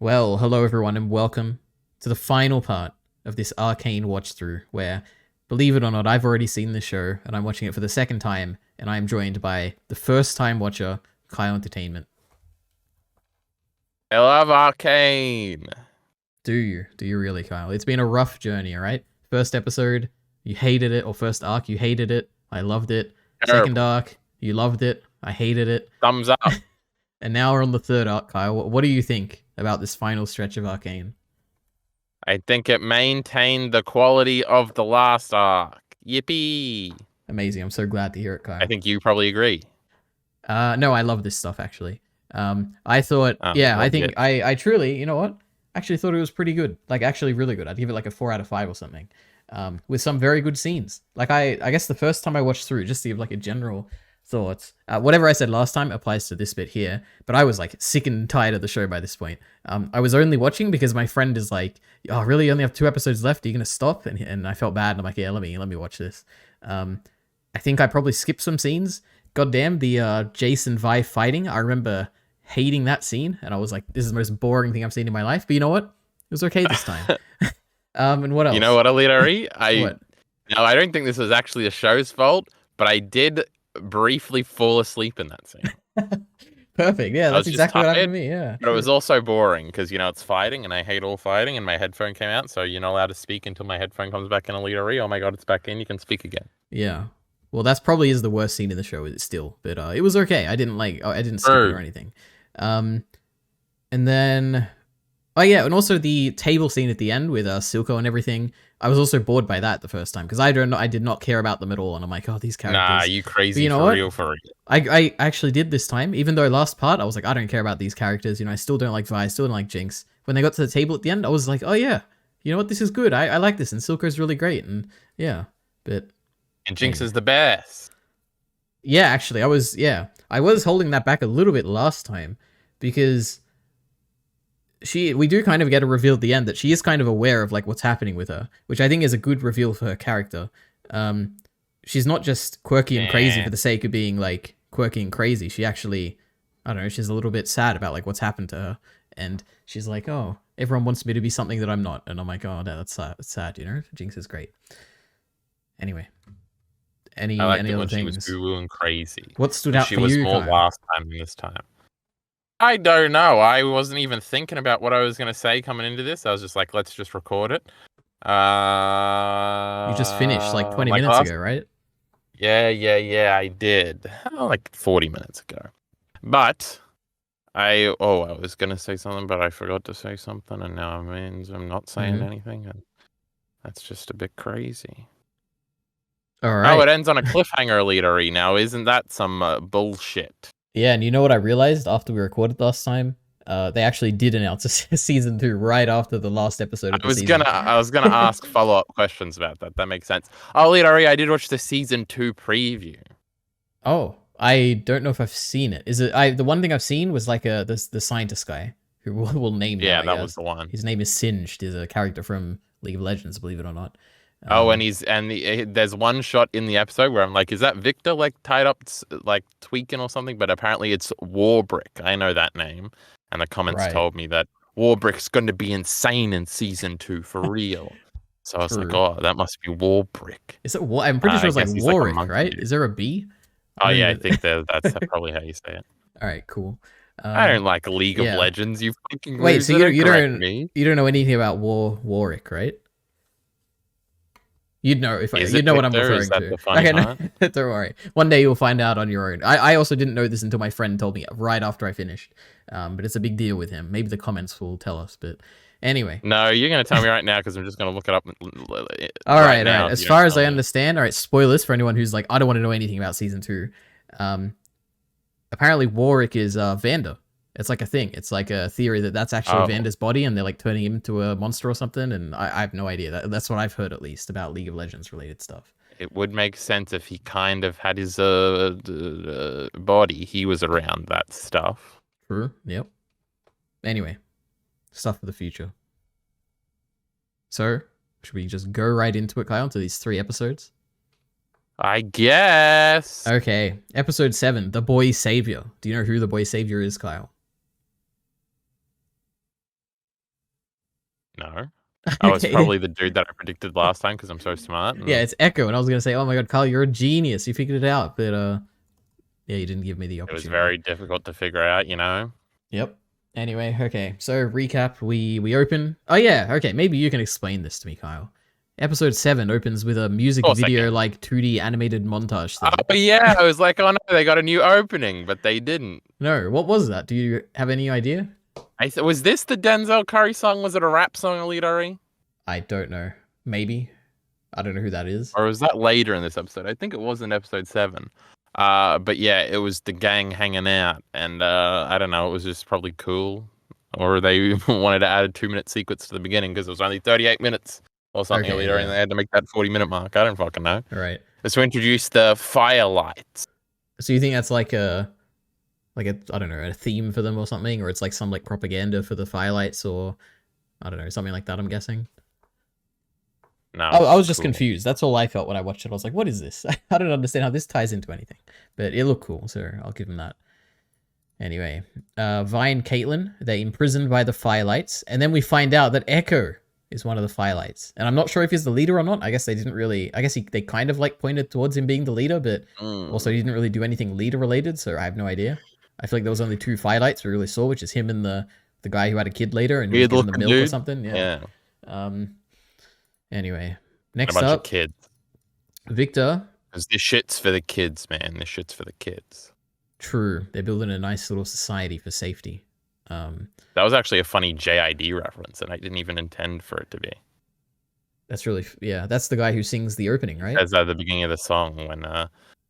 Well, hello everyone, and welcome to the final part of this Arcane watch through, where, believe it or not, I've already seen the show, and I'm watching it for the second time, and I'm joined by the first time watcher, Kyle Entertainment. I love Arcane. Do you? Do you really, Kyle? It's been a rough journey, alright? First episode, you hated it, or first arc, you hated it. I loved it. Terrible. Second arc, you loved it. I hated it. Thumbs up. And now we're on the third arc, Kyle. What do you think about this final stretch of Arcane? I think it maintained the quality of the last arc. Yippee. Amazing. I'm so glad to hear it, Kyle. I think you probably agree. No, I love this stuff, actually. I thought, I truly, you know what? Actually thought it was pretty good. Like, actually really good. I'd give it like a 4 out of 5 or something. With some very good scenes. Like, I guess the first time I watched through, just to give like a general thoughts, whatever I said last time applies to this bit here, but I was like sick and tired of the show by this point. I was only watching because my friend is like, oh, really? You only have 2 episodes left? Are you going to stop? And I felt bad. And I'm like, yeah, let me watch this. I think I probably skipped some scenes. Goddamn, the Jason Vi fighting. I remember hating that scene, and I was like, this is the most boring thing I've seen in my life. But you know what? It was okay this time. And what else? You know what, EliteAri? No, I don't think this was actually the show's fault, but I did briefly fall asleep in that scene. Perfect. Yeah, that's exactly what happened to me. Yeah. But it was also boring because, it's fighting, and I hate all fighting, and my headphone came out, so you're not allowed to speak until my headphone comes back in EliteAri. Oh my god, it's back in. You can speak again. Yeah. Well, that's probably is the worst scene in the show still, but it was okay. I didn't skip it or anything. And then, oh yeah, and also the table scene at the end with Silco and everything. I was also bored by that the first time because I did not care about them at all, and I'm like, oh, these characters. Nah, you crazy? But you know for what? real, for real. I actually did this time, even though last part I was like, I don't care about these characters. I still don't like Vi, still don't like Jinx. When they got to the table at the end, I was like, oh yeah, you know what? This is good. I like this, and Silco's really great, and yeah, but. And Jinx is the best. Yeah, actually, I was holding that back a little bit last time because we do kind of get a reveal at the end that she is kind of aware of like what's happening with her, which I think is a good reveal for her character. She's not just quirky and crazy for the sake of being like quirky and crazy. She actually, I don't know, she's a little bit sad about like what's happened to her, and she's like, oh, everyone wants me to be something that I'm not, and I'm like, oh, no, that's sad, Jinx is great. Anyway. Any other things? She was goo and crazy. What stood out for you? She was more last time than this time. I don't know. I wasn't even thinking about what I was going to say coming into this. I was just like, let's just record it. You just finished like 20 minutes ago, right? Yeah, I did. Like 40 minutes ago. But I was going to say something, but I forgot to say something, and now I'm not saying anything, and that's just a bit crazy. All right. Oh, it ends on a cliffhanger, EliteAri. Now, isn't that some bullshit? Yeah, and you know what I realized after we recorded last time? They actually did announce a season 2 right after the last episode of the season. I was gonna ask follow-up questions about that. That makes sense. Oh, EliteAri, I did watch the season 2 preview. Oh, I don't know if I've seen it. Is it? The one thing I've seen was like the scientist guy who we'll name. Yeah, that was the one. His name is Singed. He's a character from League of Legends, believe it or not. There's one shot in the episode where I'm like, is that Victor like tied up like tweaking or something? But apparently it's Warbrick. I know that name, and the comments told me that Warbrick's going to be insane in season 2 for real. So I was like, oh, that must be Warbrick. Is it? I'm pretty sure it's like Warwick, like right? Is there a B? Oh yeah, I think that's probably how you say it. All right, cool. I don't like League of Legends. You fucking wait. So you don't know anything about Warwick, right? You'd know you'd know what I'm referring to. Okay, no, don't worry. One day you'll find out on your own. I also didn't know this until my friend told me right after I finished. But it's a big deal with him. Maybe the comments will tell us. But anyway. No, you're going to tell me right now because I'm just going to look it up. All right. As far as I understand, all right, spoilers for anyone who's like, I don't want to know anything about season 2. Apparently Warwick is Vander. It's like a thing. It's like a theory that's actually Vander's body, and they're like turning him into a monster or something. And I have no idea. That's what I've heard, at least, about League of Legends related stuff. It would make sense if he kind of had his body. He was around that stuff. True. Yep. Anyway, stuff for the future. So, should we just go right into it, Kyle, into these 3 episodes? I guess. Okay. Episode 7, The Boy Savior. Do you know who the Boy Savior is, Kyle? No. I was probably the dude that I predicted last time because I'm so smart. Yeah, it's Echo, and I was gonna say, oh my god, Kyle, you're a genius. You figured it out, but yeah, you didn't give me the opportunity. It was very difficult to figure out, you know. Yep. Anyway, okay. So recap: we open. Oh yeah, okay. Maybe you can explain this to me, Kyle. Episode 7 opens with a music video, like 2D animated montage thing. Oh yeah, I was like, oh no, they got a new opening, but they didn't. No, what was that? Do you have any idea? Was this the Denzel Curry song? Was it a rap song, EliteAri? I don't know. Maybe. I don't know who that is. Or was that later in this episode? I think it was in episode 7. But yeah, it was the gang hanging out, and I don't know, it was just probably cool. Or they wanted to add a 2-minute sequence to the beginning because it was only 38 minutes or something, and they had to make that 40-minute mark. I don't fucking know. Right. It's to introduce the firelights. So you think that's like a I don't know, a theme for them or something, or it's like some like propaganda for the firelights, or I don't know, something like that, I'm guessing. No, I was just confused. That's all I felt when I watched it. I was like, what is this? I don't understand how this ties into anything. But it looked cool, so I'll give him that. Anyway, Vi and Caitlin, they're imprisoned by the firelights, and then we find out that Echo is one of the firelights. And I'm not sure if he's the leader or not. I guess they didn't really... I guess they kind of like pointed towards him being the leader, but also he didn't really do anything leader related, so I have no idea. I feel like there was only 2 firelights we really saw, which is him and the guy who had a kid later and he was getting the milk or something. Yeah. Anyway, next up, of kids. Victor. Because this shit's for the kids, man. This shit's for the kids. True. They're building a nice little society for safety. That was actually a funny JID reference, and I didn't even intend for it to be. That's really... Yeah, that's the guy who sings the opening, right? As at the beginning of the song when...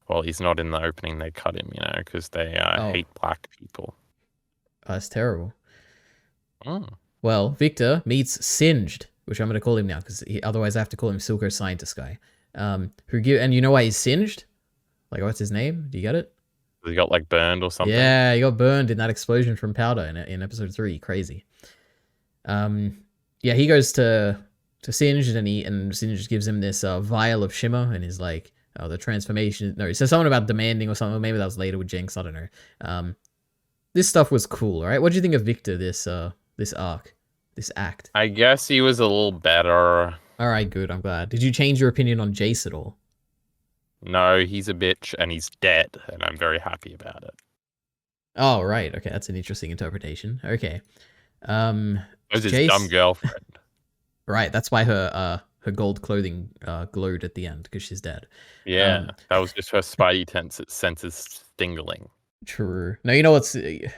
well, he's not in the opening, they cut him, you know, because they hate black people. Oh, that's terrible. Well, Victor meets Singed, which I'm going to call him now, because otherwise I have to call him Silco Scientist Guy. And you know why he's singed? Like, what's his name? Do you get it? He got, like, burned or something? Yeah, he got burned in that explosion from powder in episode 3. Crazy. Yeah, he goes to Singed, and Singed gives him this vial of shimmer, and he's like... Oh, the transformation. No, he says something about demanding or something. Maybe that was later with Jinx. I don't know. This stuff was cool, right? What do you think of Victor, this arc, this act? I guess he was a little better. All right, good. I'm glad. Did you change your opinion on Jace at all? No, he's a bitch and he's dead, and I'm very happy about it. Oh, right. Okay, that's an interesting interpretation. Okay. It was his dumb girlfriend. Right, that's why her gold clothing glowed at the end, because she's dead. Yeah, that was just her spidey senses tingling. True. Now, you know what's the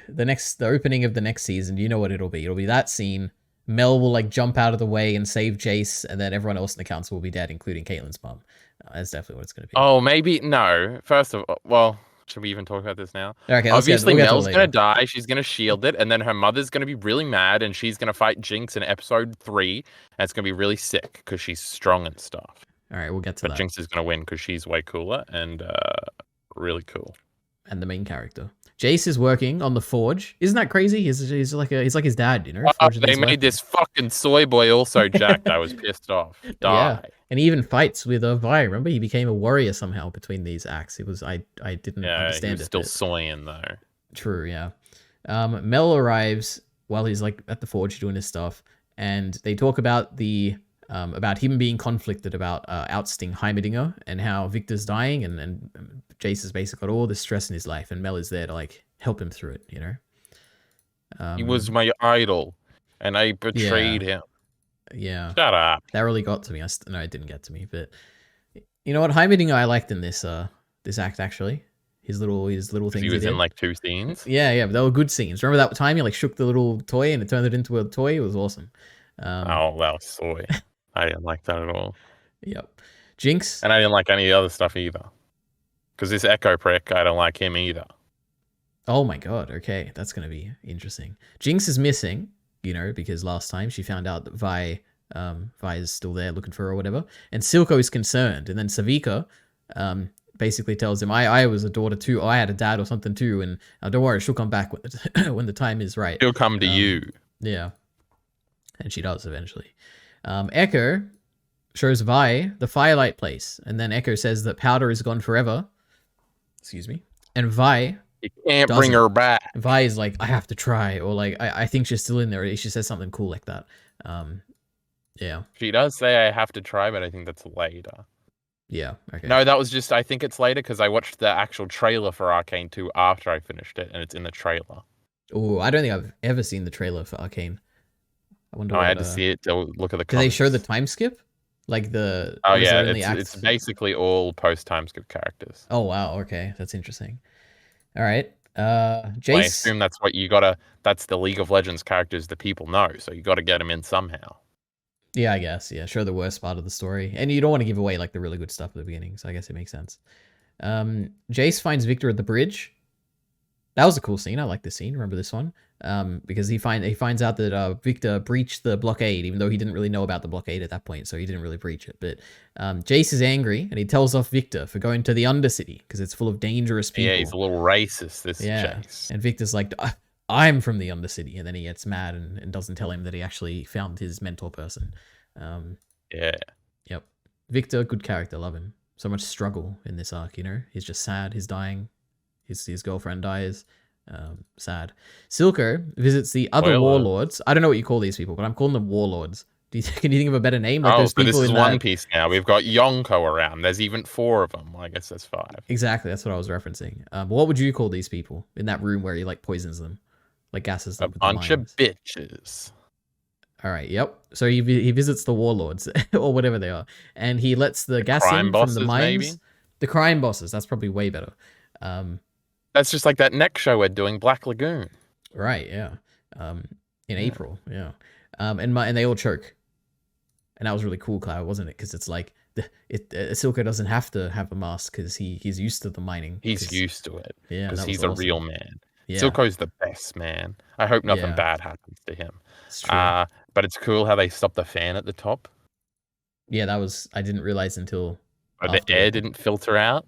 opening of the next season, you know what it'll be. It'll be that scene. Mel will like jump out of the way and save Jace, and then everyone else in the council will be dead, including Caitlin's mom. That's definitely what it's going to be. Oh, maybe, no. First of all, well... Should we even talk about this now? Okay, obviously, Mel's going to die. She's going to shield it. And then her mother's going to be really mad. And she's going to fight Jinx in episode 3. And it's going to be really sick because she's strong and stuff. All right, we'll get to that. But Jinx is going to win because she's way cooler and really cool. And the main character. Jace is working on the forge. Isn't that crazy? He's like his dad, you know? They made this fucking soy boy also jacked. I was pissed off. Die. Yeah. And he even fights with Vi. Remember, he became a warrior somehow between these acts. It was I didn't understand it. He was still soying though. True, yeah. Mel arrives while he's like at the forge doing his stuff, and they talk about about him being conflicted about ousting Heimerdinger and how Victor's dying, and Jace has basically got all this stress in his life, and Mel is there to like help him through it, you know. He was my idol, and I betrayed him. Yeah. Shut up. That really got to me. No, it didn't get to me, but you know what? Heimerdinger I liked in this act actually. His little things. He was in like 2 scenes. Yeah, but they were good scenes. Remember that time he like shook the little toy and it turned it into a toy? It was awesome. Oh, that was soy. I didn't like that at all. Yep. Jinx. And I didn't like any of the other stuff either. Because this Echo prick, I don't like him either. Oh my god, okay. That's going to be interesting. Jinx is missing, you know, because last time she found out that Vi is still there looking for her or whatever. And Silco is concerned. And then Savika basically tells him, I was a daughter too. I had a dad or something too. And don't worry, she'll come back when the time is right. She'll come to you. Yeah. And she does eventually. Echo shows Vi the firelight place. And then Echo says that powder is gone forever. Excuse me. And Vi... You can't bring her back. Vi is like, I have to try. Or like, I think she's still in there. She says something cool like that. Yeah. She does say I have to try, but I think that's later. Yeah. Okay. No, that was just, I think it's later because I watched the actual trailer for Arcane 2 after I finished it, and it's in the trailer. Oh, I don't think I've ever seen the trailer for Arcane. I wonder what. I had to see it to look at the Do comments. they show the time skip? Like the. Oh yeah, it's basically all post time skip characters. Oh wow. Okay, that's interesting. All right. Jace. I assume that's what you gotta. That's the League of Legends characters that people know, so you got to get them in somehow. Yeah, I guess. Yeah, show the worst part of the story, and you don't want to give away like the really good stuff at the beginning. So I guess it makes sense. Jace finds Victor at the bridge. That was a cool scene. I like this scene. Remember this one? Because he finds out that Victor breached the blockade, even though he didn't really know about the blockade at that point, so he didn't really breach it. But Jace is angry, and he tells off Victor for going to the Undercity because it's full of dangerous people. Yeah, he's a little racist. This Jace. And Victor's like, I'm from the Undercity, and then he gets mad and doesn't tell him that he actually found his mentor person. Yeah. Yep. Victor, good character, love him. So much struggle in this arc, you know. He's just sad. He's dying. His girlfriend dies. Sad. Silco visits the other warlords. I don't know what you call these people, but I'm calling them warlords. Can you think of a better name? Like those people this is One Piece now. We've got Yonko around. There's even 4 of them. Well, I guess that's 5. Exactly. That's what I was referencing. What would you call these people in that room where he like poisons them, like gases them? A bunch of bitches. All right. Yep. So he visits the warlords or whatever they are, and he lets the gas in from the mines. Maybe? The crime bosses. That's probably way better. That's just like that next show we're doing, Black Lagoon. Right, yeah. In April, yeah. And they all choke. And that was really cool, Cloud, wasn't it? Because it's like Silco doesn't have to have a mask because he's used to the mining. He's used to it. Yeah, because he's awesome. A real man. Yeah. Silco's the best man. I hope nothing bad happens to him. It's true. But it's cool how they stopped the fan at the top. Yeah, I didn't realize until. The air didn't filter out.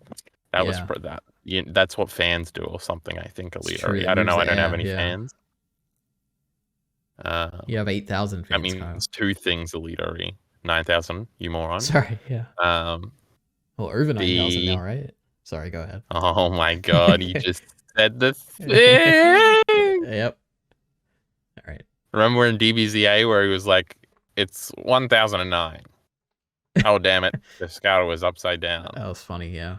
That was for that. Yeah, that's what fans do or something, I think, EliteAri. I don't know. I don't have any fans. You have 8,000 fans. I mean, it's 2 things, EliteAri. 9,000, you moron. Sorry, yeah. Well, over 9,000 now, right? Sorry, go ahead. Oh my god, you just said the thing! Yep. All right. Remember in DBZA where he was like, it's 1,009. Oh, damn it. The scale was upside down. That was funny, yeah.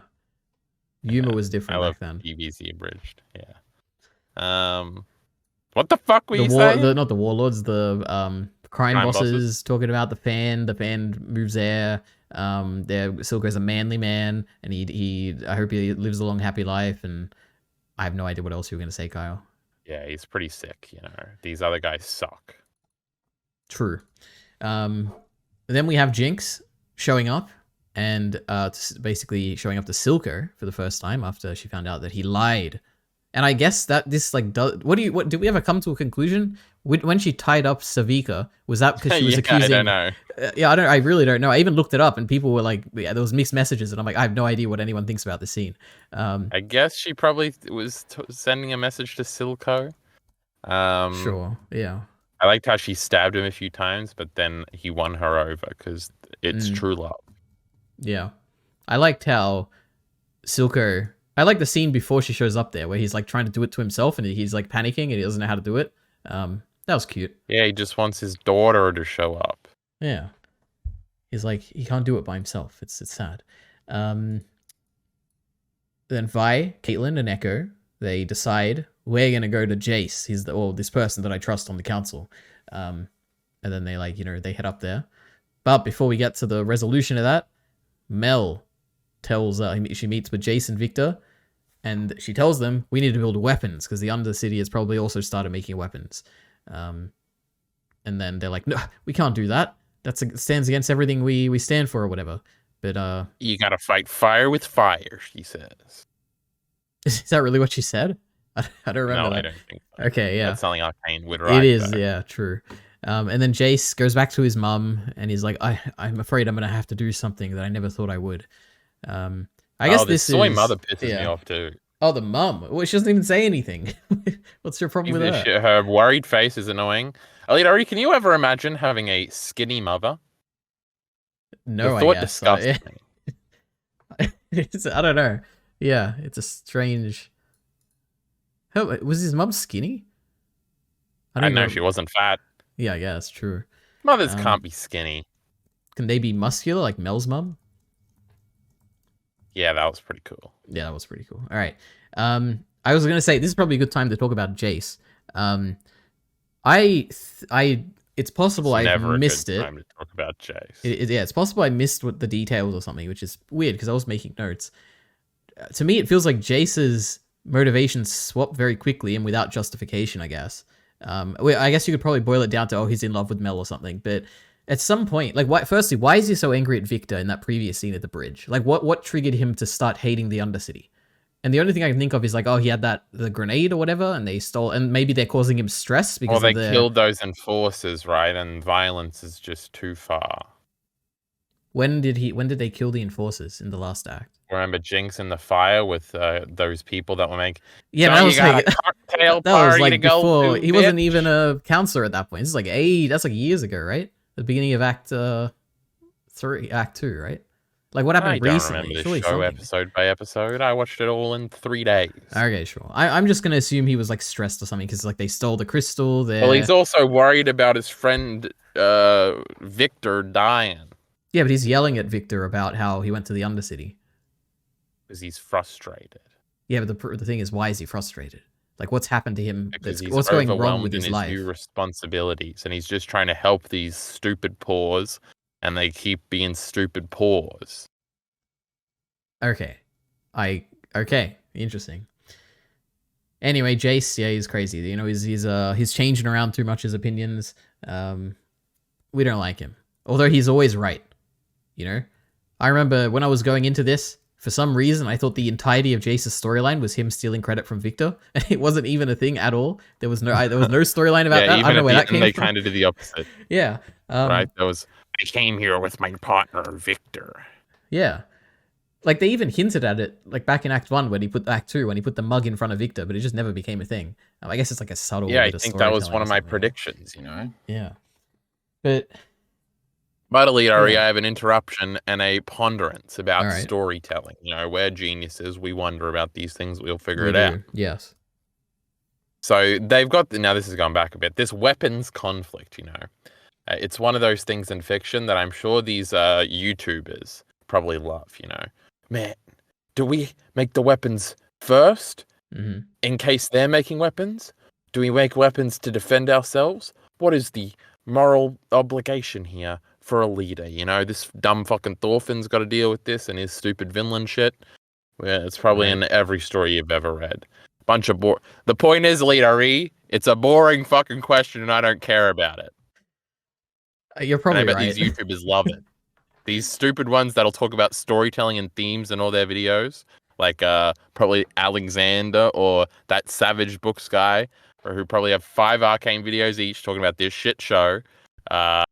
Humor was different back then. DBZ abridged, yeah. What the fuck were you saying? Not the warlords, the crime bosses talking about the fan. The fan moves air. Silco's a manly man, and I hope he lives a long, happy life. And I have no idea what else you were gonna say, Kyle. Yeah, he's pretty sick. You know, these other guys suck. True. Then we have Jinx showing up. And basically showing up to Silco for the first time after she found out that he lied. And I guess that this like did we ever come to a conclusion when she tied up Savika? Was that because she was accusing? I don't know. I really don't know. I even looked it up, and people were like, there was mixed messages, and I'm like, I have no idea what anyone thinks about the scene. I guess she probably was sending a message to Silco. Sure. Yeah. I liked how she stabbed him a few times, but then he won her over because it's true love. Yeah. I liked how Silco... I like the scene before she shows up there where he's like trying to do it to himself and he's like panicking and he doesn't know how to do it. That was cute. Yeah, he just wants his daughter to show up. Yeah. He's like, he can't do it by himself. It's sad. Then Vi, Caitlyn, and Echo, they decide we're going to go to Jace. He's this person that I trust on the council. And then they they head up there. But before we get to the resolution of that, Mel tells she meets with Jace and Victor, and she tells them we need to build weapons because the Undercity has probably also started making weapons. And then they're like, no, we can't do that. That stands against everything we stand for or whatever. But you gotta fight fire with fire, she says. Is that really what she said? I don't remember. No, that. I don't think so. Okay, yeah. That's something Arcane would write. It is, yeah, true. And then Jace goes back to his mum, and he's like, I'm afraid I'm going to have to do something that I never thought I would. I guess this soy mother pisses me off too. Oh, the mum. Well, she doesn't even say anything. What's your problem with her? Her worried face is annoying. EliteAri, can you ever imagine having a skinny mother? No, I guess. Disgusts me. I don't know. Yeah, it's a strange... Was his mum skinny? I know she wasn't fat. Yeah, I guess, true. Mothers can't be skinny. Can they be muscular like Mel's mum? Yeah, that was pretty cool. Yeah, that was pretty cool. All right. I was gonna say this is probably a good time to talk about Jace. It's possible I've missed it. Time to talk about Jace. Yeah, it's possible I missed what the details or something, which is weird because I was making notes. To me, it feels like Jace's motivations swap very quickly and without justification, I guess. I guess you could probably boil it down to, oh, he's in love with Mel or something. But at some point, like, firstly, why is he so angry at Victor in that previous scene at the bridge? Like, what triggered him to start hating the Undercity? And the only thing I can think of is like, oh, he had the grenade or whatever, and they stole, and maybe they're causing him stress because they killed those enforcers, right? And violence is just too far. When did they kill the enforcers in the last act? Remember Jinx in the fire with those people that were making? Yeah, so that was like cocktail that was like before he wasn't even a counselor at that point. This is like that's like years ago, right? The beginning of Act 2, right? Like what happened recently? I don't remember this show episode by episode. I watched it all in 3 days. Okay, sure. I'm just gonna assume he was like stressed or something because like they stole the crystal. Well, he's also worried about his friend Victor dying. Yeah, but he's yelling at Victor about how he went to the Undercity. Because he's frustrated. Yeah, but the thing is, why is he frustrated? Like, what's happened to him? What's going wrong with his life? New responsibilities, and he's just trying to help these stupid paws, and they keep being stupid paws. Okay, interesting. Anyway, Jace, yeah, he's crazy. You know, he's changing around too much his opinions. We don't like him, although he's always right. You know, I remember when I was going into this, for some reason, I thought the entirety of Jace's storyline was him stealing credit from Victor, and it wasn't even a thing at all. There was no storyline about that. I don't know where that came from. They kind of did the opposite. Yeah. Right. I came here with my partner Victor. Yeah. Like they even hinted at it, like back in Act 1 Act 2 when he put the mug in front of Victor, but it just never became a thing. I guess it's like a subtle. Yeah, I think that was one of my predictions. You know. Yeah. But EliteAri, I have an interruption and a ponderance about storytelling. You know, we're geniuses. We wonder about these things. We'll figure it out. Yes. So they've got, now this has gone back a bit, this weapons conflict, you know. It's one of those things in fiction that I'm sure these YouTubers probably love, you know. Man, do we make the weapons first in case they're making weapons? Do we make weapons to defend ourselves? What is the moral obligation here for a leader? You know, this dumb fucking Thorfinn's got to deal with this and his stupid Vinland shit. Yeah, it's probably in every story you've ever read. Bunch of The point is, EliteAri, it's a boring fucking question and I don't care about it. You're probably right. I bet these YouTubers love it. These stupid ones that'll talk about storytelling and themes in all their videos, like probably Alexander or that Savage Books guy, or who probably have 5 Arcane videos each talking about this shit show. Yeah,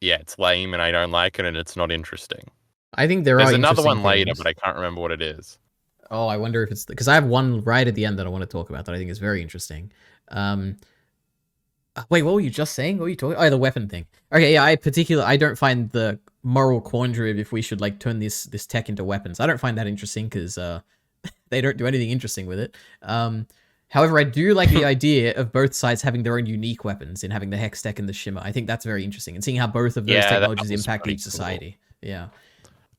it's lame and I don't like it and it's not interesting. I think there's another one later, but I can't remember what it is. Oh, I wonder if it's because I have one right at the end that I want to talk about that I think is very interesting. Wait, what were you just saying? What were you talking? Oh, the weapon thing. Okay, yeah, I don't find the moral quandary of if we should like turn this tech into weapons. I don't find that interesting because they don't do anything interesting with it. However, I do like the idea of both sides having their own unique weapons and having the Hex tech and the Shimmer. I think that's very interesting, and seeing how both of those technologies impact each society. Cool. Yeah.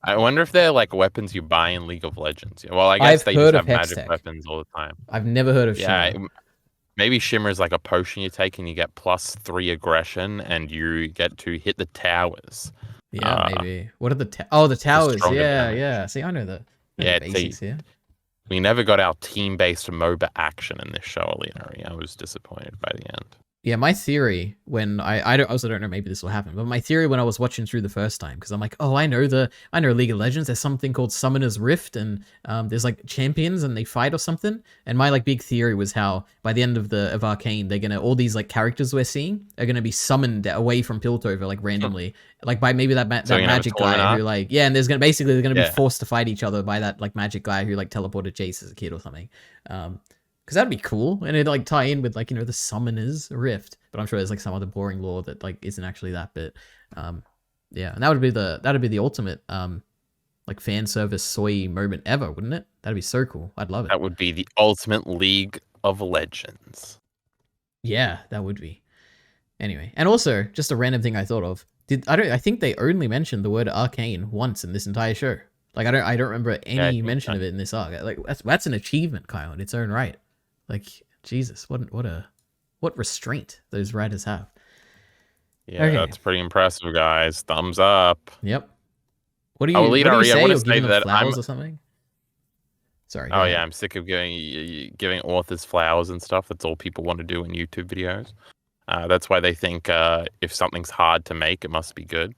I wonder if they're like weapons you buy in League of Legends. Well, I guess they just have magic weapons all the time. I've never heard of Shimmer. Maybe Shimmer is like a potion you take and you get +3 aggression and you get to hit the towers. Yeah, maybe. What are the towers? Yeah. See, I know the basics here. We never got our team-based MOBA action in this show, EliteAri. I was disappointed by the end. Yeah, my theory when I also don't know, maybe this will happen, but my theory when I was watching through the first time, because I'm like, oh, I know League of Legends. There's something called Summoner's Rift, and there's like champions and they fight or something. And my like big theory was how by the end of Arcane, they're gonna all these like characters we're seeing are gonna be summoned away from Piltover like randomly, like by maybe that magic guy who like and they're gonna be forced to fight each other by that like magic guy who like teleported Jace as a kid or something. Because that'd be cool, and it'd like tie in with like, you know, the Summoner's Rift. But I'm sure there's like some other boring lore that like isn't actually that bit. Yeah, and that'd be the ultimate like fan service soy moment ever, wouldn't it? That'd be so cool. I'd love it. That would be the ultimate League of Legends. Yeah, that would be. Anyway, and also just a random thing I thought of. I think they only mentioned the word Arcane once in this entire show. Like I don't remember any mention of it in this arc. Like that's an achievement, Kyle, in its own right. Like Jesus, what restraint those writers have. Yeah, that's pretty impressive, guys. Thumbs up. Yep. What do you say? You're giving them flowers or something? Sorry. Oh yeah, I'm sick of giving authors flowers and stuff. That's all people want to do in YouTube videos. That's why they think if something's hard to make, it must be good.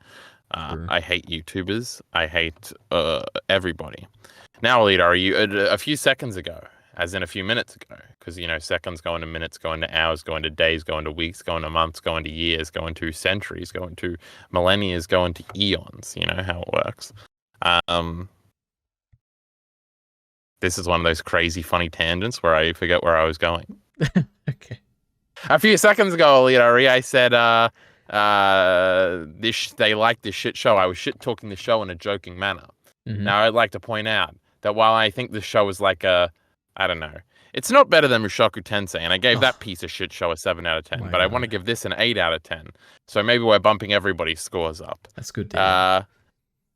I hate YouTubers. I hate everybody. Now, EliteAri, a few seconds ago, as in a few minutes ago, because, seconds go into minutes, go into hours, go into days, go into weeks, go into months, go into years, go into centuries, go into millennia, go into eons. You know how it works. This is one of those crazy, funny tangents where I forget where I was going. Okay. A few seconds ago, EliteAri, I said they like this shit show. I was shit talking the show in a joking manner. Mm-hmm. Now, I'd like to point out that while I think the show is like I don't know, it's not better than Mushoku Tensei, and I gave that piece of shit show a 7 out of 10, but God. I want to give this an 8 out of 10. So maybe we're bumping everybody's scores up. That's good to hear.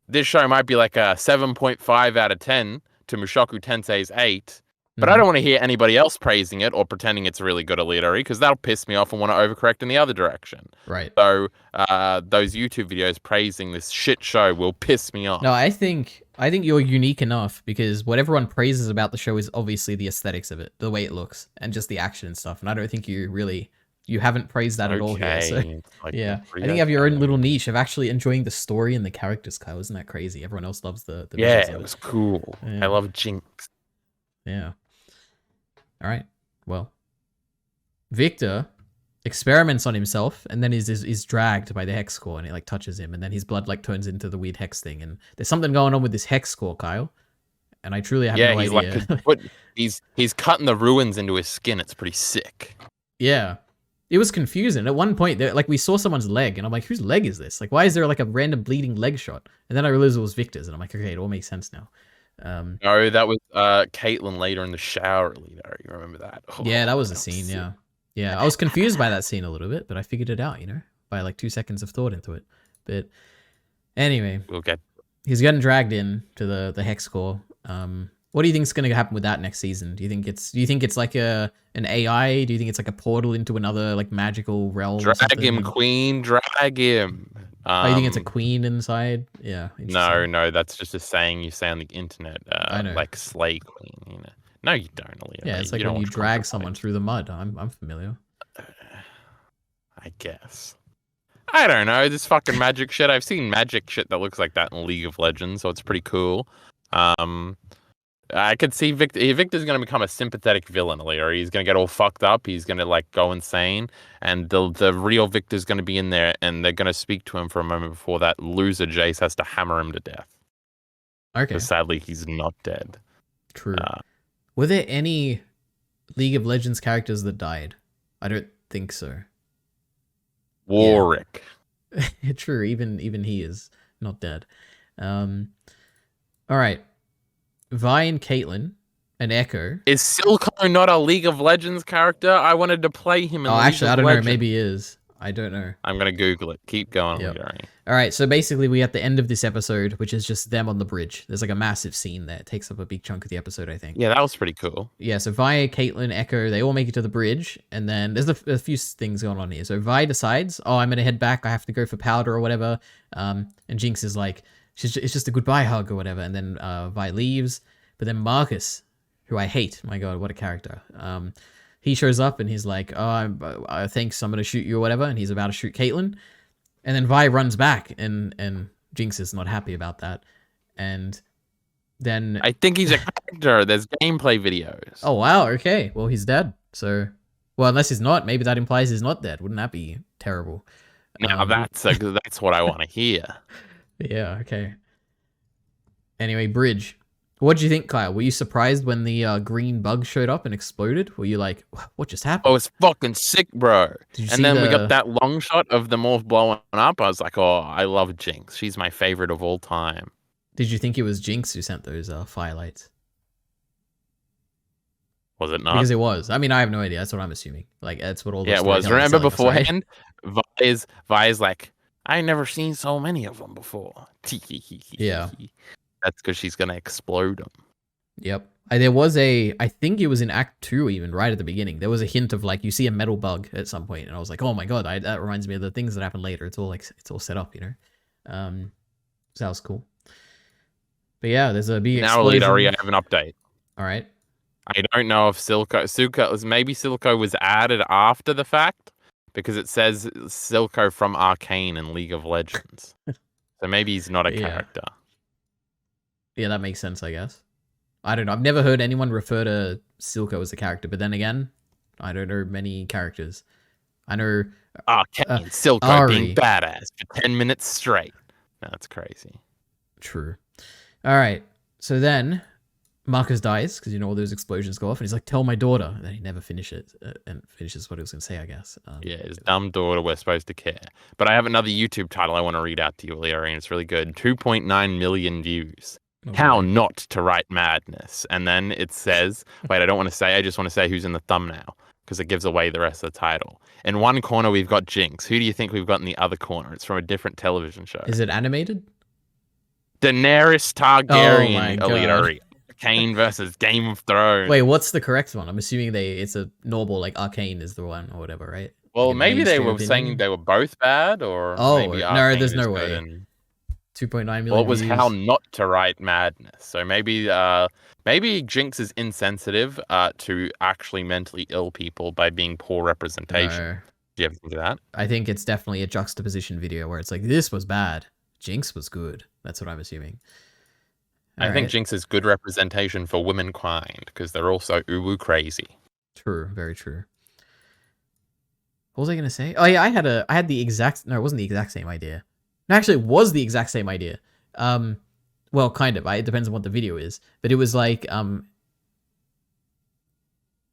This show might be like a 7.5 out of 10 to Mushoku Tensei's 8. But I don't want to hear anybody else praising it or pretending it's really good, EliteAri, because that'll piss me off and want to overcorrect in the other direction. Right. So those YouTube videos praising this shit show will piss me off. No, I think you're unique enough because what everyone praises about the show is obviously the aesthetics of it, the way it looks, and just the action and stuff. And I don't think you haven't praised that at all here. So, yeah, I think you have your own little niche of actually enjoying the story and the characters, Kyle. Isn't that crazy? Everyone else loves the yeah, it was cool. Yeah. I love Jinx. Yeah. All right. Well, Victor experiments on himself and then is dragged by the hex core and it like touches him and then his blood like turns into the weird hex thing and there's something going on with this hex core, Kyle. And I truly have no idea. He's cutting the ruins into his skin. It's pretty sick. Yeah. It was confusing. At one point, like we saw someone's leg and I'm like, whose leg is this? Like, why is there like a random bleeding leg shot? And then I realized it was Victor's and I'm like, okay, it all makes sense now. No, that was Caitlyn later in the shower. You remember that? Oh, yeah, that was a scene. Yeah, yeah. I was confused by that scene a little bit, but I figured it out. By like 2 seconds of thought into it. But anyway, he's getting dragged in to the hex core. What do you think is going to happen with that next season? Do you think it's like an AI? Do you think it's like a portal into another like magical realm? Drag him, queen. Drag him. You think it's a queen inside? Yeah. No, that's just a saying you say on the internet. I know. Like slay queen. No, you don't. Yeah, it's like when you drag someone through the mud. I'm familiar. I guess. I don't know. This fucking magic shit. I've seen magic shit that looks like that in League of Legends, so it's pretty cool. I could see Victor's going to become a sympathetic villain, or he's going to get all fucked up. He's going to like go insane, and the real Victor's going to be in there, and they're going to speak to him for a moment before that loser Jace has to hammer him to death. Okay. Because sadly, he's not dead. True. Were there any League of Legends characters that died? I don't think so. Warwick. Yeah. True. Even he is not dead. All right. Vi and Caitlyn and Echo. Is Silco not a League of Legends character? I wanted to play him in League of Legends. I don't know. Maybe he is. I don't know. I'm going to Google it. Keep going. Yep. All right. So basically, we're at the end of this episode, which is just them on the bridge. There's like a massive scene there. It takes up a big chunk of the episode, I think. Yeah, that was pretty cool. Yeah. So Vi, Caitlyn, Echo, they all make it to the bridge. And then there's a few things going on here. So Vi decides, I'm going to head back. I have to go for powder or whatever. And Jinx is like, it's just a goodbye hug or whatever. And then Vi leaves. But then Marcus, who I hate, my God, what a character. He shows up and he's like, thanks, I'm going to shoot you or whatever. And he's about to shoot Caitlyn. And then Vi runs back and Jinx is not happy about that. And then... I think he's a character. There's gameplay videos. Oh, wow. Okay. Well, he's dead. So, well, unless he's not, maybe that implies he's not dead. Wouldn't that be terrible? Now that's what I want to hear. Yeah. Okay. Anyway, bridge. What did you think, Kyle? Were you surprised when the green bug showed up and exploded? Were you like, what just happened? Oh, it's fucking sick, bro. And then we got that long shot of them all blowing up. I was like, oh, I love Jinx. She's my favorite of all time. Did you think it was Jinx who sent those firelights? Was it not? Because it was. I mean, I have no idea. That's what I'm assuming. Like, that's what all the it was. Remember beforehand? Vi's like, I never seen so many of them before. Yeah. That's because she's gonna explode them. Yep. There was I think it was in Act 2 even, right at the beginning. There was a hint of like, you see a metal bug at some point, and I was like, oh my god, that reminds me of the things that happen later. It's all like, it's all set up, you know? So that was cool. But yeah, there's a big explosion. Now, EliteAri, I have an update. All right. I don't know if Silco was added after the fact, because it says Silco from Arcane in League of Legends. So maybe he's not a character. Yeah, that makes sense, I guess. I don't know. I've never heard anyone refer to Silco as a character, but then again, I don't know many characters. I know Arcane, Silco Ari. being badass for 10 minutes straight. That's crazy. True. All right. So then Marcus dies because, you know, all those explosions go off, and he's like, tell my daughter. And then he never finishes and finishes what he was going to say, I guess. His dumb daughter, we're supposed to care. But I have another YouTube title I want to read out to you, EliteAri, and it's really good. 2.9 million views. How not to write madness. And then it says, wait, I don't want to say, I just want to say who's in the thumbnail, because it gives away the rest of the title. In one corner, we've got Jinx. Who do you think we've got in the other corner? It's from a different television show. Is it animated? Daenerys Targaryen, EliteAri. Arcane versus Game of Thrones. Wait, what's the correct one? I'm assuming it's a normal, like, Arcane is the one or whatever, right? Well, like maybe they were saying they were both bad, or maybe no, there's no way. 2.9 million. Well, it was views. How not to write madness. So maybe Jinx is insensitive to actually mentally ill people by being poor representation. No. Do you ever think of that? I think it's definitely a juxtaposition video where it's like, this was bad, Jinx was good. That's what I'm assuming. I think Jinx is good representation for womankind because they're also uwu crazy. True, very true. What was I gonna say? Oh yeah, I had the exact. No, it wasn't the exact same idea. No, actually, it was the exact same idea. Well, kind of. It depends on what the video is, but it was like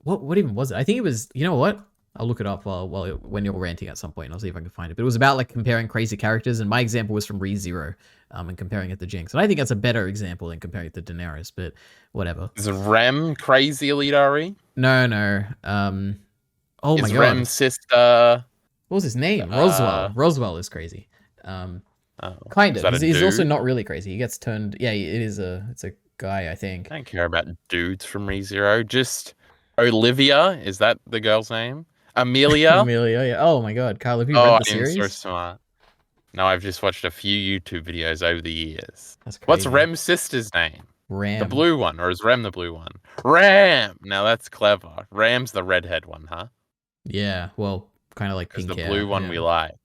what even was it? I think it was. You know what? I'll look it up when you're ranting at some point. And I'll see if I can find it. But it was about like comparing crazy characters, and my example was from ReZero, and comparing it to Jinx. And I think that's a better example than comparing it to Daenerys. But whatever. Is Rem crazy, EliteAri? No. Oh my god. Rem's sister. What was his name? Roswell. Roswell is crazy. Kind of. He's also not really crazy. He gets turned. Yeah, it's a guy, I think. I don't care about dudes from ReZero. Just Olivia. Is that the girl's name? Amelia. Amelia. Yeah. Oh my god, Kyle, have you read the series? I'm so smart. No, I've just watched a few YouTube videos over the years. That's crazy. What's Rem's sister's name? Ram. The blue one, or is Rem the blue one? Ram. Now that's clever. Ram's the redhead one, huh? Yeah. Well, kind of like pink hair. The blue one we like.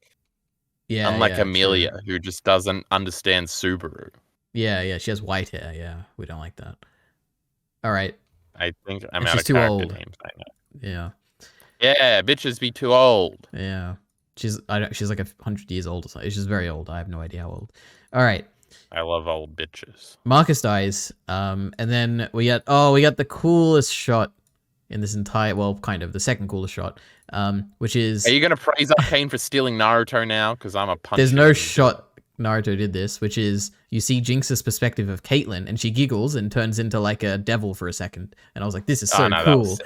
Yeah. Unlike Amelia, who just doesn't understand Subaru. Yeah. She has white hair. Yeah, we don't like that. All right. I think I'm out of too character old. names. I know. Yeah. Yeah, bitches be too old. Yeah. She's like 100 years old or something. She's very old. I have no idea how old. All right. I love old bitches. Marcus dies. And then we got the coolest shot in this entire, well, kind of the second coolest shot, which is. Are you gonna praise Arcane for stealing Naruto now? Because I'm a punch. There's no shot Naruto did this, which is you see Jinx's perspective of Caitlyn, and she giggles and turns into like a devil for a second, and I was like, this is so cool.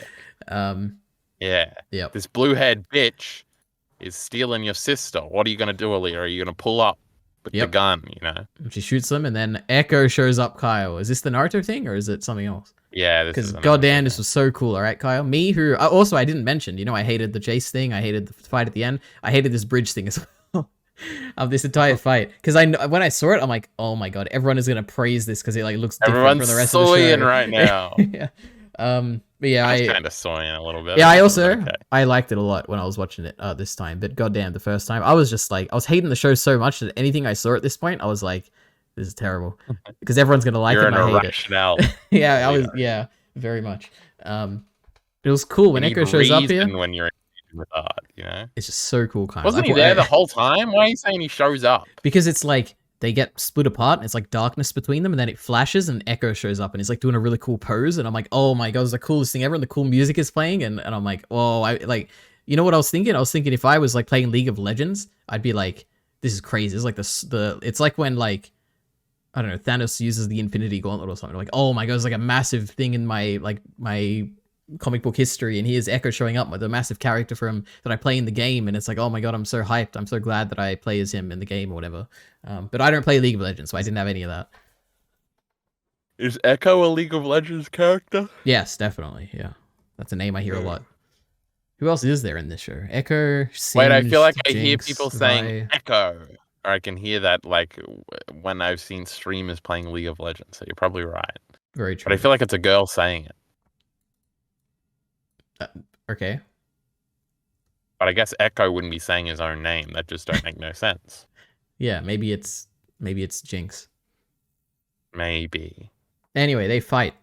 Yeah. Yep. This blue-haired bitch is stealing your sister. What are you gonna do, Aaliyah? Are you gonna pull up with the gun? You know. She shoots them, and then Echo shows up. Kyle, is this the Naruto thing, or is it something else? Yeah, because goddamn, this was so cool. All right, Kyle. Me, who also I didn't mention. You know, I hated the chase thing. I hated the fight at the end. I hated this bridge thing as well. Of this entire fight, because when I saw it, I'm like, oh my god, everyone is gonna praise this because it like looks different from the rest of the show. Everyone's right now. Yeah. But yeah, I was kind of soying a little bit. Yeah, I liked it a lot when I was watching it this time. But goddamn, the first time I was just like, I was hating the show so much that anything I saw at this point, I was like, this is terrible because everyone's gonna like it. And I hate it. Yeah, I was. Yeah, very much. It was cool when Echo shows up here. When you're with art, you know, it's just so cool. Kind wasn't he there the whole time? Why are you saying he shows up? Because it's like they get split apart and it's like darkness between them, and then it flashes and Echo shows up and he's like doing a really cool pose, and I'm like, oh my god, it's the coolest thing ever, and the cool music is playing, and I'm like, oh, I like, you know what I was thinking? I was thinking if I was like playing League of Legends, I'd be like, this is crazy. It's like it's like when like, I don't know, Thanos uses the Infinity Gauntlet or something. Like, oh my god, it's like a massive thing in my comic book history, and here's Echo showing up with a massive character from that I play in the game, and it's like, oh my god, I'm so hyped. I'm so glad that I play as him in the game or whatever. But I don't play League of Legends, so I didn't have any of that. Is Echo a League of Legends character? Yes, definitely. Yeah, that's a name I hear a lot. Who else is there in this show? Echo, Singed, wait, I feel like I Jinx, hear people saying Echo. Or I can hear that like when I've seen streamers playing League of Legends. So you're probably right. Very true. But I feel like it's a girl saying it. Okay. But I guess Echo wouldn't be saying his own name. That just don't make no sense. Yeah, maybe it's Jinx. Maybe. Anyway, they fight.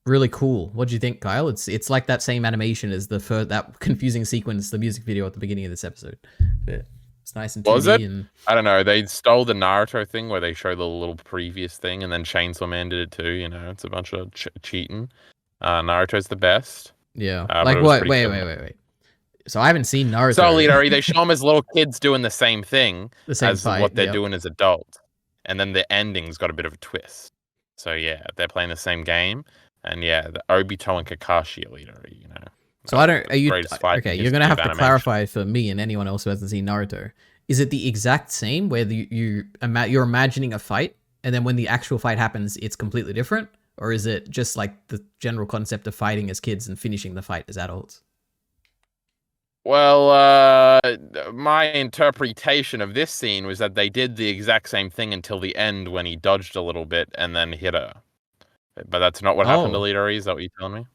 Really cool. What do you think, Kyle? It's like that same animation as that confusing sequence, the music video at the beginning of this episode. But it's nice and 2D. Was it? And... I don't know. They stole the Naruto thing where they show the little previous thing, and then Chainsaw Man did it too. You know, it's a bunch of cheating. Naruto's the best. Yeah. Like what? Wait. So I haven't seen Naruto. So EliteAri, they show them as little kids doing the same thing as fight, what they're doing as adults, and then the ending's got a bit of a twist. So yeah, they're playing the same game. And yeah, the Obito and Kakashi EliteAri, you know. So I don't. Are you okay? You're gonna have to clarify for me and anyone else who hasn't seen Naruto. Is it the exact same where you're imagining a fight, and then when the actual fight happens, it's completely different, or is it just like the general concept of fighting as kids and finishing the fight as adults? Well, my interpretation of this scene was that they did the exact same thing until the end when he dodged a little bit and then hit her. But that's not what happened to EliteAri. Is that what you're telling me?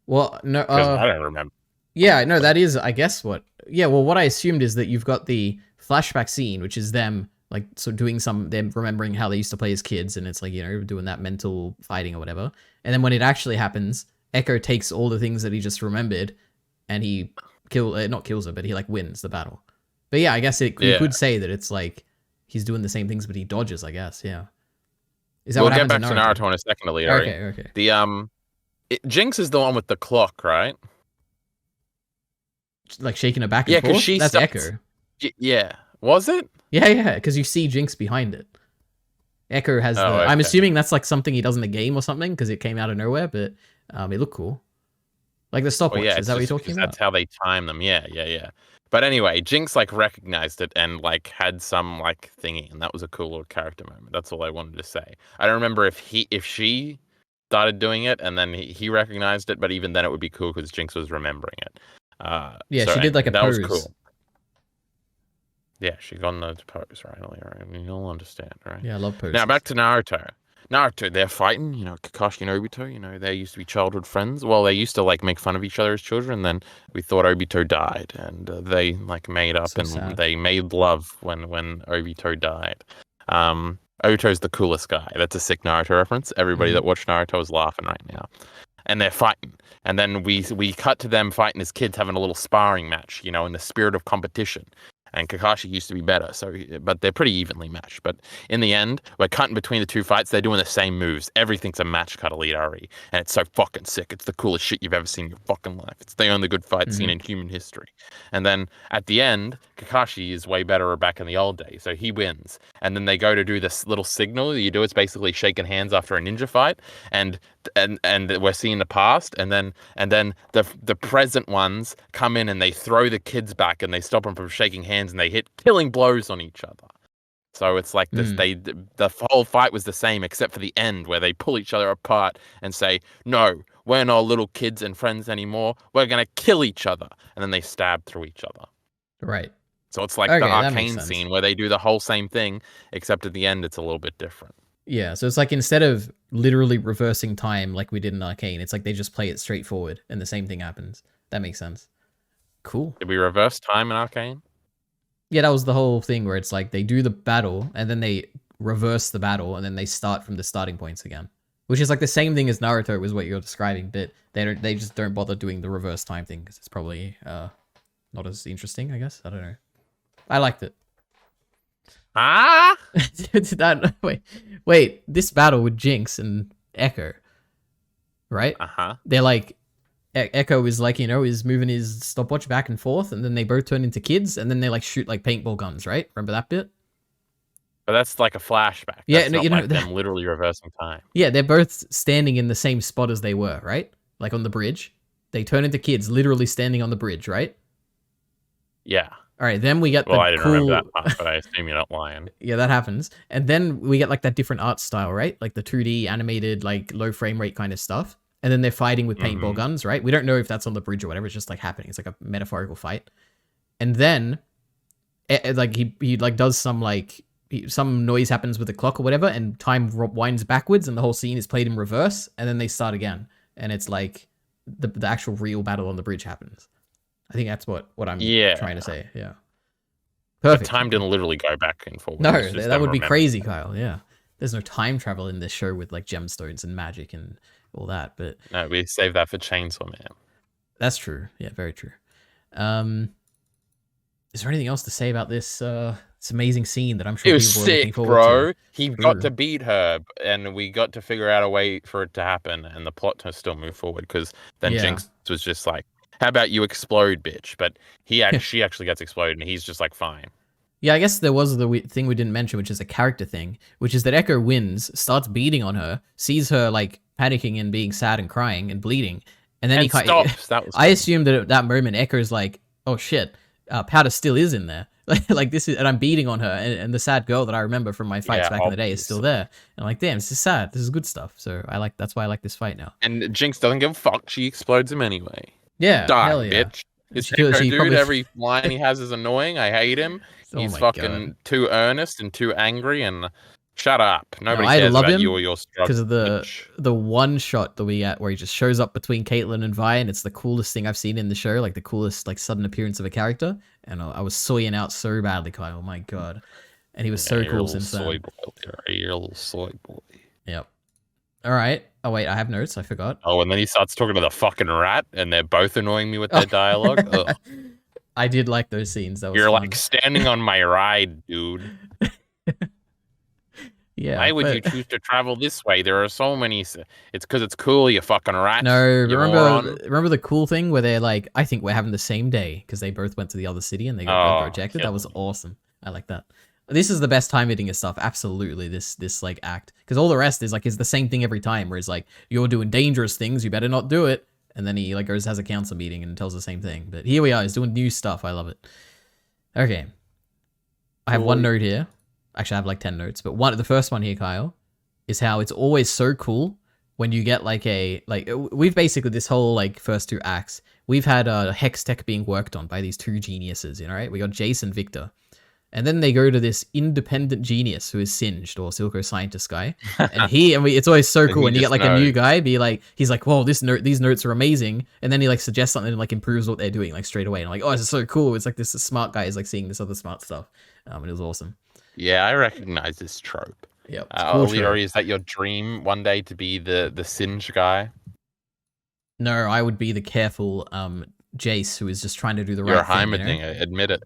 Well, no. I don't remember. Yeah, no, that is, I guess, what... Yeah, well, what I assumed is that you've got the flashback scene, which is them, like, so doing them remembering how they used to play as kids, and it's like, you know, doing that mental fighting or whatever. And then when it actually happens, Echo takes all the things that he just remembered, and he not kills her, but he, like, wins the battle. But yeah, I guess you could say that it's like, he's doing the same things, but he dodges, I guess, yeah. Is that we'll get back to Naruto in a second, EliteAri. Okay. The Jinx is the one with the clock, right? Like shaking her back and forth? Because that's Echo. Yeah. Was it? Yeah, because you see Jinx behind it. Echo has I'm assuming that's like something he does in the game or something, because it came out of nowhere, but it looked cool. Like the stopwatch, is that what you're talking about? That's how they time them, yeah. But anyway, Jinx like recognized it and like had some like thingy, and that was a cool little character moment. That's all I wanted to say. I don't remember if she started doing it and then he recognized it, but even then it would be cool because Jinx was remembering it. She did like a pose. That was cool. Yeah, she got those pose, right? I mean, you'll understand, right? Yeah, I love poses. Now back to Naruto. Naruto, they're fighting, you know, Kakashi and Obito, you know, they used to be childhood friends. Well, they used to like make fun of each other as children, then we thought Obito died, and they like made up they made love when Obito died. Obito's the coolest guy. That's a sick Naruto reference. Everybody that watched Naruto is laughing right now. And they're fighting. And then we cut to them fighting as kids having a little sparring match, you know, in the spirit of competition. And Kakashi used to be better, but they're pretty evenly matched. But in the end, we're cutting between the two fights. They're doing the same moves. Everything's a match cut, EliteAri, and it's so fucking sick. It's the coolest shit you've ever seen in your fucking life. It's the only good fight scene in human history. And then at the end, Kakashi is way better back in the old days, so he wins. And then they go to do this little signal that you do. It's basically shaking hands after a ninja fight, and we're seeing the past, and then the present ones come in and they throw the kids back and they stop them from shaking hands and they hit killing blows on each other. So it's like this. The whole fight was the same except for the end where they pull each other apart and say, "No, we're not little kids and friends anymore. We're gonna kill each other," and then they stab through each other. Right. So it's like the Arcane scene where they do the whole same thing except at the end it's a little bit different. Yeah, so it's like instead of literally reversing time like we did in Arcane, it's like they just play it straightforward and the same thing happens. That makes sense. Cool. Did we reverse time in Arcane? Yeah, that was the whole thing where it's like they do the battle and then they reverse the battle and then they start from the starting points again. Which is like the same thing as Naruto was what you're describing, but they just don't bother doing the reverse time thing because it's probably not as interesting, I guess. I don't know. I liked it. Wait, this battle with Jinx and Echo, right? They're like, Echo is like, you know, is moving his stopwatch back and forth, and then they both turn into kids, and then they like shoot like paintball guns, right? Remember that bit? But that's like a flashback. That's not like them literally reversing time. Yeah, they're both standing in the same spot as they were, right? Like on the bridge. They turn into kids, literally standing on the bridge, right? Yeah. All right, then we get I didn't remember that part, but I assume you're not lying. Yeah, that happens. And then we get like that different art style, right? Like the 2D animated, like low frame rate kind of stuff. And then they're fighting with paintball guns, right? We don't know if that's on the bridge or whatever. It's just like happening. It's like a metaphorical fight. And then like he like does some like some noise happens with the clock or whatever, and time winds backwards, and the whole scene is played in reverse, and then they start again, and it's like the actual real battle on the bridge happens. I think that's what I'm trying to say. Yeah. Perfect. But time didn't literally go back and forward. No, that would be crazy, Kyle. Yeah. There's no time travel in this show with like gemstones and magic and all that, but no, we saved that for Chainsaw Man. That's true. Yeah, very true. Is there anything else to say about this amazing scene that I'm sure it was people sick, are looking forward bro? to? He got to beat her, and we got to figure out a way for it to happen, and the plot to still move forward. Because then Jinx was just like, "How about you explode, bitch?" But she actually gets exploded, and he's just like, "Fine." Yeah, I guess there was the thing we didn't mention, which is a character thing, which is that Echo wins, starts beating on her, sees her like panicking and being sad and crying and bleeding, and then he stops. That was. I assumed that at that moment Echo's like, "Oh shit, Powder still is in there." Like this is, and I'm beating on her, and the sad girl that I remember from my fights back in the day is still there. And I'm like, damn, this is sad. This is good stuff. So that's why I like this fight now. And Jinx doesn't give a fuck. She explodes him anyway. Yeah, die, hell yeah. Bitch. This dude, every line he has is annoying. I hate him. He's fucking too earnest and too angry, and shut up. Nobody cares about you or your struggle. Because of the one shot that we get where he just shows up between Caitlyn and Vi, and it's the coolest thing I've seen in the show, like the coolest like sudden appearance of a character. And I was soying out so badly, Kyle. Oh my god. And he was so cool since then. You're a little soy boy. Yep. All right. Oh wait, I have notes. I forgot. Oh, and then he starts talking to the fucking rat, and they're both annoying me with their dialogue. Ugh. I did like those scenes. That was You're fun. like standing on my ride, dude. Yeah. Why would you choose to travel this way? There are so many. It's because it's cool, you fucking rat. No, remember the cool thing where they're like, I think we're having the same day because they both went to the other city and they got rejected. That was awesome. I like that. This is the best time editing of stuff. Absolutely, this like act, because all the rest is the same thing every time. Where it's like, you're doing dangerous things, you better not do it. And then he like goes has a council meeting and tells the same thing. But here we are, he's doing new stuff. I love it. Okay, I have one note here. Actually, I have like 10 notes, but the first one here, Kyle, is how it's always so cool when you get we've basically this whole like first two acts, we've had hex tech being worked on by these two geniuses, right? We got Jace and Victor. And then they go to this independent genius who is Singed, or Silco Scientist guy. And it's always so cool when you get like a new guy, he's like, whoa, these notes are amazing. And then he like suggests something and like improves what they're doing like straight away. And I'm like, oh, this is so cool. It's like this smart guy is like seeing this other smart stuff. And it was awesome. Yeah, I recognize this trope. Yeah. EliteAri, is that your dream one day to be the Singed guy? No, I would be the careful Jace who is just trying to do the right thing. You're a Heimerdinger, admit it.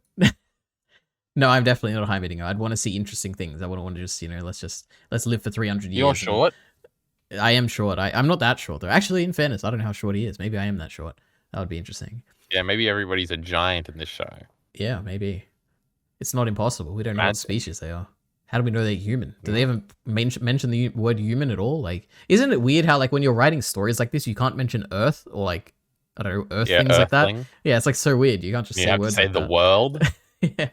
No, I'm definitely not a Heimerdinger. I'd want to see interesting things. I wouldn't want to just, let's live for 300 years. You're short? I am short. I'm not that short, though. Actually, in fairness, I don't know how short he is. Maybe I am that short. That would be interesting. Yeah, maybe everybody's a giant in this show. Yeah, maybe. It's not impossible. We don't know what species they are. How do we know they're human? Do they even mention the word human at all? Like, isn't it weird how, like, when you're writing stories like this, you can't mention Earth or, like, I don't know, things like that? Yeah, it's, like, so weird. You can't just say words like that. You have to say the world? Yeah.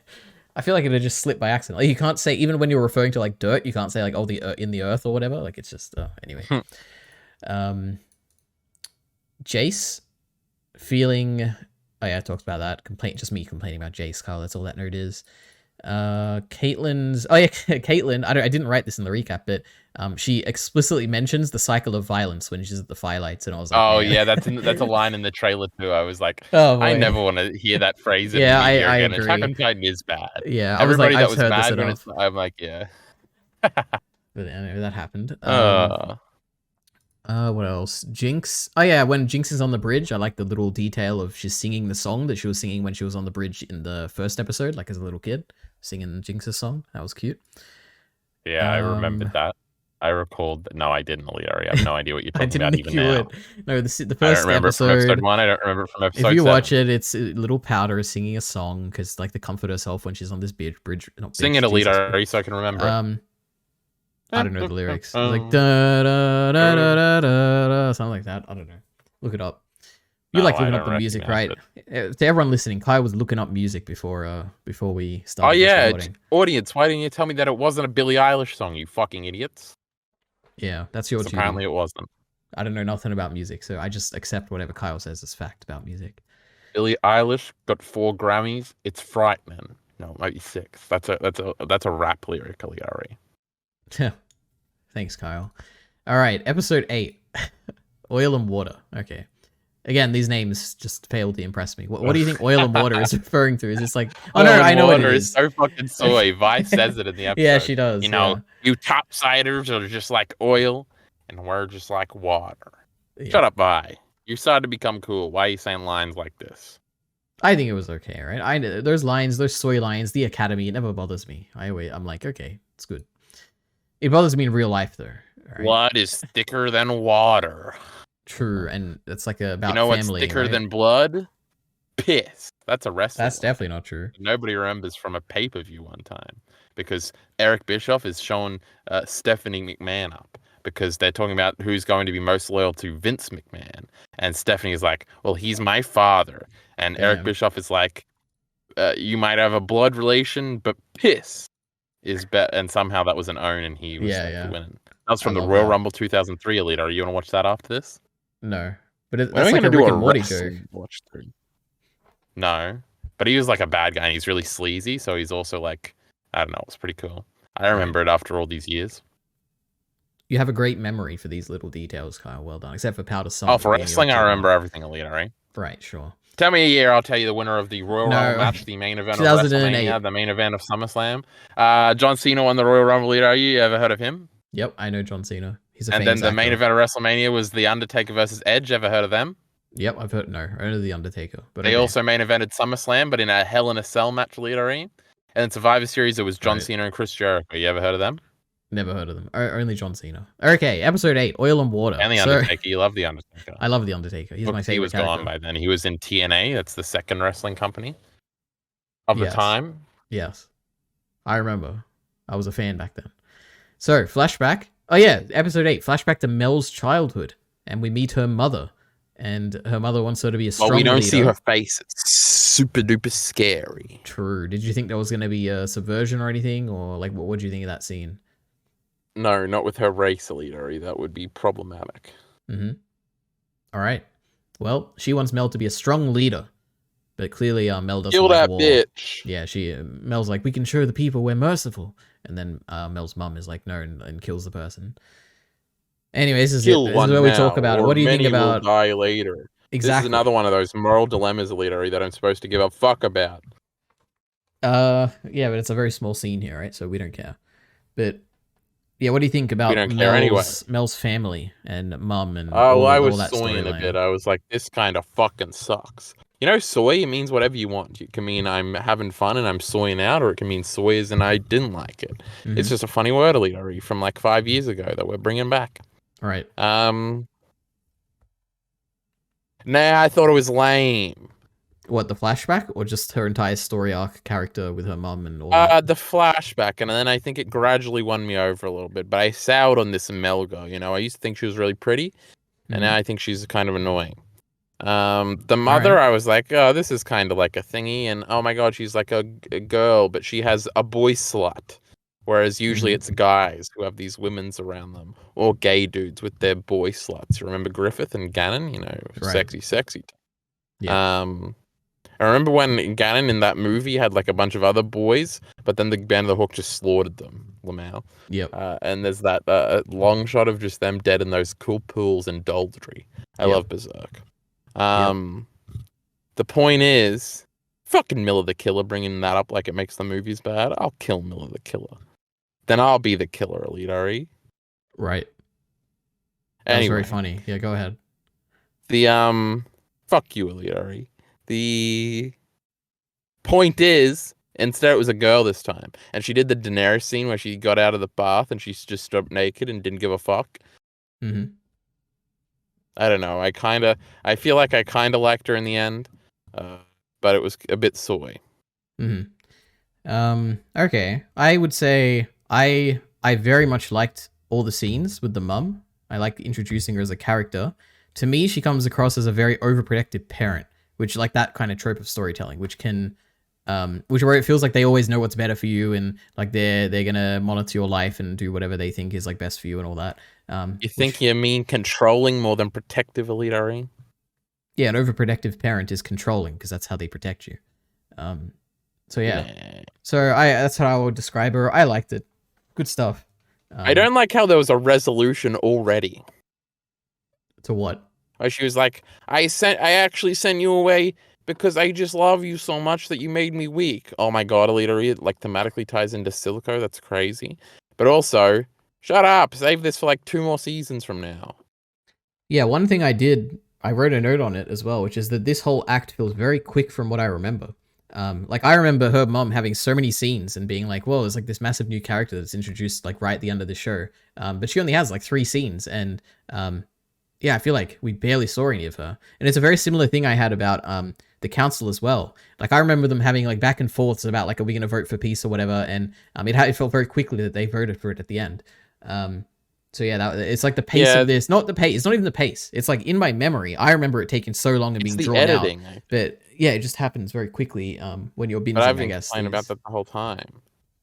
I feel like it'd just slip by accident. Like, you can't say, even when you're referring to, like, dirt, you can't say, like, oh, in the Earth or whatever. Like, it's just, anyway. Jace feeling... Oh, yeah, I talked about that. Just me complaining about Jace, Kyle. That's all that note is. Caitlyn's... Oh, yeah, Caitlyn. I didn't write this in the recap, but she explicitly mentions the cycle of violence when she's at the firelights, and I was like... Oh, yeah, that's a line in the trailer, too. I was like, I never want to hear that phrase in the media again. Agree. Attack on Titan is bad. Yeah, Everybody that was mad when it's... I'm like, yeah. But anyway, that happened. What else? Jinx. Oh yeah, when Jinx is on the bridge, I like the little detail of she's singing the song that she was singing when she was on the bridge in the first episode, like as a little kid, singing Jinx's song. That was cute. Yeah, I remembered that. I recalled. No, I didn't, EliteAri. I have no idea what you're talking about even now. No, the first I don't remember episode. From episode 1. I don't remember from episode 7. If you watch it, it's little Powder singing a song because like to comfort herself when she's on this bridge. Sing it, EliteAri, so I can remember it. I don't know the lyrics. It's like da da da da da da something like that. I don't know. Look it up. You like looking up the music, right? To everyone listening, Kyle was looking up music before we started. Oh yeah, audience, why didn't you tell me that it wasn't a Billie Eilish song? You fucking idiots. Yeah, that's your duty. Apparently, it wasn't. I don't know nothing about music, so I just accept whatever Kyle says as fact about music. Billie Eilish got 4 Grammys. It's frightening. No, maybe 6. That's a rap lyric, EliteAri. Thanks, Kyle. All right, episode 8, Oil and Water. Okay. Again, these names just fail to impress me. What do you think oil and water is referring to? Is this like... Oh, no, I know what it is. So fucking soy. Vi says it in the episode. Yeah, she does. You know, you topsiders are just like oil, and we're just like water. Yeah. Shut up, Vi. You started to become cool. Why are you saying lines like this? I think it was okay, right? There's lines, there's soy lines, the academy. It never bothers me. I'm like, okay, it's good. It bothers me in real life, though. Right? Blood is thicker than water. True, and it's like about you know family, what's thicker right? than blood? Piss. That's a wrestling. That's definitely not true. Nobody remembers from a pay-per-view one time because Eric Bischoff is showing Stephanie McMahon up because they're talking about who's going to be most loyal to Vince McMahon, and Stephanie is like, "Well, he's my father," and Eric Bischoff is like, "You might have a blood relation, but piss is better." And somehow that was an own, and he was winning. That was from the Royal Rumble 2003, Elite. Are you going to watch that after this? No, but that's like a Rick and Morty joke. No, but he was like a bad guy, and he's really sleazy, so he's also like, I don't know, it's pretty cool. I remember it after all these years. You have a great memory for these little details, Kyle. Well done. Except for Powder Song. Oh, for wrestling, I remember everything, Elite, right? Right, sure. Tell me a year, I'll tell you the winner of the Royal Rumble match, the main event of WrestleMania, the main event of SummerSlam. John Cena won the Royal Rumble, Elite. Are you ever heard of him? Yep, I know John Cena. He's a famous actor. And then the main event of WrestleMania was The Undertaker versus Edge. Ever heard of them? Yep, I've heard. No, only The Undertaker. But they also main evented SummerSlam, but in a Hell in a Cell match, EliteAri. And in Survivor Series, it was John Cena and Chris Jericho. You ever heard of them? Never heard of them. Only John Cena. Okay, episode 8, Oil and Water. And The Undertaker. You love The Undertaker. I love The Undertaker. He's my favorite. He was gone by then. He was in TNA. That's the second wrestling company of the time. Yes. I remember. I was a fan back then. So, flashback. Oh yeah, episode 8, flashback to Mel's childhood, and we meet her mother, and her mother wants her to be a strong leader. Well, we don't see her face. It's super duper scary. True. Did you think there was going to be a subversion or anything, or like what do you think of that scene? No, not with her race, EliteAri. That would be problematic. Mm-hmm. All right. Well, she wants Mel to be a strong leader, but clearly Mel doesn't kill like that war. Bitch. Yeah, Mel's like, we can show the people we're merciful. And then Mel's mum is like, no, and kills the person. Anyways, this is where we talk about it. What do you think about... Will die later. Exactly. This is another one of those moral dilemmas, EliteAri, that I'm supposed to give a fuck about. Yeah, but it's a very small scene here, right? So we don't care. But yeah, what do you think about Mel's family and mum and all I was that soying a bit. I was like, this kind of fucking sucks. You know, soy, it means whatever you want. It can mean I'm having fun and I'm soying out, or it can mean soy as and I didn't like it. Mm-hmm. It's just a funny word, EliteAri, from like 5 years ago that we're bringing back. All right. Nah, I thought it was lame. What, the flashback, or just her entire story arc character with her mum and all that? The flashback, and then I think it gradually won me over a little bit, but I soured on this Mel girl. You know, I used to think she was really pretty, and now I think she's kind of annoying. The mother, I was like, oh, this is kind of like a thingy, and oh my god, she's like a girl, but she has a boy slut. Whereas usually it's guys who have these women's around them, or gay dudes with their boy sluts. Remember Griffith and Gannon? You know, sexy. Yeah. I remember when Gannon in that movie had like a bunch of other boys, but then the Band of the Hook just slaughtered them, Lamau. Yep. And there's that long shot of just them dead in those cool pools in Doldry. I love Berserk. The point is, fucking Miller the Killer, bringing that up like it makes the movies bad. I'll kill Miller the Killer. Then I'll be the killer, EliteAri. Right. That was very funny. Yeah, go ahead. Fuck you, EliteAri. The point is, instead it was a girl this time, and she did the Daenerys scene where she got out of the bath and she just stood up naked and didn't give a fuck. Mm-hmm. I don't know. I feel like I kind of liked her in the end, but it was a bit soy. Mm-hmm. Okay. I would say I very much liked all the scenes with the mum. I liked introducing her as a character to me, she comes across as a very overprotective parent, which like that kind of trope of storytelling, which can, which where it feels like they always know what's better for you, and like they're gonna monitor your life and do whatever they think is like best for you and all that. You think you mean controlling more than protective, EliteAri? Yeah, an overprotective parent is controlling because that's how they protect you. So yeah, so that's how I would describe her. I liked it. Good stuff. I don't like how there was a resolution already. To what? She was like, I actually sent you away because I just love you so much that you made me weak. Oh my god, EliteAri, it like thematically ties into Silico. That's crazy. But also, shut up. Save this for like 2 more seasons from now. Yeah, one thing I wrote a note on it as well, which is that this whole act feels very quick from what I remember. Like I remember her mom having so many scenes and being like, "Whoa, there's like this massive new character that's introduced like right at the end of the show." But she only has like 3 scenes, and yeah, I feel like we barely saw any of her. And it's a very similar thing I had about the council as well. Like I remember them having like back and forths about like, are we going to vote for peace or whatever? And it felt very quickly that they voted for it at the end. So yeah, it's like the pace of this, not the pace. It's not even the pace. It's like in my memory, I remember it taking so long and being drawn editing, out. But yeah, it just happens very quickly when you're binging. But I've been I guess. complaining about that the whole time.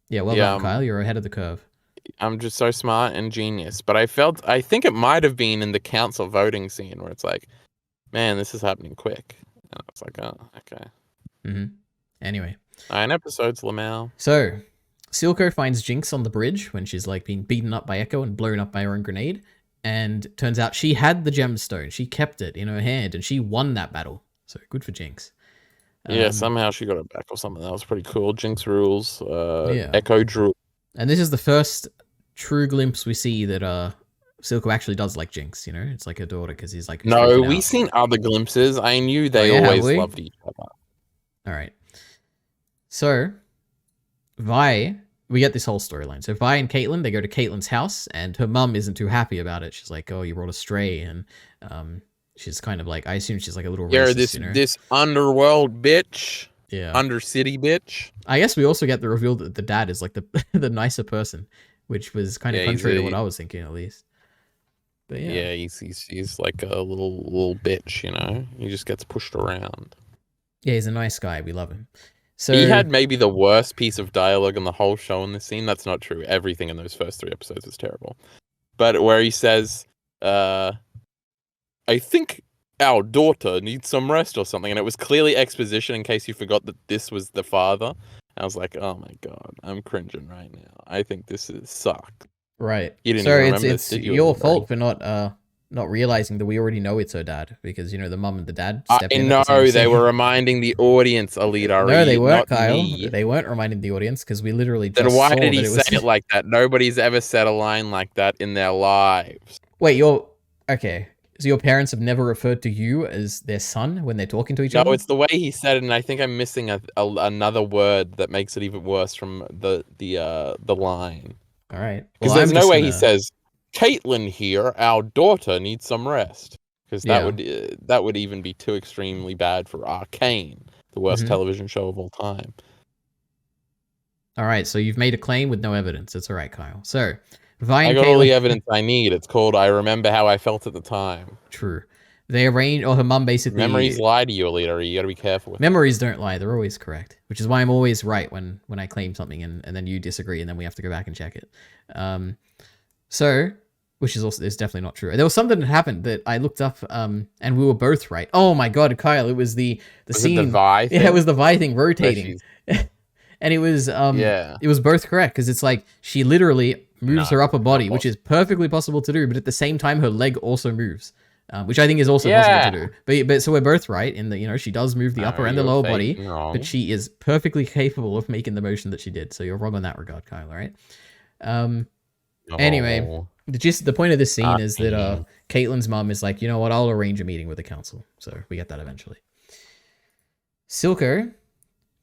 Yeah, well done, Kyle. You're ahead of the curve. I'm just so smart and genius. But I think it might have been in the council voting scene where it's like, man, this is happening quick. And I was like, oh, okay. Mm-hmm. Anyway. 9 episodes, Lamau. So, Silco finds Jinx on the bridge when she's like being beaten up by Echo and blown up by her own grenade. And turns out she had the gemstone. She kept it in her hand and she won that battle. So, good for Jinx. Yeah, somehow she got it back or something. That was pretty cool. Jinx rules. Echo drew. And this is the first true glimpse we see that Silco actually does like Jinx, you know? It's like her daughter because he's like... No, we've seen other glimpses. I knew they always loved each other. All right. So, Vi, we get this whole storyline. So Vi and Caitlyn, they go to Caitlyn's house and her mum isn't too happy about it. She's like, oh, you brought a stray. And she's kind of like, I assume she's like a little racist, this underworld bitch. Yeah. Undercity bitch. I guess we also get the reveal that the dad is like the nicer person, which was kind of contrary to what I was thinking at least. But yeah. Yeah, he's like a little bitch, you know? He just gets pushed around. Yeah, he's a nice guy. We love him. So he had maybe the worst piece of dialogue in the whole show in this scene. That's not true. Everything in those first 3 episodes is terrible. But where he says, I think our daughter needs some rest or something. And it was clearly exposition in case you forgot that this was the father. I was like, oh my God, I'm cringing right now. I think this is sucked. Right. You didn't even remember it's your fault for not realizing that we already know it's her dad because, you know, the mum and the dad step in. No, they were reminding the audience, EliteAri. No, they weren't, Kyle. Me. They weren't reminding the audience because we literally just Then why did he say it like that? Nobody's ever said a line like that in their lives. Wait, okay. So your parents have never referred to you as their son when they're talking to each other? No, it's the way he said it, and I think I'm missing another word that makes it even worse from the line. All right. Because there's no way he says, Caitlyn here, our daughter needs some rest. Because that would even be too extremely bad for Arcane, the worst television show of all time. All right, so you've made a claim with no evidence. It's all right, Kyle. So, Vi and I got Caitlyn, all the evidence I need. It's called I remember how I felt at the time. True. They arranged, or her mum basically... Memories lie to you, EliteAri. You got to be careful with Memories don't lie. They're always correct. Which is why I'm always right when I claim something and then you disagree and then we have to go back and check it. So, which is definitely not true. There was something that happened that I looked up and we were both right. Oh my God, Kyle, it was the scene. It the Vi thing? Yeah, it was the Vi thing rotating. And it was it was both correct because it's like she literally moves her upper body, which is perfectly possible to do, but at the same time her leg also moves. Which I think is also possible to do. But so we're both right in that, you know, she does move the upper and the lower body, but she is perfectly capable of making the motion that she did. So you're wrong on that regard, Kyle, all right? Anyway, the point of this scene is that Caitlyn's mom is like, you know what, I'll arrange a meeting with the council. So we get that eventually. Silco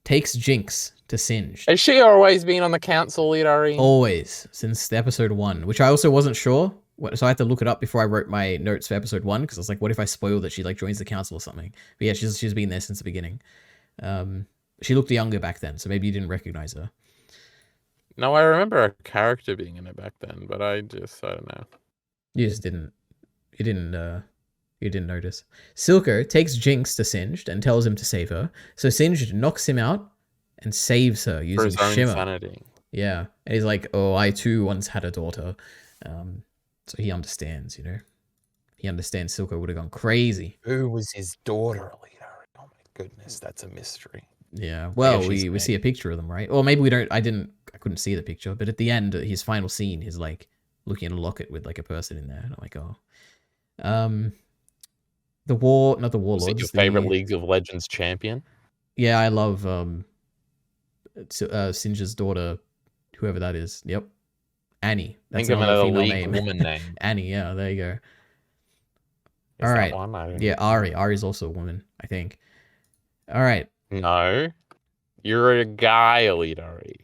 takes Jinx to Singed. Has she always been on the council, EliteAri? Always, since episode 1, which I also wasn't sure. So I had to look it up before I wrote my notes for episode 1 because I was like, what if I spoil that she like joins the council or something? But yeah, she's been there since the beginning. She looked younger back then, so maybe you didn't recognize her. No, I remember a character being in it back then, but I don't know. You just didn't. You didn't You didn't notice. Silco takes Jinx to Singed and tells him to save her. So Singed knocks him out and saves her using For his own Shimmer. sanity. Yeah. And he's like, oh, I too once had a daughter. So he understands, you know. He understands Silco would have gone crazy. Who was his daughter, EliteAri? Oh my goodness, that's a mystery. Yeah. Well, we see a picture of them, right? Or maybe we don't. I couldn't see the picture, but at the end, his final scene, he's like looking at a locket with like a person in there. And I'm like, oh. Not the Warlords. Is it your favorite League of Legends champion? Yeah, I love Singe's daughter, whoever that is. Yep. Annie. That's another female name. Woman name. Annie, yeah, there you go. Is all right. Yeah, Ari. Ari's also a woman, I think. All right. No. You're a guy, EliteAri.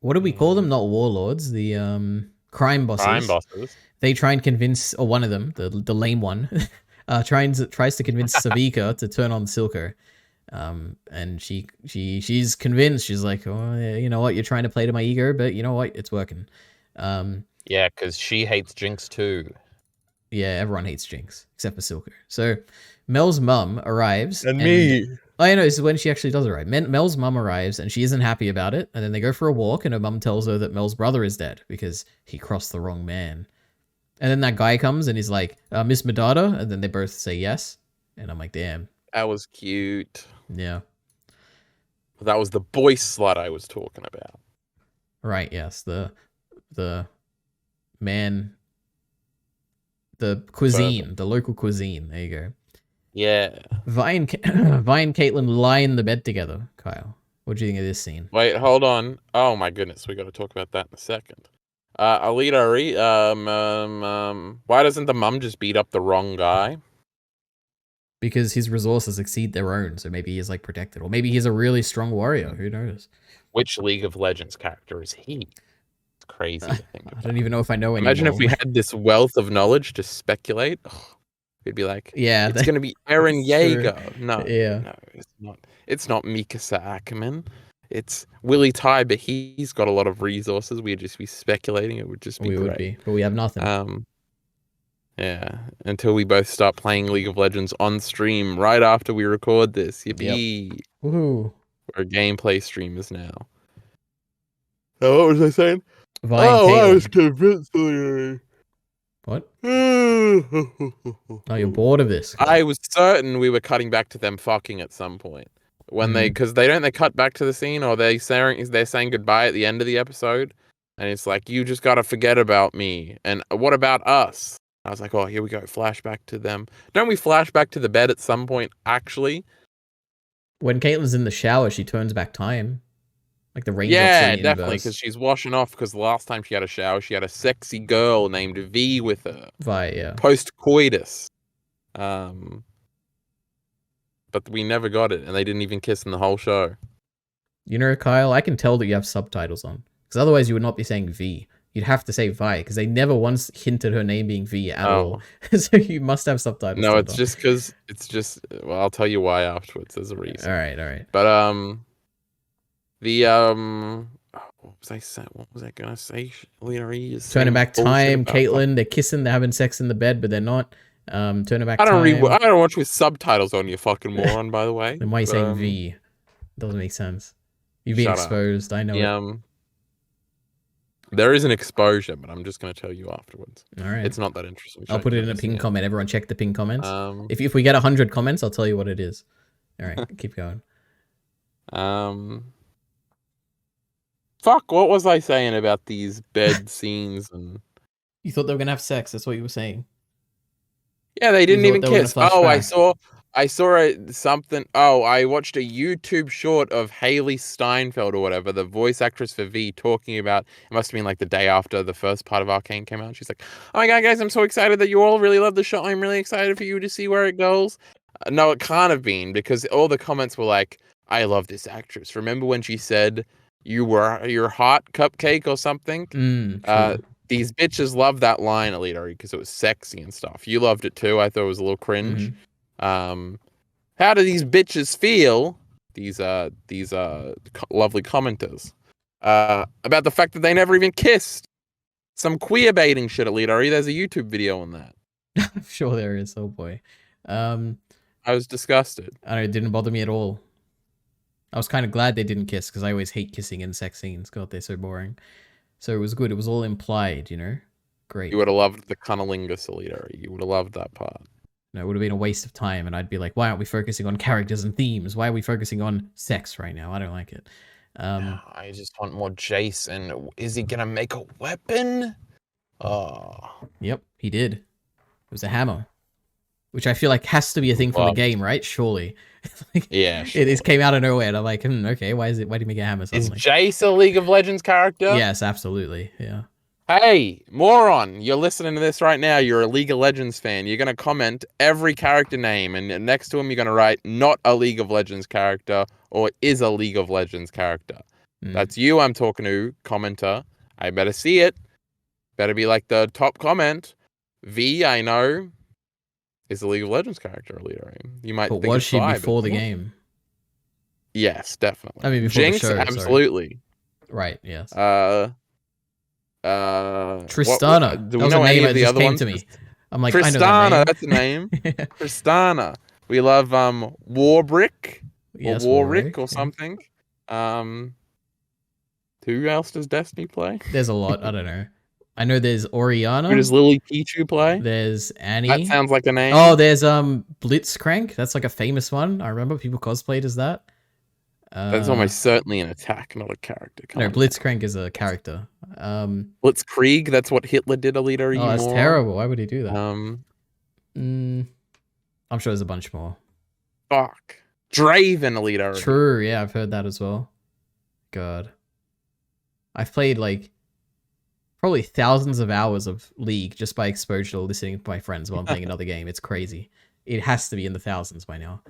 What do we call them? Not warlords. The crime bosses. Crime bosses. They try and convince, or one of them, the lame one, tries to convince Savika to turn on Silco. And she's convinced. She's like, oh, you know what? You're trying to play to my ego, but you know what? It's working. Yeah, because she hates Jinx too. Yeah, everyone hates Jinx except for Silco. So Mel's mum arrives. And me. Oh, I know, this is when she actually does arrive. Mel's mum arrives and she isn't happy about it. And then they go for a walk and her mum tells her that Mel's brother is dead because he crossed the wrong man. And then that guy comes and he's like, Miss Medada? And then they both say yes. And I'm like, damn. That was cute. Yeah. That was the boy slut I was talking about. Right, yes. The man... The cuisine. The local cuisine. There you go. Yeah. Vi and Caitlyn lie in the bed together, Kyle. What do you think of this scene? Wait, hold on. Oh my goodness, we got to talk about that in a second. EliteAri, why doesn't the mum just beat up the wrong guy? Because his resources exceed their own, so maybe he's like protected. Or maybe he's a really strong warrior, who knows? Which League of Legends character is he? It's crazy to think about. I don't even know if I know Imagine anymore. if we had this wealth of knowledge to speculate. Oh, we'd be like, yeah, it's going to be Eren Yeager. True. No, yeah. No, it's not. It's not Mikasa Ackerman. It's Willie Ty, but he's got a lot of resources. We'd just be speculating. It would just be great. Would be, but we have nothing. Yeah, until we both start playing League of Legends on stream right after we record this. Yippee! Yep. Woohoo! We're gameplay streamers now. Oh, what was I saying? I was convinced. What? Oh, you're bored of this. I was certain we were cutting back to them fucking at some point when they cut back to the scene, or they're saying goodbye at the end of the episode, and it's like, you just gotta forget about me, and what about us? I was like, oh, here we go, flashback to them. Don't we flash back to the bed at some point, actually? When Caitlyn's in the shower, she turns back time. Like the range. Yeah, definitely, because she's washing off, because the last time she had a shower, she had a sexy girl named V with her. Vi, yeah. Post-coitus. But we never got it, and they didn't even kiss in the whole show. You know, Kyle, I can tell that you have subtitles on. Because otherwise you would not be saying V. You'd have to say Vi, because they never once hinted her name being V at all. So you must have subtitles. No, it's just because well, I'll tell you why afterwards. There's a reason. All right. But what was I gonna say? EliteAri is turning back time. Caitlyn, they're kissing, they're having sex in the bed, but they're not. Turning back time. I don't watch with subtitles on, you fucking moron. By the way. Then why are you saying V? Doesn't make sense. You've been exposed. I know. it. There is an exposure, but I'm just going to tell you afterwards. All right. It's not that interesting. I'll put it in a pinned comment. Everyone check the pinned comments. If we get 100 comments, I'll tell you what it is. All right, keep going. Fuck, what was I saying about these bed scenes? And you thought they were going to have sex. That's what you were saying. Yeah, they didn't even kiss. Oh, I saw something. Oh, I watched a YouTube short of Haley Steinfeld or whatever, the voice actress for V, talking about, it must have been like the day after the first part of Arcane came out. She's like, oh my God, guys, I'm so excited that you all really love the show. I'm really excited for you to see where it goes. No, it can't have been, because all the comments were like, I love this actress. Remember when she said you were your hot cupcake or something? These bitches love that line, EliteAri, because it was sexy and stuff. You loved it too. I thought it was a little cringe. How do these bitches feel? These lovely commenters about the fact that they never even kissed. Some queer baiting shit, EliteAri. There's a YouTube video on that. I'm sure there is. Oh boy. I was disgusted. I don't know, it didn't bother me at all. I was kind of glad they didn't kiss because I always hate kissing in sex scenes. God, they're so boring. So it was good. It was all implied, you know? Great. You would have loved the cunnilingus, EliteAri. You would have loved that part. No, it would have been a waste of time, and I'd be like, why aren't we focusing on characters and themes? Why are we focusing on sex right now? I don't like it. I just want more Jason. Is he gonna make a weapon? Oh. Yep, he did. It was a hammer. Which I feel like has to be a thing from the game, right? Surely. Like, yeah, sure. It came out of nowhere, and I'm like, okay, why do you make a hammer suddenly? Is Jace a League of Legends character? Yes, absolutely, yeah. Hey, moron, you're listening to this right now, you're a League of Legends fan, you're going to comment every character name, and next to him you're going to write, not a League of Legends character, or is a League of Legends character. That's you I'm talking to, commenter. I better see it. Better be like the top comment. V, I know, is a League of Legends character, EliteAri. You might but think was she before the game? Yes, definitely. I mean, before Jinx, the show, absolutely. Right, yes. Tristana. Do we know any of the other ones? To me. I'm like, Tristana, I know that name. that's a name. Tristana. We love Warbrick or Warwick or something. Who else does Destiny play? There's a lot. I don't know. I know there's Oriana. Who does Lily Pichu play? There's Annie. That sounds like a name. Oh, there's Blitzcrank. That's like a famous one. I remember people cosplayed as that. That's almost certainly an attack, not a character. No, Blitzcrank is a character. Blitzkrieg, that's what Hitler did, EliteAri. Oh, that's terrible. Why would he do that? I'm sure there's a bunch more. Fuck. Draven, EliteAri. True, yeah, I've heard that as well. God. I've played like probably thousands of hours of League just by exposure to listening to my friends while I'm playing another game. It's crazy. It has to be in the thousands by now.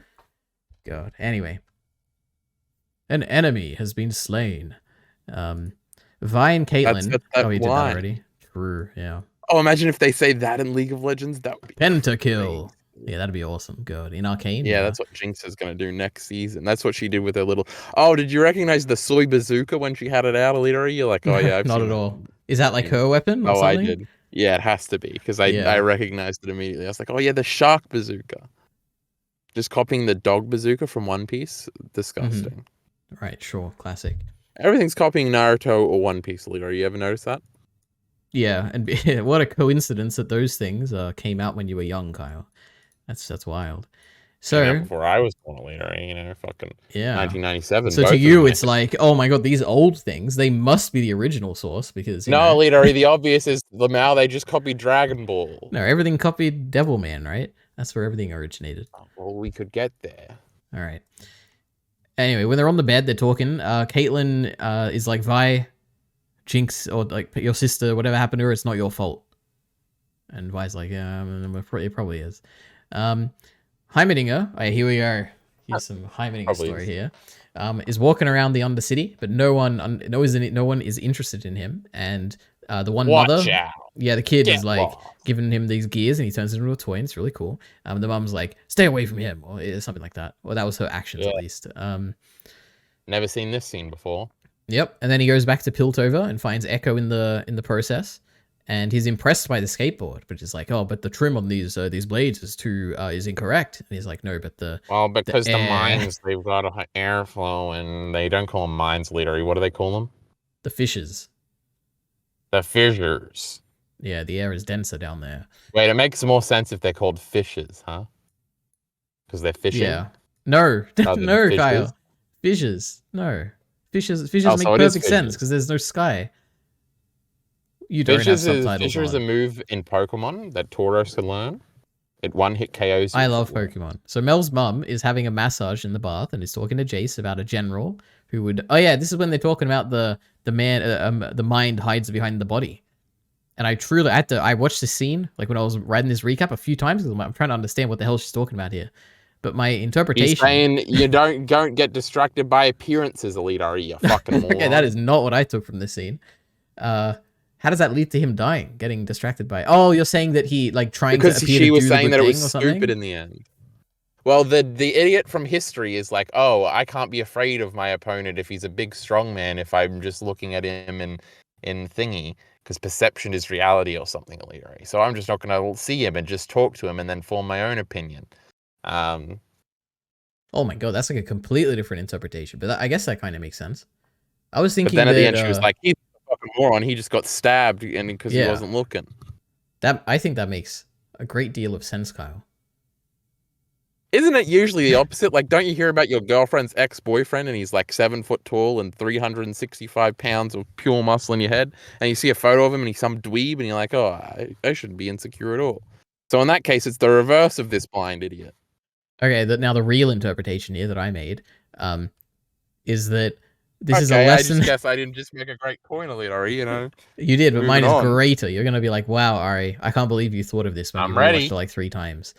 God. Anyway. An enemy has been slain. Vi and Caitlyn. Oh, he did that already. True, yeah. Oh, imagine if they say that in League of Legends. That would be Pentakill. Yeah, that'd be awesome. Good. In Arcane? Yeah, that's what Jinx is going to do next season. That's what she did with her little... Oh, did you recognize the soy bazooka when she had it out, EliteAri? You're like, oh yeah, I've not seen at all. Is that like her weapon or something? I did. Yeah, it has to be, because I recognized it immediately. I was like, oh yeah, the shark bazooka. Just copying the dog bazooka from One Piece. Disgusting. Right, sure. Classic. Everything's copying Naruto or One Piece, EliteAri. You ever notice that? Yeah, and what a coincidence that those things came out when you were young, Kyle. That's wild. So before I was born, EliteAri, you know, fucking 1997. So to you, it's like, oh my god, these old things, they must be the original source because no, EliteAri, the obvious is Lamau. They just copied Dragon Ball. No, everything copied Devilman, right? That's where everything originated. Well, we could get there. All right. Anyway, when they're on the bed, they're talking. Caitlyn is like, Vi, Jinx, or like your sister, whatever happened to her, it's not your fault. And Vi's like, yeah, it probably is. Heimerdinger, here we go. Here's some Heimerdinger story here. Is walking around the Undercity, but no one is interested in him. And the one mother, the kid is like giving him these gears, and he turns into a toy, and it's really cool. The mom's like, "Stay away from him," or something like that. Or that was her actions at least. Never seen this scene before. Yep. And then he goes back to Piltover and finds Echo in the process. And he's impressed by the skateboard, but he's like, "Oh, but the trim on these blades is incorrect." And he's like, "No, but because the mines, they've got a airflow, and they don't call them mines, EliteAri. What do they call them? The fissures. The fissures. Yeah, the air is denser down there. Wait, it makes more sense if they're called fishes, huh? Because they're fishing. Yeah. No, no, Kyle. Fissures. No, fissures make perfect sense because there's no sky. You don't have subtitles. Fissure is a move in Pokemon that Tauros can learn. It one-hit KOs you. I love Pokemon. So Mel's mum is having a massage in the bath and is talking to Jace about a general who would... Oh yeah, this is when they're talking about the mind hides behind the body. And I watched this scene, like when I was writing this recap a few times, because I'm trying to understand what the hell she's talking about here. But my interpretation... He's saying you don't get distracted by appearances, EliteAri, you fucking moron. Okay, that is not what I took from this scene. How does that lead to him dying, getting distracted by? Oh, you're saying that he trying because to appear she to was do saying the that it good was thing or something? stupid in the end. Well, the idiot from history is like, oh, I can't be afraid of my opponent if he's a big strong man. If I'm just looking at him in Thingy because perception is reality or something, EliteAri. So I'm just not going to see him and just talk to him and then form my own opinion. Oh my god, that's like a completely different interpretation, but I guess that kind of makes sense. I was thinking but then at that, the end she was like, he's a fucking moron, he just got stabbed and because he wasn't looking. I think that makes a great deal of sense, Kyle. Isn't it usually the opposite? Like, don't you hear about your girlfriend's ex-boyfriend and he's like 7 foot tall and 365 pounds of pure muscle in your head, and you see a photo of him and he's some dweeb and you're like, oh, I shouldn't be insecure at all. So in that case, it's the reverse of this blind idiot. Okay, now the real interpretation here that I made is that this is a lesson. I just guess I didn't just make a great point, EliteAri, you know. You did, but mine is greater. You're going to be like, wow, Ari, I can't believe you thought of this when you watched it like 3 times.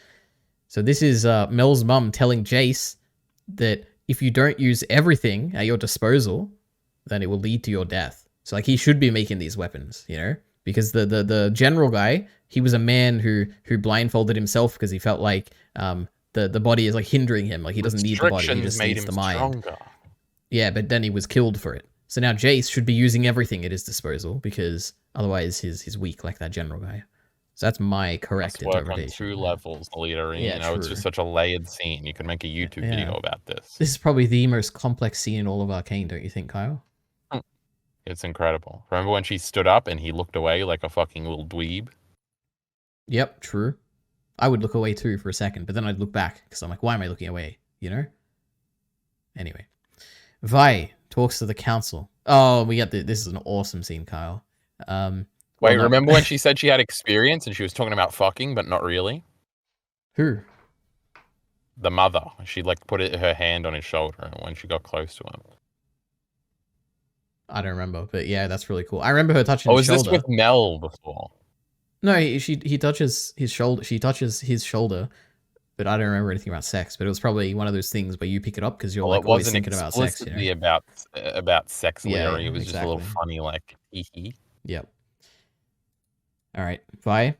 So this is Mel's mum telling Jace that if you don't use everything at your disposal, then it will lead to your death. So like he should be making these weapons, you know? Because the general guy, he was a man who blindfolded himself because he felt like the body is like hindering him. Like he doesn't need the body, he just needs the mind. Stronger. Yeah, but then he was killed for it. So now Jace should be using everything at his disposal because otherwise he's weak like that general guy. So that's my correct interpretation. On 2 levels, EliteAri. Yeah, you know, it's just such a layered scene. You can make a YouTube video about this. This is probably the most complex scene in all of Arcane, don't you think, Kyle? It's incredible. Remember when she stood up and he looked away like a fucking little dweeb? Yep, true. I would look away too for a second, but then I'd look back because I'm like, why am I looking away? You know? Anyway. Vi talks to the council. Oh, we got this is an awesome scene, Kyle. Wait, remember when she said she had experience and she was talking about fucking, but not really? Who? The mother. She like put her hand on his shoulder when she got close to him. I don't remember, but yeah, that's really cool. I remember her touching his shoulder. Oh, was this with Mel before? No, he touches his shoulder. She touches his shoulder, but I don't remember anything about sex. But it was probably one of those things where you pick it up because you're like always thinking about sex. It wasn't about sex, EliteAri. It was just a little funny, like hee. Yep. All right, Vi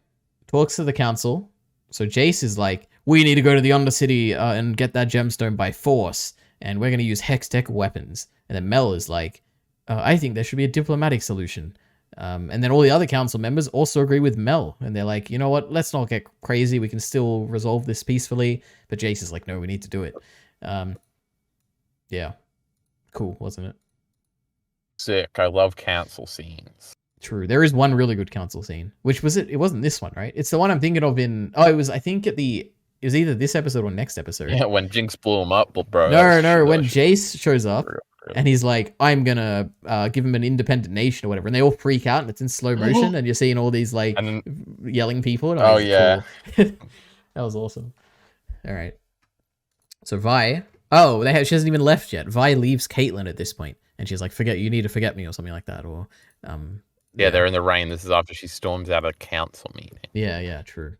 talks to the council. So Jace is like, we need to go to the Undercity and get that gemstone by force, and we're going to use hex tech weapons. And then Mel is like, I think there should be a diplomatic solution. And then all the other council members also agree with Mel, and they're like, you know what? Let's not get crazy. We can still resolve this peacefully. But Jace is like, no, we need to do it. Yeah, cool, wasn't it? Sick. I love council scenes. True. There is one really good council scene. Which was it? It wasn't this one, right? It's the one I'm thinking of in... Oh, it was, I think, it was either this episode or next episode. Yeah, when Jinx blew him up, bro. No, when Jace shows up, and he's like, I'm gonna give him an independent nation or whatever. And they all freak out, and it's in slow motion, and you're seeing all these, like, yelling people. And oh, yeah. Cool. That was awesome. All right. So Vi... Oh, she hasn't even left yet. Vi leaves Caitlyn at this point, and she's like, you need to forget me, or something like that, or... Yeah, they're in the rain. This is after she storms out of a council meeting. Yeah, true.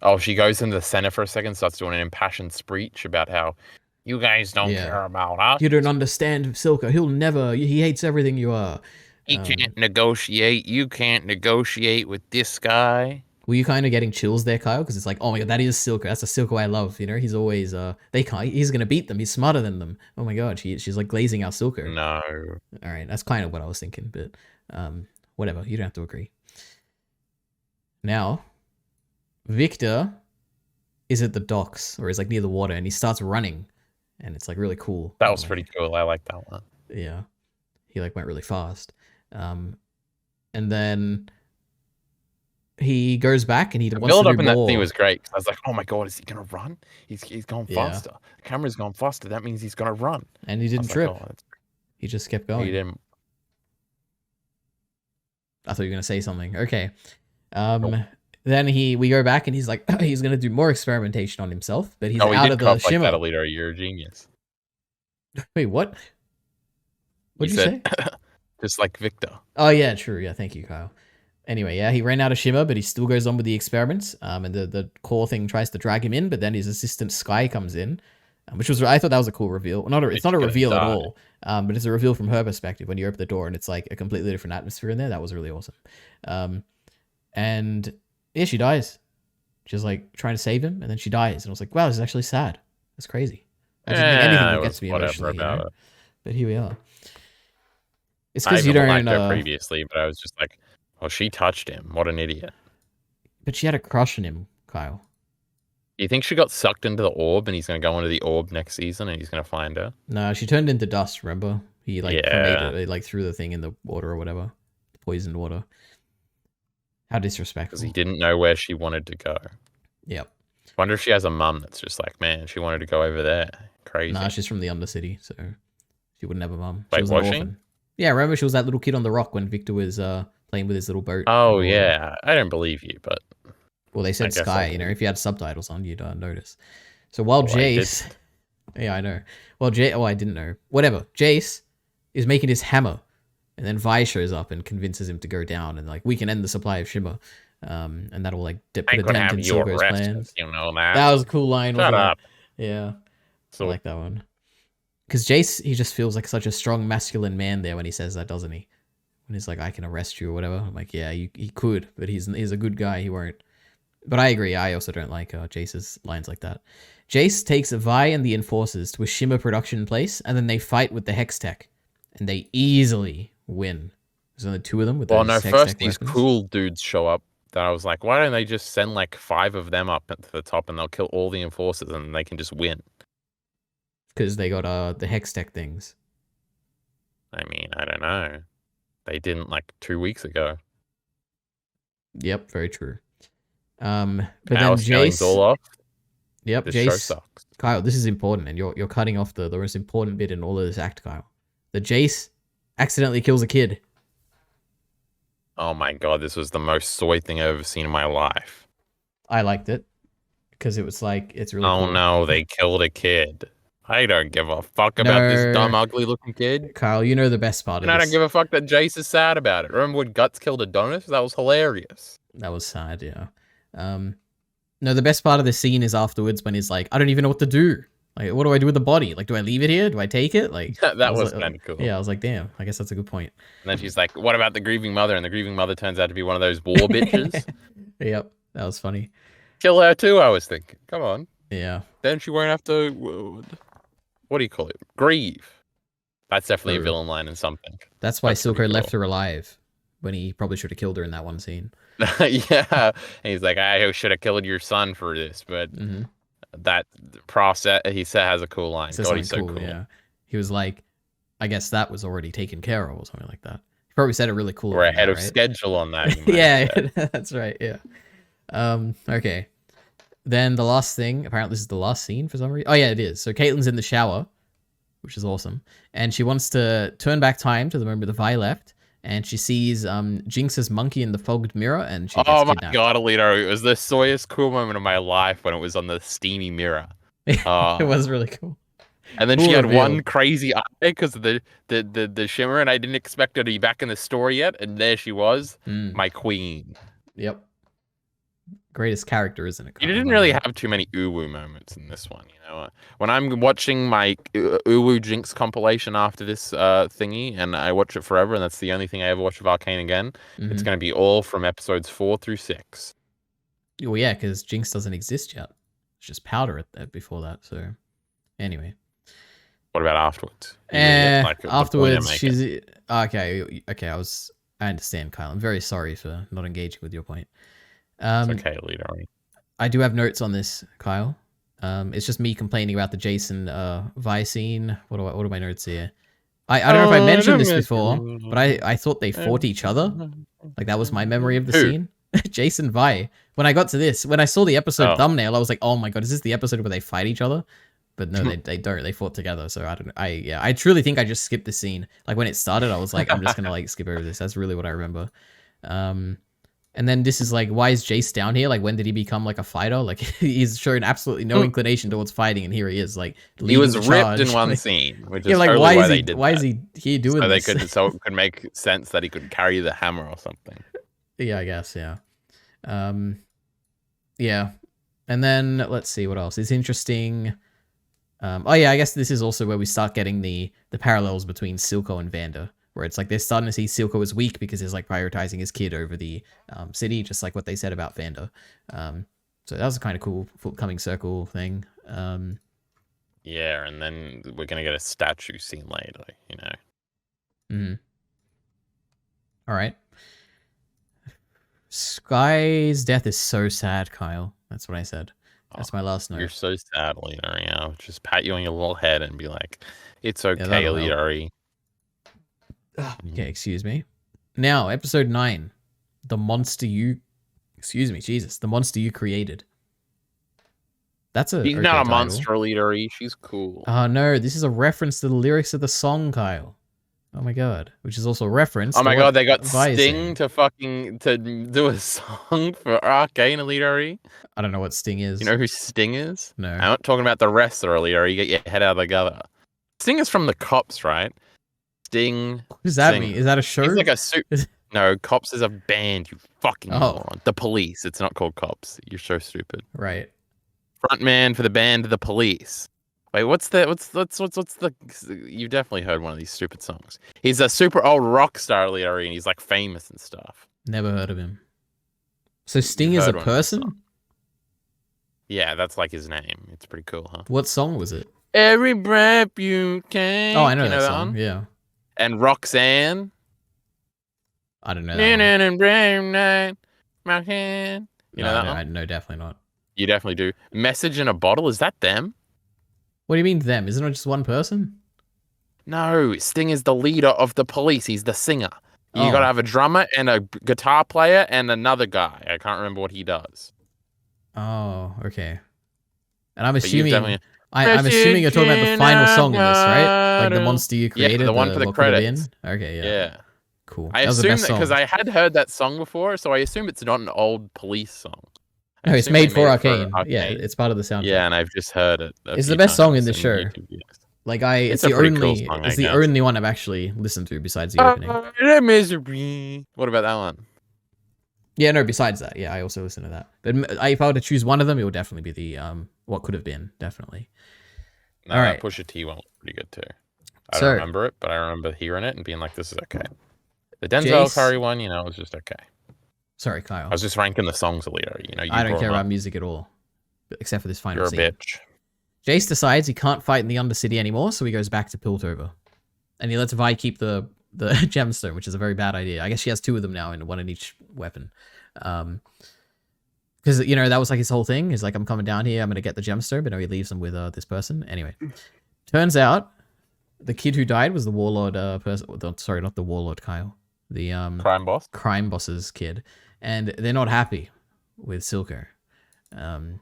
Oh, she goes into the center for a second, starts doing an impassioned speech about how you guys don't care about us. You don't understand Silka. He hates everything you are. He can't negotiate. You can't negotiate with this guy. Were you kind of getting chills there, Kyle? Because it's like, oh my god, that is Silka. That's a Silka I love. You know, he's always, he's going to beat them. He's smarter than them. Oh my god, she's like glazing out Silka. No. All right, that's kind of what I was thinking, but... whatever, you don't have to agree. Now, Victor is at the docks, or is like near the water, and he starts running, and it's like really cool. That was pretty cool. I like that one. Yeah, he like went really fast, and then he goes back and he wants to do more. The build up in that thing was great. I was like, oh my god, is he gonna run? He's going faster. The camera's going faster. That means he's gonna run. And he didn't trip. Like, oh, he just kept going. He didn't. I thought you were gonna say something. Okay. Then we go back and he's like, he's gonna do more experimentation on himself, but he's out of the shimmer. Like that, EliteAri, you're a genius. Wait, what? What'd you say? Just like Victor. Oh yeah, true. Yeah, thank you, Kyle. Anyway, yeah, he ran out of shimmer, but he still goes on with the experiments. And the core thing tries to drag him in, but then his assistant Sky comes in, which was, I thought that was a cool reveal. It's not a reveal at all, but it's a reveal from her perspective when you open the door and it's like a completely different atmosphere in there. That was really awesome. And yeah, she dies. She's like trying to save him, and then she dies. And I was like, wow, this is actually sad. That's crazy. I didn't think anything that gets me emotionally, you know? But here we are. It's because you don't liked her previously, but I was just like, well, she touched him. What an idiot. But she had a crush on him, Kyle. Do you think she got sucked into the orb and he's going to go into the orb next season and he's going to find her? No, she turned into dust, remember? He cremated it, like threw the thing in the water or whatever. Poisoned water. How disrespectful. Because he didn't know where she wanted to go. Yep. Wonder if she has a mum that's just like, man, she wanted to go over there. Crazy. Nah, she's from the Undercity, so she wouldn't have a mum. Wait, she was an orphan. Yeah, remember she was that little kid on the rock when Victor was playing with his little boat. Oh, yeah. I don't believe you, but... Well, they said Sky, you know, if you had subtitles on, you'd notice. So while Jace... Yeah, I know. Well, I didn't know. Whatever. Jace is making his hammer, and then Vi shows up and convinces him to go down, and, like, we can end the supply of Shimmer. And that'll, like, put a dent in Silco's plans. You know that. That was a cool line. Shut up. Yeah. I like that one. Because Jace, he just feels like such a strong masculine man there when he says that, doesn't he? When he's like, I can arrest you or whatever. I'm like, yeah, he could, but he's a good guy. He won't. But I agree. I also don't like Jace's lines like that. Jace takes Vi and the Enforcers to a Shimmer production place, and then they fight with the Hex Tech. And they easily win. There's only 2 of them with those Hex Tech first weapons. These cool dudes show up. That I was like, why don't they just send like 5 of them up to the top and they'll kill all the Enforcers and they can just win? Because they got the Hex Tech things. I mean, I don't know. They didn't like 2 weeks ago. Yep, very true. But then Jace... all off. Yep, this Jace... show sucks. Kyle, this is important, and you're cutting off the most important bit in all of this act, Kyle. The Jace accidentally kills a kid. Oh my god, this was the most soy thing I've ever seen in my life. I liked it. Because it was like, it's really cool. Oh no, they killed a kid. I don't give a fuck about this dumb, ugly looking kid. Kyle, you know the best part of this. I don't give a fuck that Jace is sad about it. Remember when Guts killed Adonis? That was hilarious. That was sad, yeah. No, the best part of the scene is afterwards when he's like, I don't even know what to do. Like, what do I do with the body? Like, do I leave it here? Do I take it? Like, that was kind of cool. Yeah, I was like, damn, I guess that's a good point. And then she's like, what about the grieving mother? And the grieving mother turns out to be one of those war bitches. Yep, that was funny. Kill her too, I was thinking. Come on. Yeah. Then she won't have to, what do you call it? Grieve. That's definitely a villain line in something. That's why Silco left her alive, when he probably should have killed her in that one scene. Yeah. And he's like, I should have killed your son for this, but that process, he said, has a cool line. God, he's so cool. Yeah. He was like, I guess that was already taken care of or something like that. He probably said it really cool. We're ahead of schedule on that. Yeah, that's right. Yeah. Okay. Then the last thing, apparently this is the last scene for some reason. Oh yeah, it is. So Caitlyn's in the shower, which is awesome. And she wants to turn back time to the moment the Vi left. And she sees Jinx's monkey in the fogged mirror, and she gets kidnapped. My god, EliteAri, it was the soyest cool moment of my life when it was on the steamy mirror. It was really cool. And then she had one crazy eye because of the shimmer, and I didn't expect her to be back in the store yet, and there she was, my queen. Yep. Greatest character, isn't it? You didn't really have too many uwu moments in this one, you know. When I'm watching my uwu Jinx compilation after this thingy, and I watch it forever, and that's the only thing I ever watch of Arcane again, it's going to be all from episodes 4 through 6. Well, yeah, because Jinx doesn't exist yet. It's just Powder before that. So, anyway. What about afterwards? Afterwards, she's okay. I understand, Kyle. I'm very sorry for not engaging with your point. It's okay, EliteAri. I do have notes on this, Kyle. It's just me complaining about the Jason Vi scene. What are my notes here? I don't know if I mentioned this before, but I thought they fought each other. Like, that was my memory of the scene. Jason Vi. When I got to this, when I saw the episode thumbnail, I was like, oh my god, is this the episode where they fight each other? But no, they don't. They fought together. So I don't know. I truly think I just skipped the scene. Like, when it started, I was like, I'm just gonna like skip over this. That's really what I remember. And then this is like, why is Jace down here? Like, when did he become like a fighter? Like, he's showing absolutely no inclination towards fighting, and here he is, like, he was ripped in one scene, which is like, totally why is he here doing this? So it could make sense that he could carry the hammer or something. Yeah, I guess, yeah. Yeah. And then let's see what else. It's interesting. Oh yeah, I guess this is also where we start getting the parallels between Silco and Vander, where it's like they're starting to see Silco as weak because he's like prioritizing his kid over the city, just like what they said about Vander. So that was a kind of cool coming circle thing. Yeah, and then we're gonna get a statue scene later, you know. All right. Sky's death is so sad, Kyle. That's what I said. That's my last note. You're so sad, EliteAri. You know, just pat you on your little head and be like, "It's okay, EliteAri." Okay, excuse me. Now, episode 9, the monster you. Excuse me, Jesus, the monster you created. That's a. She's okay not a title. monster, EliteAri. She's cool. Oh no, this is a reference to the lyrics of the song, Kyle. Oh my god, which is also a reference. Oh my god, they got Vi Sting to do a song for Arcane, EliteAri. I don't know what Sting is. You know who Sting is? No. I'm not talking about the wrestler, EliteAri. You get your head out of the gutter. Sting is from the Cops, right? Sting. What does that mean? Is that a show? He's like a suit. No, Cops is a band. You fucking moron. The Police. It's not called Cops. You're so stupid. Right. Frontman for the band The Police. Wait, what's the? You've definitely heard one of these stupid songs. He's a super old rock star, EliteAri, and he's like famous and stuff. Never heard of him. So Sting is a person? Yeah, that's like his name. It's pretty cool, huh? What song was it? Every breath you can. Oh, I know that song. Yeah. And Roxanne. I don't know that my hand. You know that one? No, definitely not. You definitely do. Message in a Bottle. Is that them? What do you mean them? Isn't it just one person? No, Sting is the leader of The Police. He's the singer. You got to have a drummer and a guitar player and another guy. I can't remember what he does. Oh, okay. And I'm assuming I'm assuming you're talking about the final song in this, right? Like the monster you created. Yeah, the one for the credits. Okay, yeah. Yeah. Cool. I assume that because I had heard that song before, so I assume it's not an old Police song. No, it's made for Arcane. Yeah, it's part of the soundtrack. Yeah, and I've just heard it. It's the best song in the show. Like it's the only one I've actually listened to besides the opening. Misery. What about that one? Yeah, no, besides that, yeah, I also listen to that. But if I were to choose one of them, it would definitely be the What Could Have Been, definitely. No, that Pusha T one was pretty good too. I don't remember it, but I remember hearing it and being like, "This is okay." The Denzel Curry one, was just okay. Sorry, Kyle. I was just ranking the songs later. I don't care about music at all, except for this final scene. You're a bitch. Jace decides he can't fight in the Undercity anymore, so he goes back to Piltover, and he lets Vi keep the gemstone, which is a very bad idea. I guess she has 2 of them now, and 1 in each weapon. Because that was like his whole thing. He's like, I'm coming down here, I'm gonna get the gemstone, but no, he leaves them with this person. Anyway, turns out the kid who died was the warlord person. Sorry, not the warlord, Kyle. The crime boss's kid, and they're not happy with Silco. Then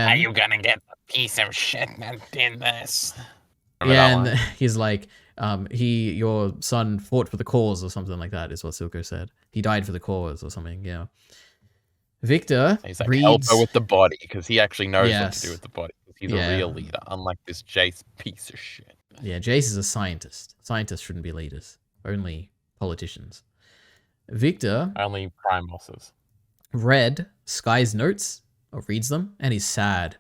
are you gonna get the piece of shit that did this? Yeah, and he's like, your son fought for the cause or something like that, is what Silco said. He died for the cause or something. Yeah. Victor, he's like, help her with the body because he actually knows what to do with the body. He's a real leader, unlike this Jace piece of shit. Yeah, Jace is a scientist. Scientists shouldn't be leaders. Only politicians. Victor, only crime bosses, read Sky's notes, or reads them, and he's sad.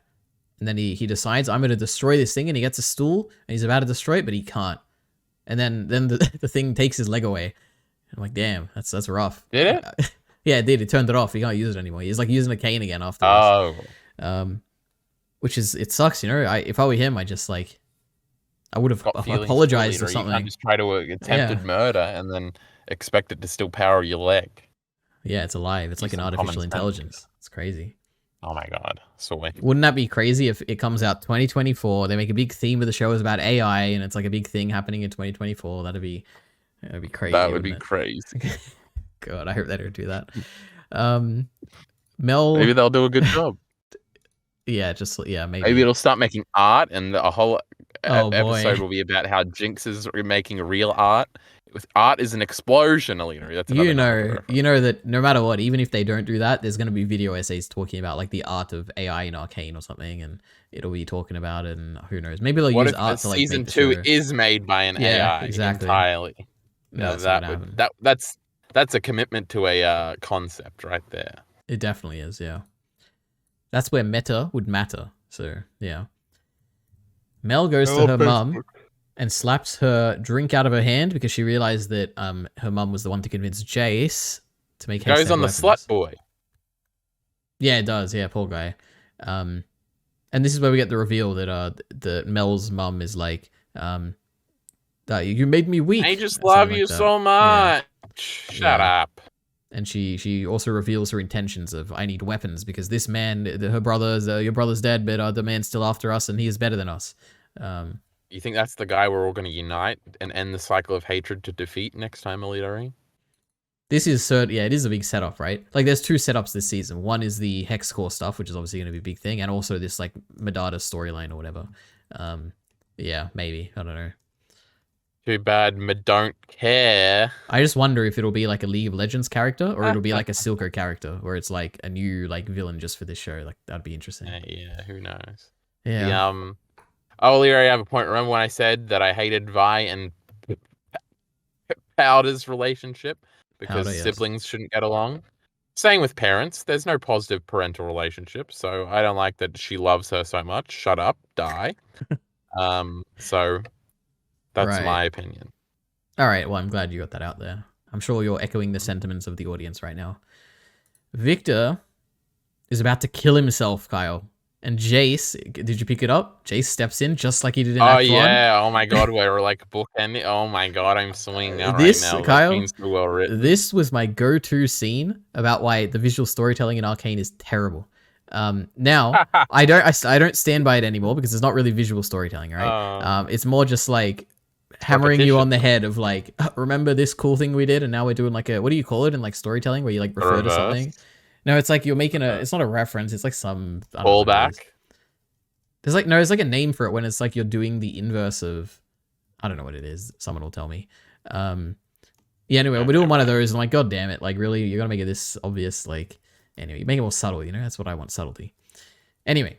And then he decides, I'm going to destroy this thing, and he gets a stool, and he's about to destroy it, but he can't. And then the thing takes his leg away. I'm like, damn, that's rough. Did it? Yeah, it did. It turned it off. He can't use it anymore. He's like using a cane again afterwards. Oh. Which is, it sucks, if I were him, I would have apologized or something. You can't just try to attempted murder and then expect it to still power your leg. Yeah, it's alive. It's like an artificial intelligence. It's crazy. Oh my god, sweet. Wouldn't that be crazy if it comes out 2024? They make a big theme of the show is about AI, and it's like a big thing happening in 2024. That'd be crazy. That would be crazy. God, I hope they don't do that. Mel, maybe they'll do a good job. Yeah, maybe. Maybe it'll start making art, and a whole episode will be about how Jinx is making real art. Art is an explosion, EliteAri. That's you know that no matter what, even if they don't do that, there's going to be video essays talking about like the art of AI in Arcane or something, and it'll be talking about it. And who knows? Maybe they'll use art to like season 2 is made by an AI entirely. No, that's a commitment to a concept right there. It definitely is. Yeah, that's where meta would matter. So yeah, Mel goes to her mum and slaps her drink out of her hand because she realized that her mum was the one to convince Jace to make goes on weapons. The slut boy. Yeah, it does. Yeah, poor guy. And this is where we get the reveal that the Mel's mum is like, that you made me weak. I just love you so much. Shut up. And she also reveals her intentions of, I need weapons because this man, your brother's dead, but the man's still after us and he is better than us. You think that's the guy we're all going to unite and end the cycle of hatred to defeat next time, EliteAri? This is it is a big setup, right? Like, there's two setups this season. One is the Hex Core stuff, which is obviously going to be a big thing, and also this, like, Medardus storyline or whatever. Yeah, maybe. I don't know. Too bad don't care. I just wonder if it'll be like a League of Legends character or it'll be like a Silco character where it's like a new like villain just for this show. Like, that'd be interesting. Yeah, who knows? Yeah. EliteAri, I have a point. Remember when I said that I hated Vi and Powder's relationship because siblings shouldn't get along? Same with parents. There's no positive parental relationship, so I don't like that she loves her so much. Shut up, die. So that's my opinion. All right, well, I'm glad you got that out there. I'm sure you're echoing the sentiments of the audience right now. Victor is about to kill himself, Kyle. And Jace, did you pick it up? Jace steps in just like he did in Act 1. Oh, yeah. Oh, my God. We're like bookending. Oh, my God. I'm swinging out right now. Kyle, so well written. This was my go-to scene about why the visual storytelling in Arcane is terrible. Now, I don't stand by it anymore because it's not really visual storytelling, right? It's more just like hammering you on the head of like, remember this cool thing we did, and now we're doing like what do you call it in like storytelling where you like refer to something? No, it's like you're making it's not a reference, it's like some callback. There's like it's like a name for it when it's like you're doing the inverse of, I don't know what it is. Someone will tell me. Yeah, anyway, we're doing one of those and I'm like, God damn it, like really, you're gonna make it this obvious, like anyway, you make it more subtle, you know? That's what I want, subtlety. Anyway.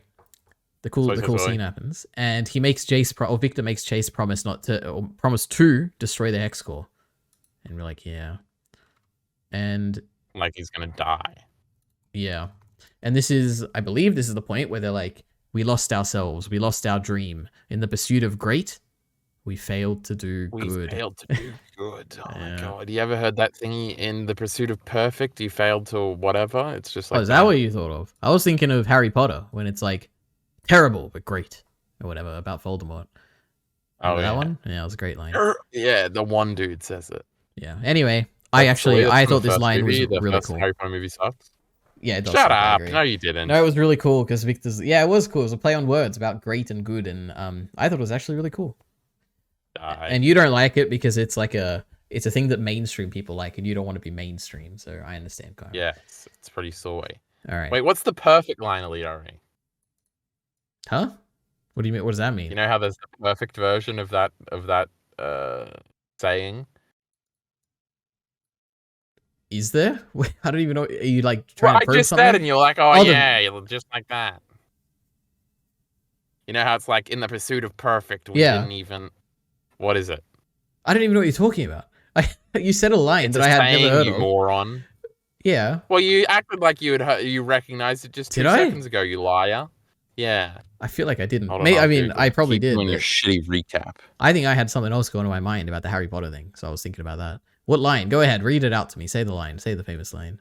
The cool scene happens, and he makes Victor makes Chase promise to destroy the Hex Core, and we're like, yeah, and like he's gonna die. Yeah, and I believe this is the point where they're like, we lost ourselves, we lost our dream in the pursuit of great. We failed to do good. We failed to do good. Oh my God! You ever heard that thingy in the pursuit of perfect? You failed to whatever. It's just like. Oh, is that what you thought of? I was thinking of Harry Potter when it's like. Terrible, but great. Or whatever, about Voldemort. Remember that one? Yeah, it was a great line. Yeah, the one dude says it. Yeah. Anyway, I thought this line was really cool. Harry Potter movie sucks. Yeah, it does. Shut up. No, you didn't. No, it was really cool because Victor's... Yeah, it was cool. It was a play on words about great and good, and I thought it was actually really cool. And you don't like it because it's like it's a thing that mainstream people like, and you don't want to be mainstream, so I understand, Kyle. Yeah, it's pretty soy. All right. Wait, what's the perfect line, EliteAri? Huh? What do you mean? What does that mean? You know how there's the perfect version of that saying? Is there? I don't even know. Are you like trying to prove I just something? said, and you're like, oh yeah, just like that. You know how it's like in the pursuit of perfect. We didn't even. What is it? I don't even know what you're talking about. You said a line that I had never heard of. Moron. Yeah. Well, you acted like you recognized it just 2 seconds ago. You liar. Yeah. I feel like I didn't. I probably did. Doing your shitty recap. I think I had something else going in my mind about the Harry Potter thing, so I was thinking about that. What line? Go ahead, read it out to me. Say the line. Say the famous line.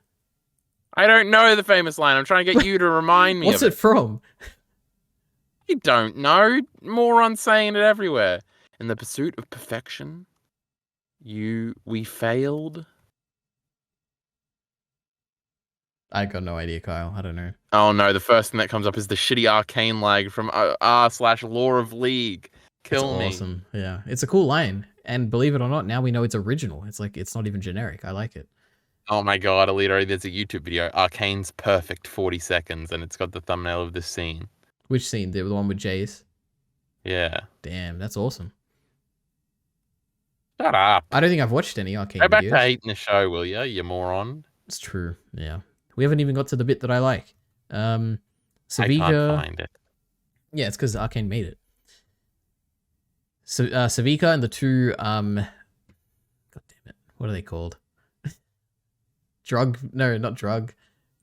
I don't know the famous line. I'm trying to get you to remind me. What's it from? You don't know. Morons saying it everywhere. In the pursuit of perfection, we failed. I got no idea, Kyle. I don't know. Oh no, the first thing that comes up is the shitty Arcane lag from r/Lore of League. Kill me. Awesome. Yeah, it's a cool line, and believe it or not, now we know it's original. It's like it's not even generic. I like it. Oh my God, EliteAri, there's a YouTube video, Arcane's perfect 40 seconds, and it's got the thumbnail of this scene. Which scene? The one with Jace? Yeah. Damn, that's awesome. Shut up. I don't think I've watched any Arcane videos. Go back to hating the show, will you moron? It's true, yeah. We haven't even got to the bit that I like. Savika... I can't find it. Yeah, it's because Arcane made it. So, Savika and the two... God damn it. What are they called? No, not drug.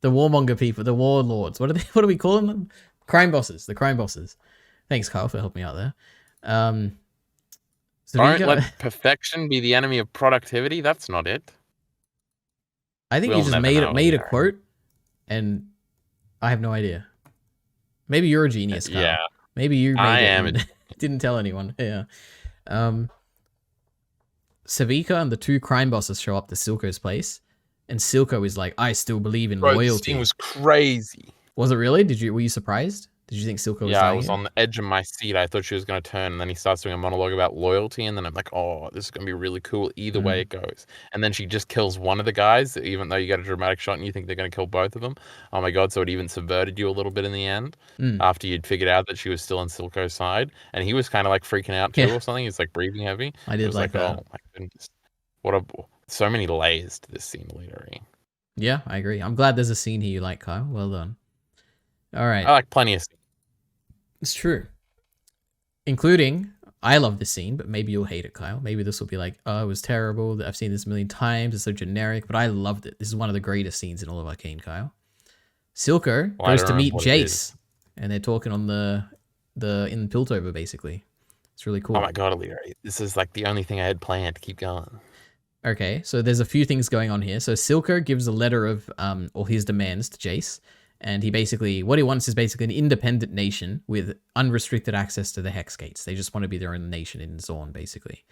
The warmonger people. The warlords. What are we calling them? Crime bosses. The crime bosses. Thanks, Kyle, for helping me out there. Savika... Don't let perfection be the enemy of productivity. That's not it. I think you just made a quote, and I have no idea. Maybe you're a genius, Kyle. Yeah. Maybe you made it and didn't tell anyone. Yeah. Savika and the 2 crime bosses show up to Silco's place, and Silco is like, I still believe in Bro, loyalty. this scene was crazy. Was it really? Were you surprised? Did you think Silco was dying? Yeah, I was on the edge of my seat. I thought she was going to turn, and then he starts doing a monologue about loyalty, and then I'm like, oh, this is going to be really cool either way it goes. And then she just kills one of the guys, even though you get a dramatic shot and you think they're going to kill both of them. Oh my god, so it even subverted you a little bit in the end, after you'd figured out that she was still on Silco's side. And he was kind of like freaking out too or something. He's like breathing heavy. I did like that. Oh my goodness. So many layers to this scene, EliteAri. Yeah, I agree. I'm glad there's a scene here you like, Kyle. Well done. All right. I like plenty of scenes. It's true. Including, I love this scene, but maybe you'll hate it, Kyle. Maybe this will be like, oh, it was terrible. I've seen this a million times. It's so generic, but I loved it. This is one of the greatest scenes in all of Arcane, Kyle. Silco goes to meet Jace, and they're talking on in Piltover, basically. It's really cool. Oh my god, EliteAri. This is like the only thing I had planned to keep going. Okay, so there's a few things going on here. So Silco gives a letter of all his demands to Jace. And what he wants is basically an independent nation with unrestricted access to the Hex Gates. They just want to be their own nation in Zorn, basically.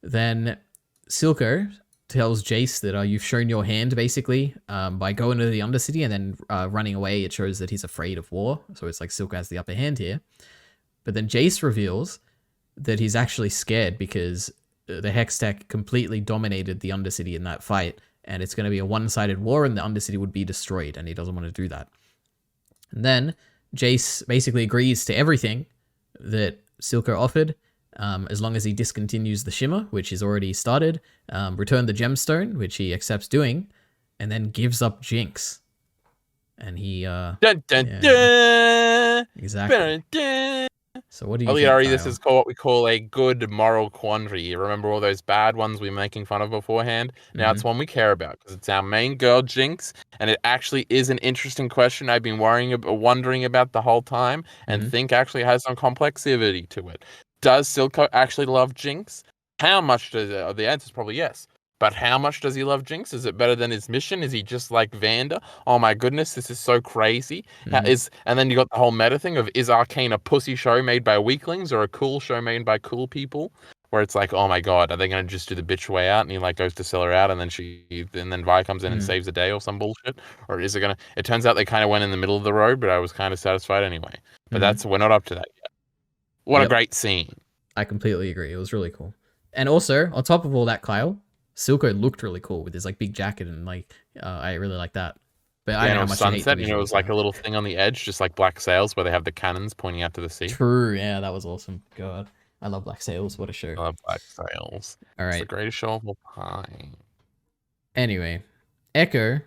Then Silco tells Jace that you've shown your hand, basically, by going to the Undercity and then running away. It shows that he's afraid of war. So it's like Silco has the upper hand here. But then Jace reveals that he's actually scared because the Hex Tech completely dominated the Undercity in that fight. And it's going to be a one-sided war, and the Undercity would be destroyed, and he doesn't want to do that. And then Jace basically agrees to everything that Silco offered, as long as he discontinues the Shimmer, which he's already started, return the Gemstone, which he accepts doing, and then gives up Jinx. And he... dun, dun, dun, exactly. Dun, dun. So what do you EliteAri, think, this is what we call a good moral quandary. You remember all those bad ones we were making fun of beforehand? Now it's one we care about because it's our main girl, Jinx, and it actually is an interesting question I've been wondering about the whole time, and think actually has some complexity to it. Does Silco actually love Jinx? How much does the answer is probably yes. But how much does he love Jinx? Is it better than his mission? Is he just like Vander? Oh my goodness, this is so crazy. And then you got the whole meta thing of, is Arcane a pussy show made by weaklings or a cool show made by cool people? Where it's like, oh my god, are they going to just do the bitch way out? And he like goes to sell her out, and then Vi comes in and saves the day or some bullshit? Or is it going to? It turns out they kind of went in the middle of the road, but I was kind of satisfied anyway. But we're not up to that yet. What a great scene! I completely agree. It was really cool. And also, on top of all that, Kyle, Silco looked really cool with his like big jacket and like I really like that. But I don't know how much sunset, it was like a little thing on the edge, just like Black Sails, where they have the cannons pointing out to the sea. True, yeah, that was awesome. God, I love Black Sails. What a show! I love Black Sails. All right, it's the greatest show of all time. Anyway, Echo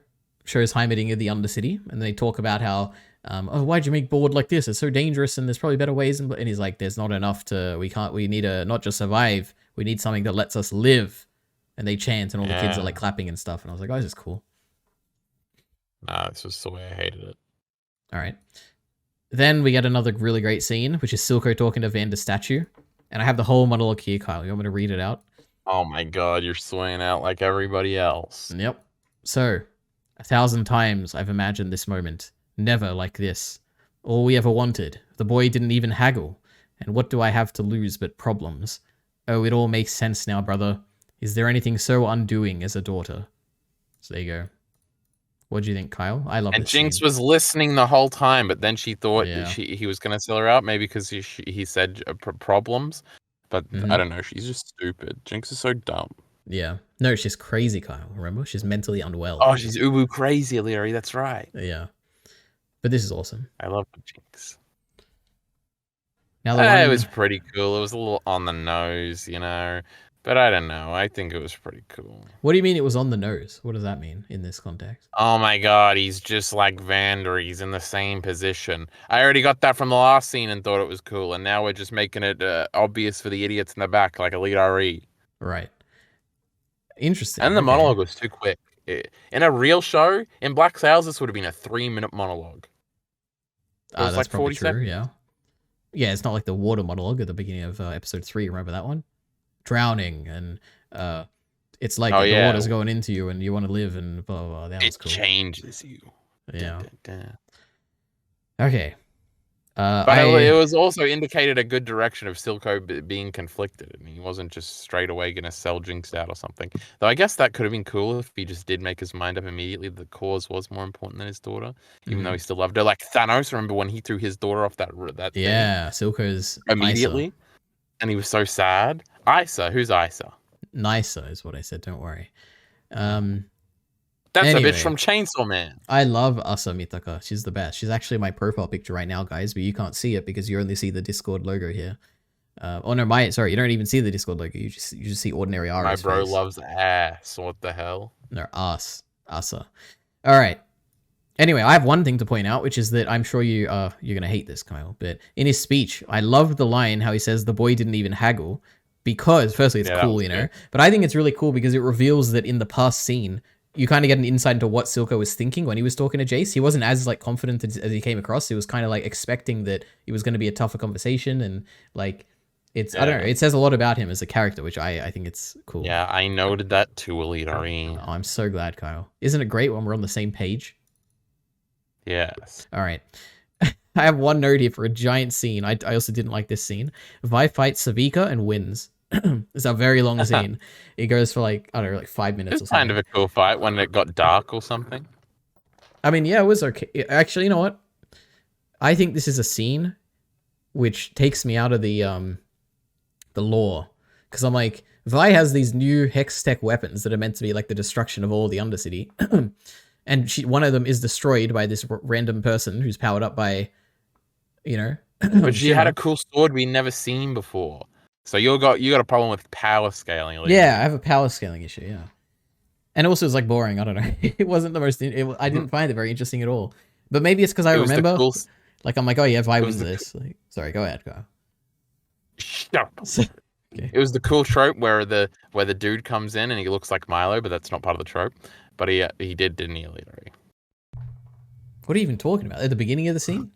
shows Heimerdinger the Undercity, and they talk about how, why'd you make board like this? It's so dangerous, and there's probably better ways. And he's like, there's not enough we need to not just survive. We need something that lets us live. And they chant, and all the kids are like clapping and stuff. And I was like, oh, this is cool. Nah, it's just the way I hated it. All right. Then we get another really great scene, which is Silco talking to Vander's statue. And I have the whole monologue here, Kyle. You want me to read it out? Oh my god, you're swaying out like everybody else. Yep. So, 1,000 times I've imagined this moment. Never like this. All we ever wanted. The boy didn't even haggle. And what do I have to lose but problems? Oh, it all makes sense now, brother. Is there anything so undoing as a daughter? So there you go. What do you think, Kyle? I love. And Jinx was listening the whole time, but then she thought he was going to sell her out, maybe because he said problems. But I don't know. She's just stupid. Jinx is so dumb. Yeah. No, she's crazy, Kyle. Remember, she's mentally unwell. Oh, she's ubu crazy, EliteAri. That's right. Yeah. But this is awesome. I love Jinx. Now it was pretty cool. It was a little on the nose, you know. But I don't know. I think it was pretty cool. What do you mean it was on the nose? What does that mean in this context? Oh my god, he's just like Vander. He's in the same position. I already got that from the last scene and thought it was cool. And now we're just making it obvious for the idiots in the back, like EliteAri. Right. Interesting. And the monologue was too quick. In a real show, in Black Sails, this would have been a 3-minute monologue. That's like 40 seconds. Yeah. Yeah, it's not like the water monologue at the beginning of episode 3. Remember that one? Drowning and it's like the water's going into you and you want to live and blah blah blah. That was cool. It changes you. Yeah. Okay. But it was also indicated a good direction of Silco being conflicted, and he wasn't just straight away going to sell Jinx out or something. Though I guess that could have been cool if he just did make his mind up immediately. The cause was more important than his daughter, even though he still loved her. Like Thanos, remember when he threw his daughter off that thing? Yeah, Silco's immediately, Isa. And he was so sad. Isa, who's Isa? Nisa is what I said. Don't worry. That's anyway, a bitch from Chainsaw Man. I love Asa Mitaka. She's the best. She's actually my profile picture right now, guys, but you can't see it because you only see the Discord logo here. Oh no, sorry, you don't even see the Discord logo. You just see ordinary Ari. My bro loves ass. What the hell? No, Asa. All right. Anyway, I have one thing to point out, which is that I'm sure you're gonna hate this, Kyle. But in his speech, I loved the line how he says the boy didn't even haggle because, firstly, it's cool, you know. Good. But I think it's really cool because it reveals that in the past scene, you kind of get an insight into what Silco was thinking when he was talking to Jace. He wasn't as like confident as he came across. He was kind of like expecting that it was going to be a tougher conversation, and like it's I don't know. It says a lot about him as a character, which I think it's cool. Yeah, I noted that too, EliteAri. Oh, I'm so glad, Kyle. Isn't it great when we're on the same page? Yes. All right. I have one note here for a giant scene. I also didn't like this scene. Vi fights Savika and wins. It's a very long scene. It goes for like, I don't know, like 5 minutes or something. Kind of a cool fight when it got dark or something. I mean, yeah, it was okay. Actually, you know what? I think this is a scene which takes me out of the lore. Because I'm like, Vi has these new hex tech weapons that are meant to be like the destruction of all the Undercity. And one of them is destroyed by this random person who's powered up by, you know. But she had a cool sword we never seen before. So you got a problem with power scaling. Yeah, I have a power scaling issue, yeah. And also it's like boring, I don't know. It wasn't the most, I didn't find it very interesting at all. But maybe it's because I remember, like I'm like, oh yeah, Vi wins this. Like, sorry, go ahead, go. Shut up. Okay. It was the cool trope where the dude comes in and he looks like Milo, but that's not part of the trope. But he didn't he, EliteAri? What are you even talking about? At the beginning of the scene?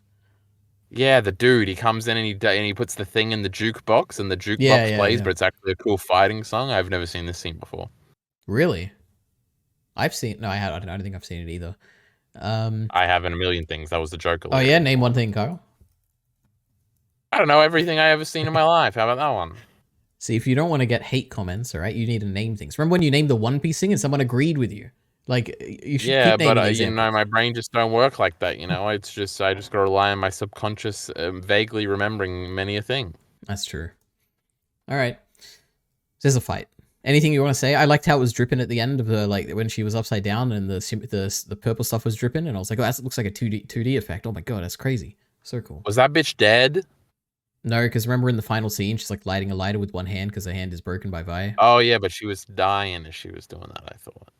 Yeah, the dude, he comes in and he puts the thing in the jukebox and the jukebox plays, but it's actually a cool fighting song. I've never seen this scene before. Really? I've seen... No, I don't think I've seen it either. I have in a million things. That was the joke. Oh yeah? Name one thing, Kyle. I don't know everything I ever seen in my life. How about that one? See, if you don't want to get hate comments, all right, you need to name things. Remember when you named the One Piece thing and someone agreed with you? Like, you should keep naming examples. You know, my brain just don't work like that, you know? It's just, I just gotta rely on my subconscious vaguely remembering many a thing. That's true. All right. There's a fight. Anything you want to say? I liked how it was dripping at the end of the, like, when she was upside down and the purple stuff was dripping, and I was like, oh, that looks like a 2D effect. Oh my god, that's crazy. So cool. Was that bitch dead? No, because remember in the final scene, she's like lighting a lighter with one hand because her hand is broken by Vi. Oh yeah, but she was dying as she was doing that, I thought.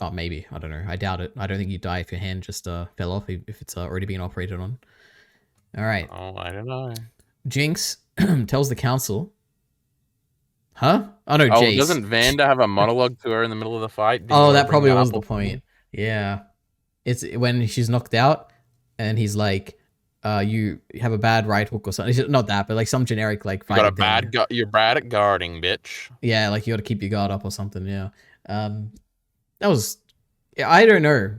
Oh, maybe. I don't know. I doubt it. I don't think you die if your hand just fell off, if it's already being operated on. All right. Oh, I don't know. Jinx tells the council. Huh? Oh, no, Jace. Doesn't Vanda have a monologue to her in the middle of the fight? That probably was the point. Yeah. It's when she's knocked out, and he's like, you have a bad right hook or something. Not that, but like some generic like fighting thing. You're bad at guarding, bitch. Yeah, like you got to keep your guard up or something, yeah. That was, I don't know.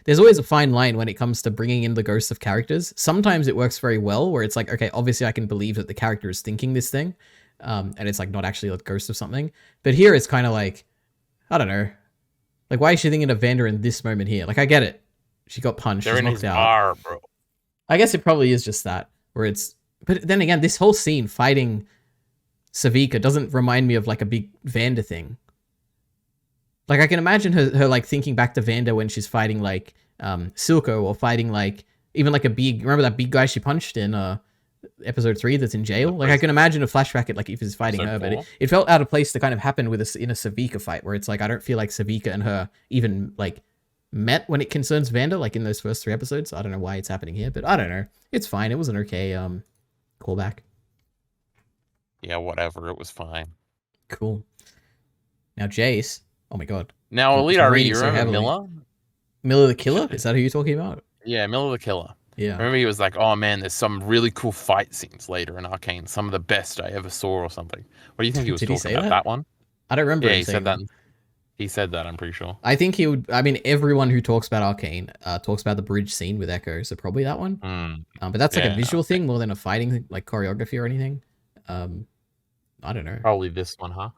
There's always a fine line when it comes to bringing in the ghosts of characters. Sometimes it works very well, where it's like, okay, obviously I can believe that the character is thinking this thing, and it's like not actually a ghost of something. But here it's kind of like, I don't know, like why is she thinking of Vanda in this moment here? Like I get it, she got punched, she's knocked out. Bar, bro. I guess it probably is just that, where it's. But then again, this whole scene fighting Savika doesn't remind me of like a big Vanda thing. Like, I can imagine her like, thinking back to Vanda when she's fighting, like, Silco, or fighting, like, even, like, remember that big guy she punched in episode 3 that's in jail? Like, I can imagine a flashback, like, if he's fighting her, but it felt out of place to kind of happen in a Savika fight, where it's like, I don't feel like Savika and her even, like, met when it concerns Vanda, like, in those first 3 episodes. I don't know why it's happening here, but I don't know. It's fine. It was an okay callback. Yeah, whatever. It was fine. Cool. Now, Jace... Oh my god. Now, EliteAri, you remember Miller? Miller the Killer? Is that who you're talking about? Yeah, Miller the Killer. Yeah. Remember he was like, oh man, there's some really cool fight scenes later in Arcane. Some of the best I ever saw or something. What do you think he was talking about? That one? I don't remember. Yeah, he said that. He said that, I'm pretty sure. I think he would. I mean, everyone who talks about Arcane talks about the bridge scene with Echo, so probably that one. But that's like a visual thing more than a fighting like choreography or anything. I don't know. Probably this one, huh?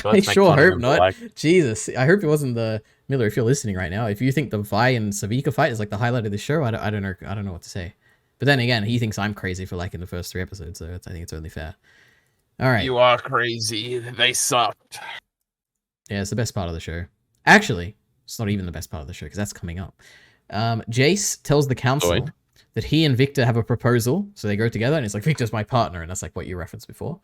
So I sure hope not. Like... Jesus, I hope it wasn't the Miller. If you're listening right now, if you think the Vi and Savika fight is like the highlight of the show, I don't know. I don't know what to say. But then again, he thinks I'm crazy for liking the first 3 episodes, so I think it's only fair. All right. You are crazy. They sucked. Yeah, it's the best part of the show. Actually, it's not even the best part of the show because that's coming up. Jace tells the council that he and Victor have a proposal, so they go together, and it's like, Victor's my partner, and that's like what you referenced before.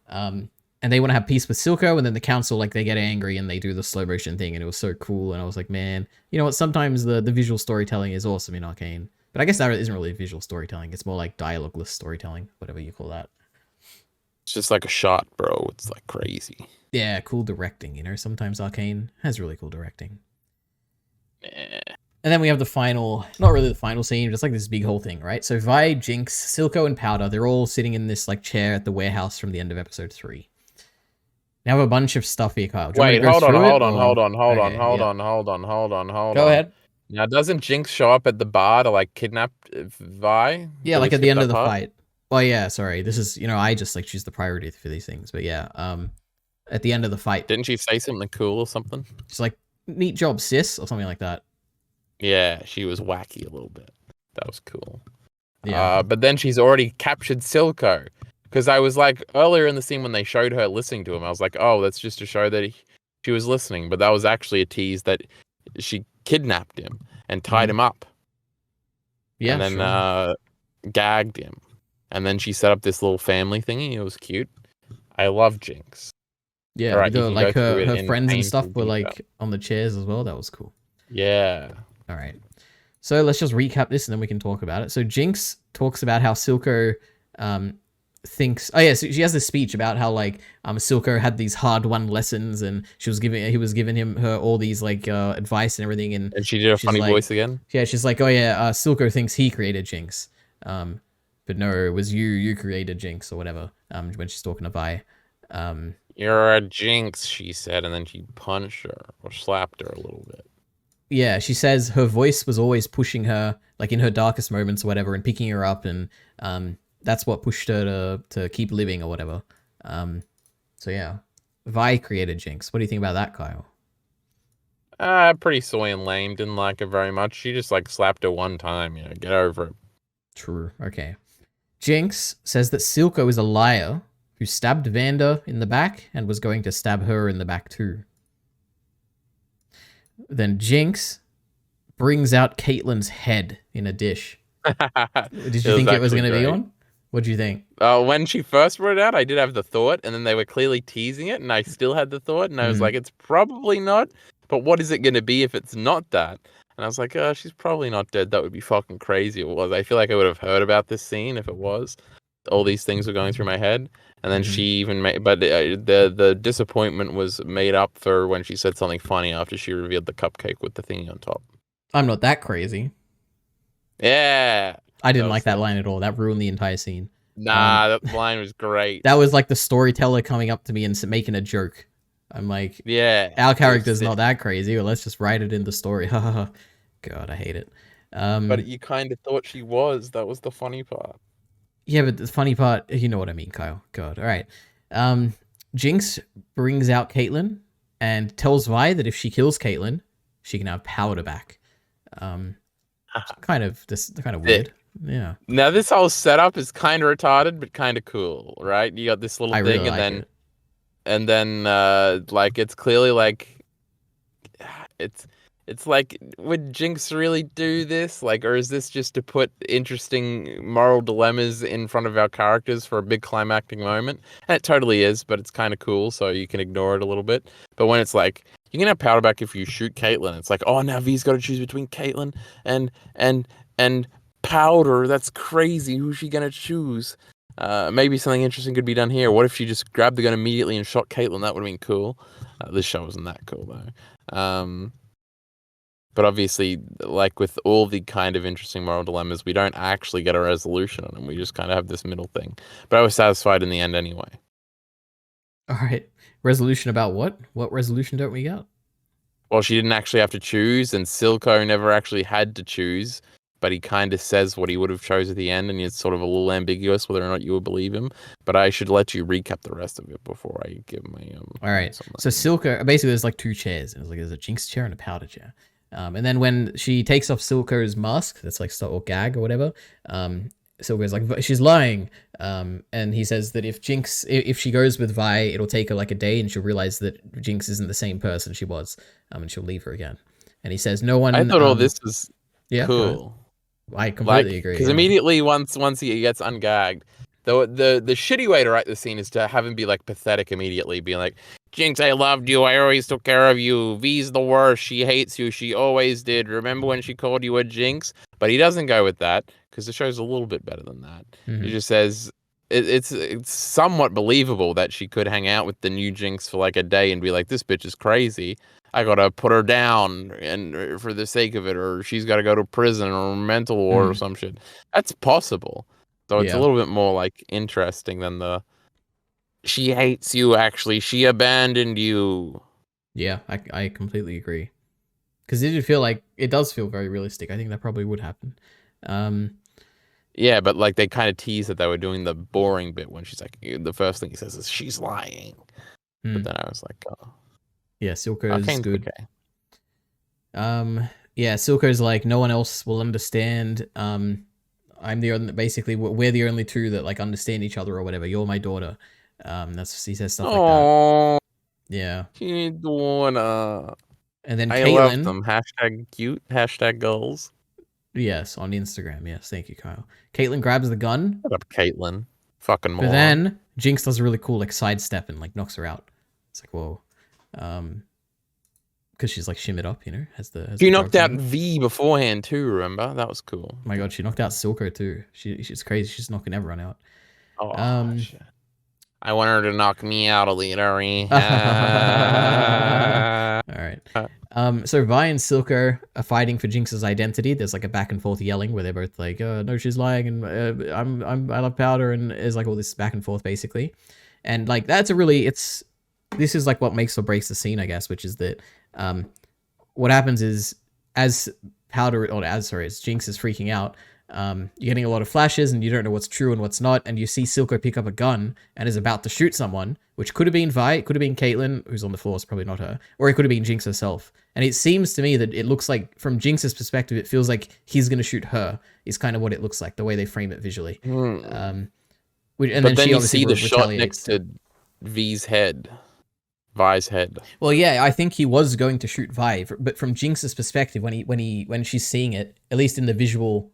And they want to have peace with Silco, and then the council, like, they get angry and they do the slow motion thing, and it was so cool, and I was like, man, you know what, sometimes the visual storytelling is awesome in Arcane. But I guess that isn't really visual storytelling, it's more like dialogueless storytelling, whatever you call that. It's just like a shot, bro. It's like crazy. Yeah, cool directing, you know, sometimes Arcane has really cool directing. And then we have the final, not really the final scene, just like this big whole thing, right? So Vi, Jinx, Silco, and Powder, they're all sitting in this like chair at the warehouse from the end of episode 3. Now have a bunch of stuff here, Kyle. Wait, hold on. Go ahead. Now, doesn't Jinx show up at the bar to like kidnap Vi? Yeah, like at the end of the fight. Well, yeah, sorry. This is, you know, I just like choose the priority for these things, but yeah, at the end of the fight. Didn't she say something cool or something? She's like, neat job, sis, or something like that. Yeah, she was wacky a little bit. That was cool. Yeah. But then she's already captured Silco. Because I was like, earlier in the scene when they showed her listening to him, I was like, oh, that's just to show that she was listening. But that was actually a tease that she kidnapped him and tied him up. Yeah, and then gagged him. And then she set up this little family thingy. It was cute. I love Jinx. Yeah, right, like her friends and stuff were like on the chairs as well. That was cool. Yeah. All right. So let's just recap this and then we can talk about it. So Jinx talks about how Silco thinks, oh yeah, so she has this speech about how like Silco had these hard-won lessons and he was giving her all these like advice and everything, and she did a funny voice again. Yeah, she's like, oh yeah, Silco thinks he created Jinx, but no, it was you created Jinx or whatever. When she's talking to Vi. You're a Jinx, she said, and then she punched her or slapped her a little bit. Yeah, she says her voice was always pushing her, like in her darkest moments or whatever, and picking her up, and that's what pushed her to keep living or whatever. So yeah, Vi created Jinx. What do you think about that, Kyle? Pretty soy and lame. Didn't like her very much. She just like slapped her one time. You know, get over it. True. Okay. Jinx says that Silco is a liar who stabbed Vander in the back and was going to stab her in the back too. Then Jinx brings out Caitlyn's head in a dish. Did you think it was going to be on? What do you think? When she first brought it out, I did have the thought, and then they were clearly teasing it, and I still had the thought, and I was like, it's probably not, but what is it going to be if it's not that? And I was like, oh, she's probably not dead. That would be fucking crazy if it was. I feel like I would have heard about this scene if it was. All these things were going through my head. And then she even made, but the disappointment was made up for when she said something funny after she revealed the cupcake with the thingy on top. I'm not that crazy. Yeah. I didn't like that line at all. That ruined the entire scene. Nah, that line was great. That was like the storyteller coming up to me and making a joke. I'm like, yeah, our character's not that crazy, or let's just write it in the story. God, I hate it. But you kind of thought she was. That was the funny part. Yeah, but the funny part, you know what I mean, Kyle. God, all right. Jinx brings out Caitlyn and tells Vi that if she kills Caitlyn, she can have Powder back. Kind of weird. Yeah. Now this whole setup is kind of retarded, but kind of cool, right? You got this little thing, really and then like it's clearly like it's like, would Jinx really do this? Like, or is this just to put interesting moral dilemmas in front of our characters for a big climactic moment? And it totally is, but it's kind of cool, so you can ignore it a little bit. But when it's like, you can have Powder back if you shoot Caitlyn, it's like, oh, now V's got to choose between Caitlyn and Powder. That's crazy. Who's she gonna choose? Maybe something interesting could be done here. What if she just grabbed the gun immediately and shot Caitlyn? That would have been cool. This show wasn't that cool though. But obviously, like with all the kind of interesting moral dilemmas, we don't actually get a resolution on them. We just kind of have this middle thing. But I was satisfied in the end anyway. All right. Resolution about what? What resolution don't we get? Well, she didn't actually have to choose, and Silco never actually had to choose, but he kind of says what he would have chose at the end, and it's sort of a little ambiguous whether or not you would believe him. But I should let you recap the rest of it before I give my All right. So Silco, basically, there's like two chairs. There's a Jinx chair and a Powder chair. And then when she takes off Silco's mask, that's like or gag or whatever, Silco's like, she's lying. And he says that if she goes with Vi, it'll take her like a day and she'll realize that Jinx isn't the same person she was, and she'll leave her again. And he says, no one... I thought all this was cool. I completely agree. Because immediately once he gets ungagged, the shitty way to write the scene is to have him be like pathetic immediately, being like, Jinx, I loved you. I always took care of you. V's the worst. She hates you. She always did. Remember when she called you a Jinx? But he doesn't go with that because the show's a little bit better than that. Mm-hmm. He just says it's somewhat believable that she could hang out with the new Jinx for like a day and be like, this bitch is crazy. I gotta put her down and for the sake of it, or she's gotta go to prison or mental ward or some shit. That's possible. So it's a little bit more like interesting than the she hates you, actually. She abandoned you. Yeah, I completely agree. Because it does feel very realistic. I think that probably would happen. Yeah, but like they kind of tease that they were doing the boring bit when she's like, the first thing he says is, she's lying. But then I was like, oh. Yeah, Silco's good. Okay. Yeah, Silco's like, no one else will understand. I'm the only, basically, we're the only two that like understand each other or whatever. You're my daughter. He says stuff like that. Yeah. Daughter. And then I love them. Hashtag cute. Hashtag goals. Yes, on Instagram. Yes, thank you, Kyle. Caitlyn grabs the gun. What up, Caitlyn? Fucking moron. But then Jinx does a really cool like sidestep and like knocks her out. It's like, whoa. Because she's like shimmered up, you know. She knocked out V beforehand too. Remember, that was cool. Oh my god, she knocked out Silco too. She's crazy. She's knocking everyone out. Oh shit. I want her to knock me out, EliteAri. All right. So Vi and Silco are fighting for Jinx's identity. There's like a back and forth yelling where they're both like, "No, she's lying," and I love Powder, and there's like all this back and forth basically. And like this is like what makes or breaks the scene, I guess, which is that what happens is as Jinx is freaking out, you're getting a lot of flashes and you don't know what's true and what's not, and you see Silco pick up a gun and is about to shoot someone, which could have been Vi, it could have been Caitlyn, who's on the floor, it's probably not her, or it could have been Jinx herself. And it seems to me that it looks like, from Jinx's perspective, it feels like he's going to shoot her, is kind of what it looks like, the way they frame it visually. And then you see the shot next to V's head. Vi's head. Well, yeah, I think he was going to shoot Vi, but from Jinx's perspective, when she's seeing it, at least in the visual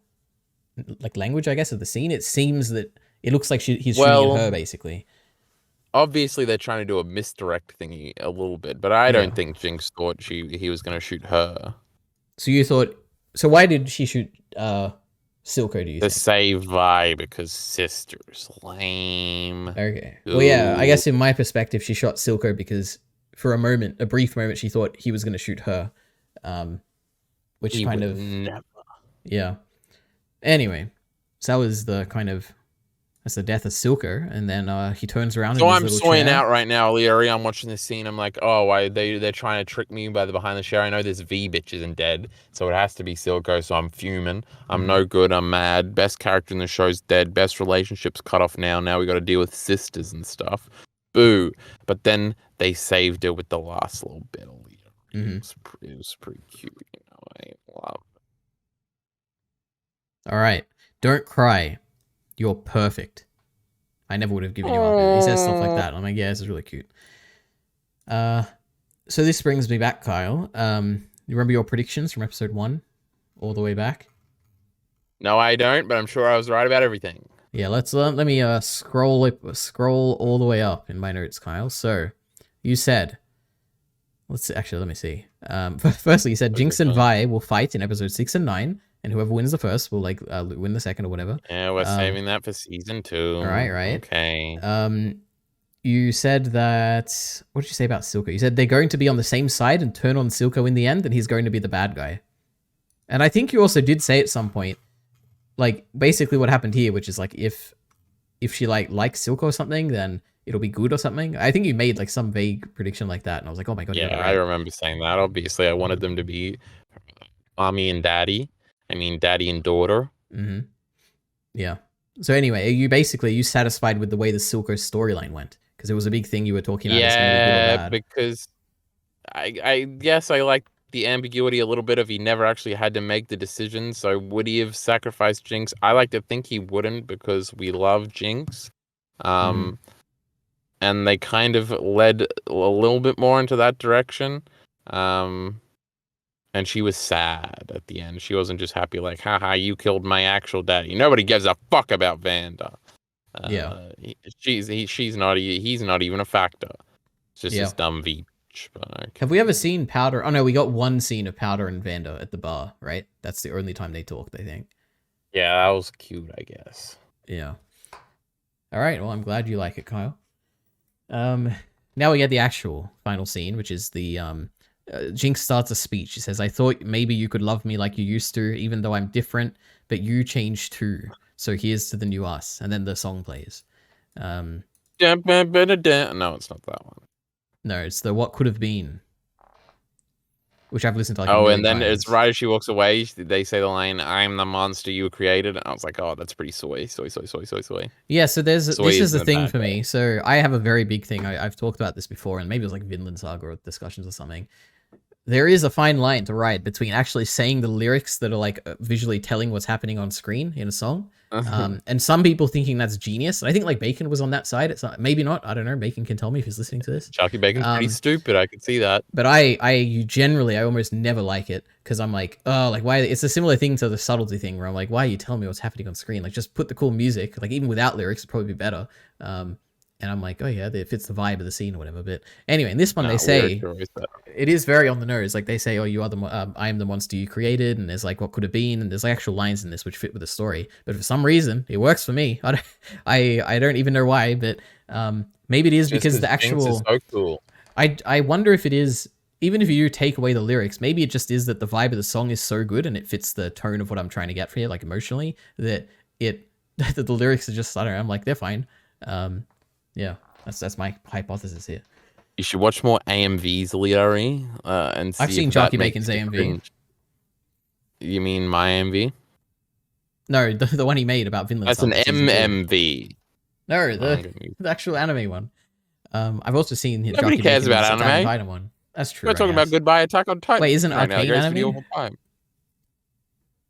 like language, I guess, of the scene, it seems that it looks like he's shooting at her basically. Obviously, they're trying to do a misdirect thingy a little bit, but I don't think Jinx thought he was going to shoot her. So you thought? So why did she shoot Silco? Do you think? To save Vi, because sisters lame. Okay. Ooh. Well, yeah, I guess in my perspective, she shot Silco because for a brief moment, she thought he was going to shoot her, which he kind of never. Yeah. Anyway, so that was that's the death of Silco, and then he turns around. So I'm soying out right now, EliteAri. I'm watching this scene. I'm like, oh, why they're trying to trick me by the behind the show. I know this V bitch isn't dead, so it has to be Silco. So I'm fuming. I'm no good. I'm mad. Best character in the show's dead. Best relationships cut off now. Now we got to deal with sisters and stuff. Boo! But then they saved it with the last little bit. It was pretty cute. You know, I love it. All right, don't cry. You're perfect. I never would have given you up. He says stuff like that. I'm like, yeah, this is really cute. So this brings me back, Kyle. You remember your predictions from episode 1 all the way back? No, I don't, but I'm sure I was right about everything. Yeah, let me scroll all the way up in my notes, Kyle. So you said, let me see. Firstly, you said Jinx and Vi will fight in episode 6 and 9. And whoever wins the first will like win the second or whatever. Yeah, we're saving that for season 2. Right. Okay. You said that. What did you say about Silco? You said they're going to be on the same side and turn on Silco in the end, and he's going to be the bad guy. And I think you also did say at some point, like basically what happened here, which is like if she likes Silco or something, then it'll be good or something. I think you made like some vague prediction like that, and I was like, oh my god, you got it right. I remember saying that. Obviously, I wanted them to be mommy and daddy. I mean, daddy and daughter. Mm-hmm. Yeah. So anyway, are you satisfied with the way the Silco storyline went? Because it was a big thing you were talking about. Yeah, because I guess I like the ambiguity a little bit of he never actually had to make the decision. So would he have sacrificed Jinx? I like to think he wouldn't because we love Jinx. And they kind of led a little bit more into that direction. And she was sad at the end. She wasn't just happy like, haha, you killed my actual daddy. Nobody gives a fuck about Vanda. He's not even a factor. It's just this dumb V. But have we ever seen Powder? Oh no, we got one scene of Powder and Vanda at the bar, right? That's the only time they talked, I think. Yeah, that was cute, I guess. Yeah. All right, well, I'm glad you like it, Kyle. Now we get the actual final scene, which is the Jinx starts a speech. She says, I thought maybe you could love me like you used to, even though I'm different, but you changed too. So here's to the new us. And then the song plays. No, it's not that one. No, it's the What Could Have Been, which I've listened to like and then times. It's right as she walks away, they say the line, I'm the monster you created. And I was like, oh, that's pretty soy. Yeah, so this is the thing for me. So I have a very big thing. I've talked about this before, and maybe it was like Vinland Saga or discussions or something. There is a fine line to ride between actually saying the lyrics that are like visually telling what's happening on screen in a song. And some people thinking that's genius. And I think like Bacon was on that side. It's not, maybe not. I don't know. Bacon can tell me if he's listening to this. Chucky Bacon's pretty stupid. I can see that. But I almost never like it because I'm like, oh, like why? It's a similar thing to the subtlety thing where I'm like, why are you telling me what's happening on screen? Like just put the cool music. Like even without lyrics, it'd probably be better. And I'm like, oh yeah, it fits the vibe of the scene or whatever. But anyway, in this one they say it is very on the nose. Like they say, oh, you are I am the monster you created, and there's like what could have been, and there's like actual lines in this which fit with the story. But for some reason, it works for me. I don't even know why, but maybe it is just because the actual. Is so cool. I wonder if it is. Even if you take away the lyrics, maybe it just is that the vibe of the song is so good and it fits the tone of what I'm trying to get for you, like emotionally, that the lyrics are just, I don't know, I'm like, they're fine. Yeah, that's my hypothesis here. You should watch more AMVs, EliteAri, and see. I've seen Chucky Bacon's AMV. Cringe. You mean my AMV? No, the one he made about Vinland. That's an MMV. No, the actual anime one. I've also seen Nobody cares about anime. Titan one. That's true. We're talking about Goodbye Attack on Titan. Wait, isn't Arcane anime?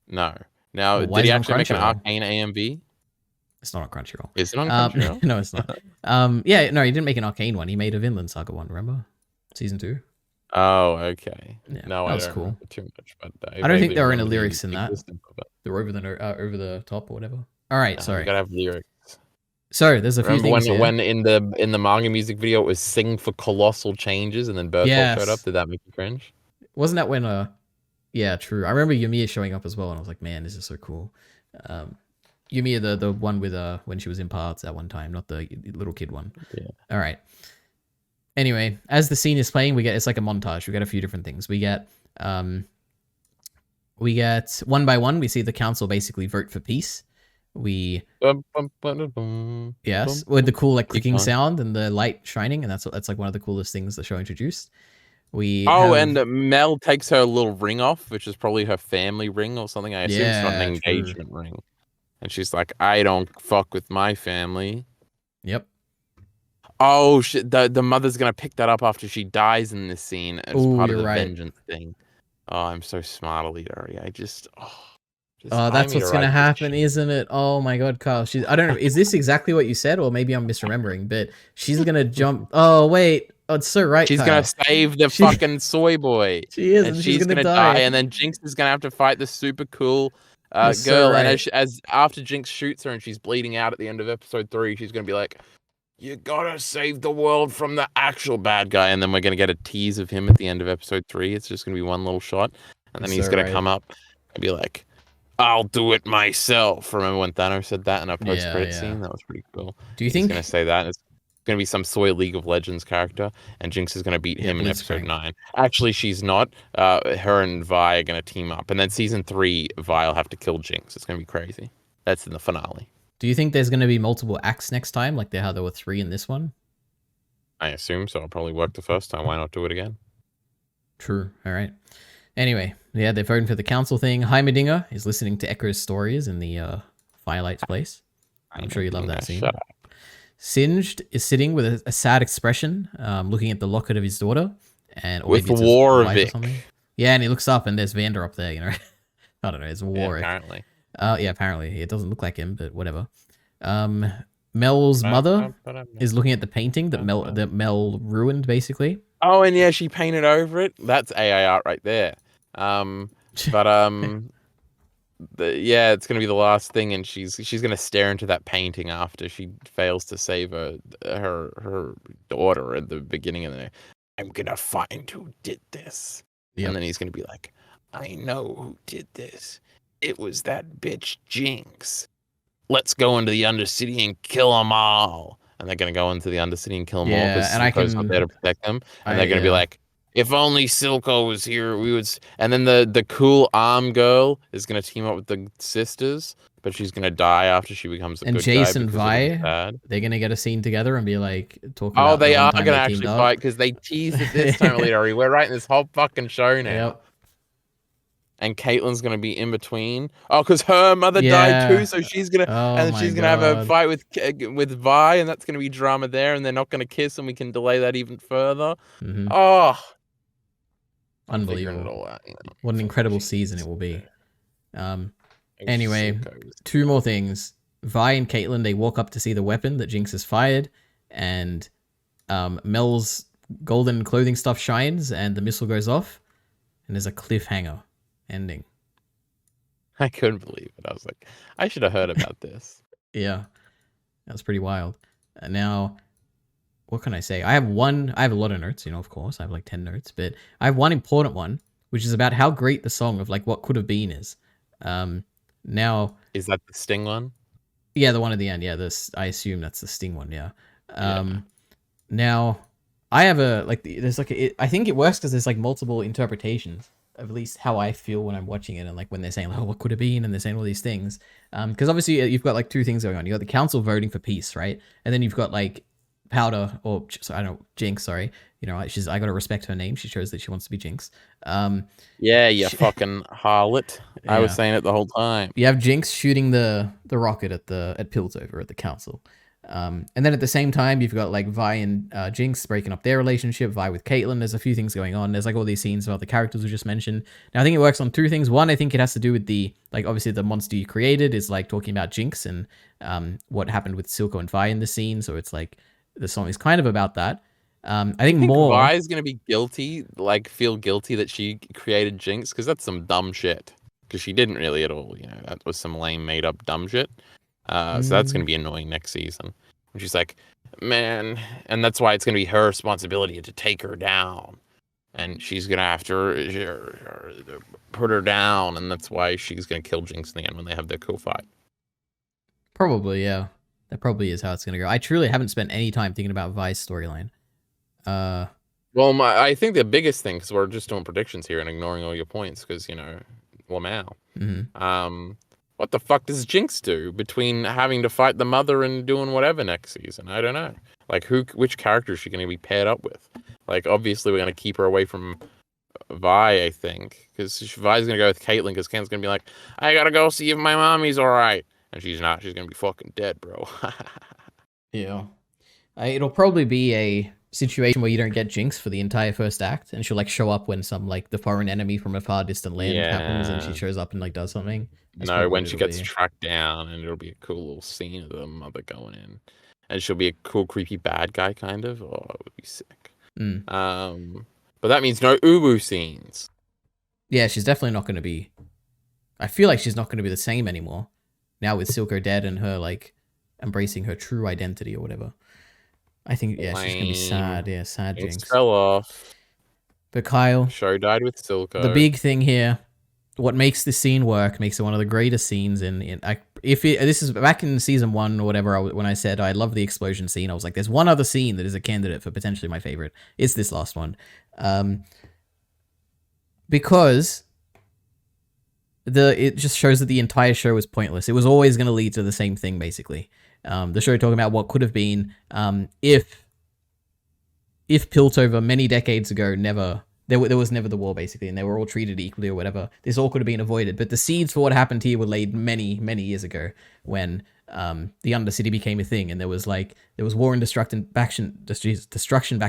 No. Now, did he actually make an Arcane AMV? It's not on Crunchyroll. Is it on Crunchyroll? No, it's not. Yeah, no, he didn't make an Arcane one. He made a Vinland Saga one, remember? Season 2. Oh, okay. Yeah, no, that was cool. Too much, but I don't think there were any lyrics in that. They were over the top or whatever. All right, sorry. You gotta have lyrics. So there's a few things when in the manga music video it was "Sing for Colossal Changes" and then Bertolt showed up. Did that make you cringe? Wasn't that when yeah, true. I remember Yumiya showing up as well, and I was like, man, this is so cool. Yumiya, the one with when she was in parts at one time, not the little kid one. Yeah. All right. Anyway, as the scene is playing, it's like a montage. We get a few different things. We get one by one. We see the council basically vote for peace. Yes, with the cool like clicking sound and the light shining, and that's like one of the coolest things the show introduced. And Mel takes her little ring off, which is probably her family ring or something. I assume it's not an engagement ring. And she's like, I don't fuck with my family. Yep. Oh shit! The mother's gonna pick that up after she dies in this scene as part of the vengeance thing. Oh, I'm so smart, EliteAri. That's what's gonna happen, isn't it? Oh my god, Kyle. I don't know. Is this exactly what you said, or maybe I'm misremembering? But she's gonna jump. Oh wait. Oh, it's so right. She's gonna save the fucking soy boy. She is, and she's gonna die. And then Jinx is gonna have to fight the super cool girl. So right. And as after Jinx shoots her and she's bleeding out at the end of episode 3, she's gonna be like, "You gotta save the world from the actual bad guy." And then we're gonna get a tease of him at the end of episode 3. It's just gonna be one little shot, and then he's gonna come up and be like, "I'll do it myself." Remember when Thanos said that in a post-credit scene? That was pretty cool. Do you think he's gonna say that? It's gonna be some soy League of Legends character, and Jinx is gonna beat him in episode 9. Actually, she's not. Her and Vi are gonna team up, and then season 3, Vi will have to kill Jinx. It's gonna be crazy. That's in the finale. Do you think there's gonna be multiple acts next time, like how there were 3 in this one? I assume so. It'll probably work the first time. Why not do it again? True. All right. Anyway, yeah, they're voting for the council thing. Heimerdinger is listening to Echo's stories in the Firelight's place. I'm sure you love that scene. Singed is sitting with a sad expression, looking at the locket of his daughter, and or with maybe it's Warwick. Or something. Yeah, and he looks up and there's Vander up there. You know, I don't know. It's Warwick. Yeah, apparently. Yeah, apparently it doesn't look like him, but whatever. Mel's mother is looking at the painting that Mel ruined, basically. Oh, and yeah, she painted over it. That's AI art right there. Yeah, it's gonna be the last thing, and she's gonna stare into that painting after she fails to save her daughter at the beginning of the. I'm gonna find who did this, and then he's gonna be like, I know who did this. It was that bitch Jinx. Let's go into the Undercity and kill them all. And they're gonna go into the Undercity and kill them all because Silco's not there to protect them. And they're gonna be like, if only Silco was here, we would. And then the cool arm girl is gonna team up with the sisters, but she's gonna die after she becomes a good guy. And Jace and Vi, they're gonna get a scene together and be like talking. Oh, they are gonna actually fight because they teased it this time. EliteAri, we're writing this whole fucking show now. Yep. And Caitlyn's gonna be in between. Oh, because her mother died too, so she's gonna she's gonna have a fight with Vi, and that's gonna be drama there, and they're not gonna kiss, and we can delay that even further. Mm-hmm. Oh, unbelievable! What an incredible season it will be. Anyway, two more things. Vi and Caitlyn, they walk up to see the weapon that Jinx has fired, and Mel's golden clothing stuff shines, and the missile goes off, and there's a cliffhanger ending. I couldn't believe it. I was like, I should have heard about this. Yeah, that's pretty wild. Now, what can I say? I have a lot of notes, of course. I have like 10 notes, but I have one important one, which is about how great the song of like what could have been is. Now, is that the Sting one? Yeah, the one at the end. Yeah, I assume that's the Sting one. Yeah. Now, I have I think it works because there's like multiple interpretations of at least how I feel when I'm watching it, and like when they're saying, "Oh, what could have been?" and they're saying all these things. Because obviously you've got like two things going on. You got the council voting for peace, right? And then you've got like Powder or I don't know, Jinx. Sorry, I got to respect her name. She shows that she wants to be Jinx. Yeah, you fucking harlot. Yeah. I was saying it the whole time. You have Jinx shooting the rocket at Piltover at the council. And then at the same time, you've got like Vi and Jinx breaking up their relationship, Vi with Caitlyn. There's a few things going on. There's like all these scenes about the characters we just mentioned. Now, I think it works on two things. One, I think it has to do with obviously the monster you created is like talking about Jinx and what happened with Silco and Vi in the scene. So it's like the song is kind of about that. I think more Vi is going to be feel guilty that she created Jinx because that's some dumb shit. Because she didn't really at all. That was some lame made up dumb shit. So that's going to be annoying next season. And she's like, man, and that's why it's going to be her responsibility to take her down. And she's going to have to put her down. And that's why she's going to kill Jinx in the end when they have their cool fight. Probably, yeah. That probably is how it's going to go. I truly haven't spent any time thinking about Vi's storyline. Well, I think the biggest thing, because we're just doing predictions here and ignoring all your points, because, Lamau. Mm-hmm. What the fuck does Jinx do between having to fight the mother and doing whatever next season? I don't know. Like, which character is she going to be paired up with? Like, obviously, we're going to keep her away from Vi, I think. Because Vi's going to go with Caitlyn, because Caitlyn's going to be like, I got to go see if my mommy's all right. And she's not. She's going to be fucking dead, bro. Yeah. It'll probably be a situation where you don't get Jinx for the entire first act, and she'll like show up when some like the foreign enemy from a far distant land happens, and she shows up and like does something. No, when she gets tracked down, and it'll be a cool little scene of the mother going in, and she'll be a cool, creepy bad guy, kind of. Oh, it would be sick. But that means no Ubu scenes. Yeah, she's definitely not going to be. I feel like she's not going to be the same anymore now with Silco dead and her like embracing her true identity or whatever. I think she's going to be sad. Yeah, sad Jinx. Fell off. But Kyle, show died with Silco. The big thing here. What makes this scene work, makes it one of the greatest scenes this is back in season 1 or whatever, when I said I love the explosion scene, I was like, there's one other scene that is a candidate for potentially my favorite. It's this last one. Because it just shows that the entire show was pointless. It was always going to lead to the same thing, basically. The show talking about what could have been if if Piltover many decades ago there was never the war, basically, and they were all treated equally or whatever, this all could have been avoided. But the seeds for what happened here were laid many, many years ago when the Undercity became a thing, and there was war and destruction back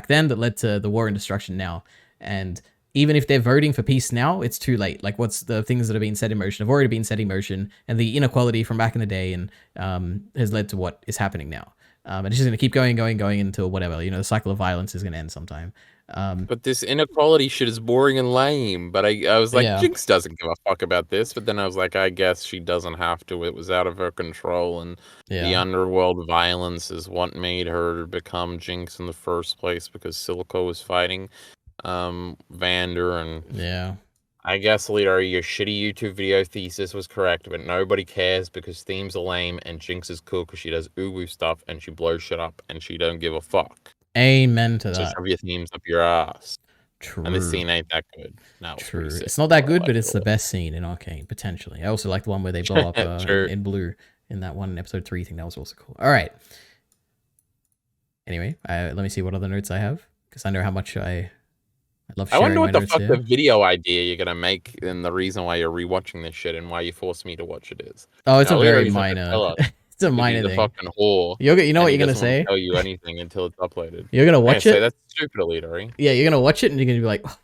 then that led to the war and destruction now. And even if they're voting for peace now, it's too late. Like, what's the things that have been set in motion have already been set in motion, and the inequality from back in the day and has led to what is happening now. And it's just going to keep going until whatever, the cycle of violence is going to end sometime. But this inequality shit is boring and lame. But I was like, yeah. Jinx doesn't give a fuck about this. But then I was like, I guess she doesn't have to. It was out of her control, and the underworld violence is what made her become Jinx in the first place, because Silico was fighting Vander, and I guess, EliteAri, your shitty YouTube video thesis was correct, but nobody cares because themes are lame, and Jinx is cool because she does uwu stuff and she blows shit up and she don't give a fuck. Amen to that. Just shove your themes up your ass. True. And this scene ain't that good. No, true. It's not that good, but it's the best scene in Arcane, potentially. I also like the one where they blow up in blue in that one episode 3 thing. That was also cool. All right. Anyway, let me see what other notes I have, because I know how much I love sharing. I wonder what the fuck the video idea you're gonna make, and the reason why you're rewatching this shit and why you forced me to watch it is. Oh, it's a very minor. It's a minor thing. Fucking whore. You know what you're gonna say? Tell you anything until it's uploaded. You're gonna watch it. That's stupid, EliteAri. Yeah, you're gonna watch it and you're gonna be like, oh,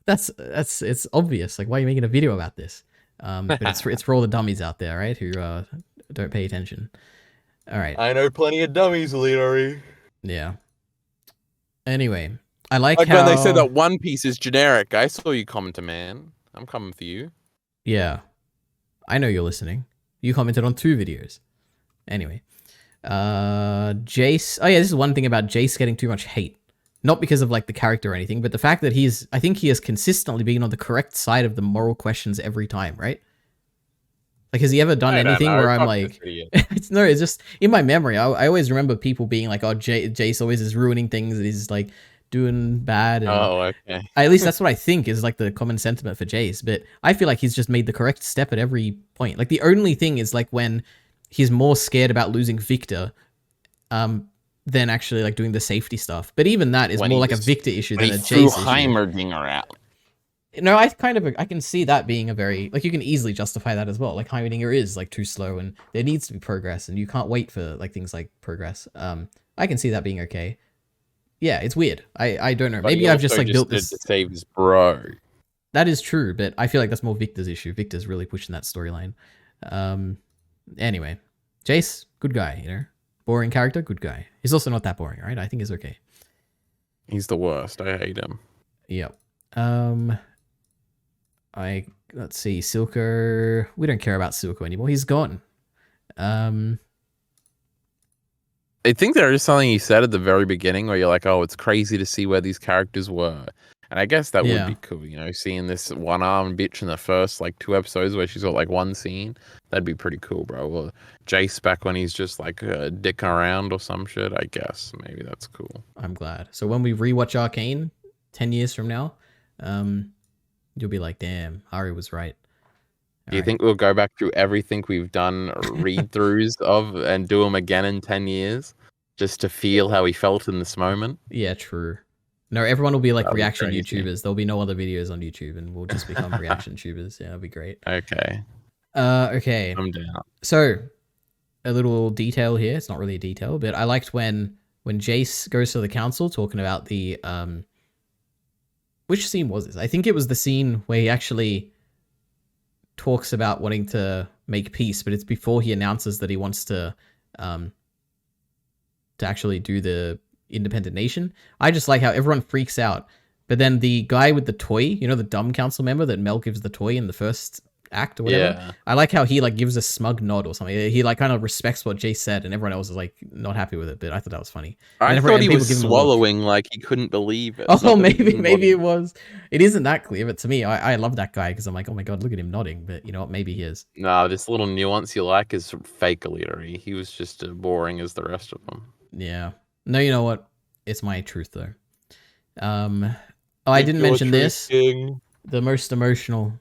it's obvious. Like, why are you making a video about this? But it's for all the dummies out there, right? Who don't pay attention. All right. I know plenty of dummies, EliteAri. Yeah. Anyway. I like how... when they said that One Piece is generic. I saw you comment, man. I'm coming for you. Yeah. I know you're listening. You commented on 2 videos. Anyway. Jace... Oh yeah, this is one thing about Jace getting too much hate. Not because of, like, the character or anything, but the fact that I think he has consistently been on the correct side of the moral questions every time, right? Like, has he ever done anything where I'm like... it's just... In my memory, I always remember people being like, oh, Jace always is ruining things, and he's, like... doing bad. And okay. At least that's what I think is like the common sentiment for Jace, but I feel like he's just made the correct step at every point. Like, the only thing is like when he's more scared about losing Victor than actually like doing the safety stuff. But even that is more like a Victor issue than a Jace issue. Heimerdinger out. No, I can see that being a very, like, you can easily justify that as well. Like, Heimerdinger is like too slow and there needs to be progress and you can't wait for like things like progress. I can see that being okay. Yeah, it's weird. I don't know. Maybe I've just like built this to save his bro. That is true, but I feel like that's more Victor's issue. Victor's really pushing that storyline. Anyway, Jace, good guy, Boring character, good guy. He's also not that boring, right? I think he's okay. He's the worst. I hate him. Yep. Let's see, Silco. We don't care about Silco anymore. He's gone. I think there is something you said at the very beginning where you're like, oh, it's crazy to see where these characters were. And I guess that would be cool, seeing this one-armed bitch in the first, like, 2 episodes where she's got, like, one scene. That'd be pretty cool, bro. Or Jace back when he's just, like, dicking around or some shit, I guess. Maybe that's cool. I'm glad. So when we rewatch Arcane 10 years from now, you'll be like, damn, Ari was right. Do you think we'll go back through everything we've done read-throughs of and do them again in 10 years just to feel how we felt in this moment? Yeah, true. No, everyone will be like reaction YouTubers. There'll be no other videos on YouTube and we'll just become reaction tubers. Yeah, that'd be great. Okay. Okay. I'm down. So, a little detail here. It's not really a detail, but I liked when Jace goes to the council talking about the... Which scene was this? I think it was the scene where he actually... talks about wanting to make peace, but it's before he announces that he wants to actually do the independent nation. I just like how everyone freaks out, but then the guy with the toy, the dumb council member that Mel gives the toy in the first act or whatever. Yeah. I like how he like gives a smug nod or something. He like kind of respects what Jace said, and everyone else is like not happy with it. But I thought that was funny. I thought he was swallowing like he couldn't believe it. Oh, maybe it was. It isn't that clear, but to me, I love that guy because I'm like, oh my god, look at him nodding. But you know what? Maybe he is. No, this little nuance you like is fake EliteAri. He was just as boring as the rest of them. Yeah. No, you know what? It's my truth though. I didn't mention this. The most emotional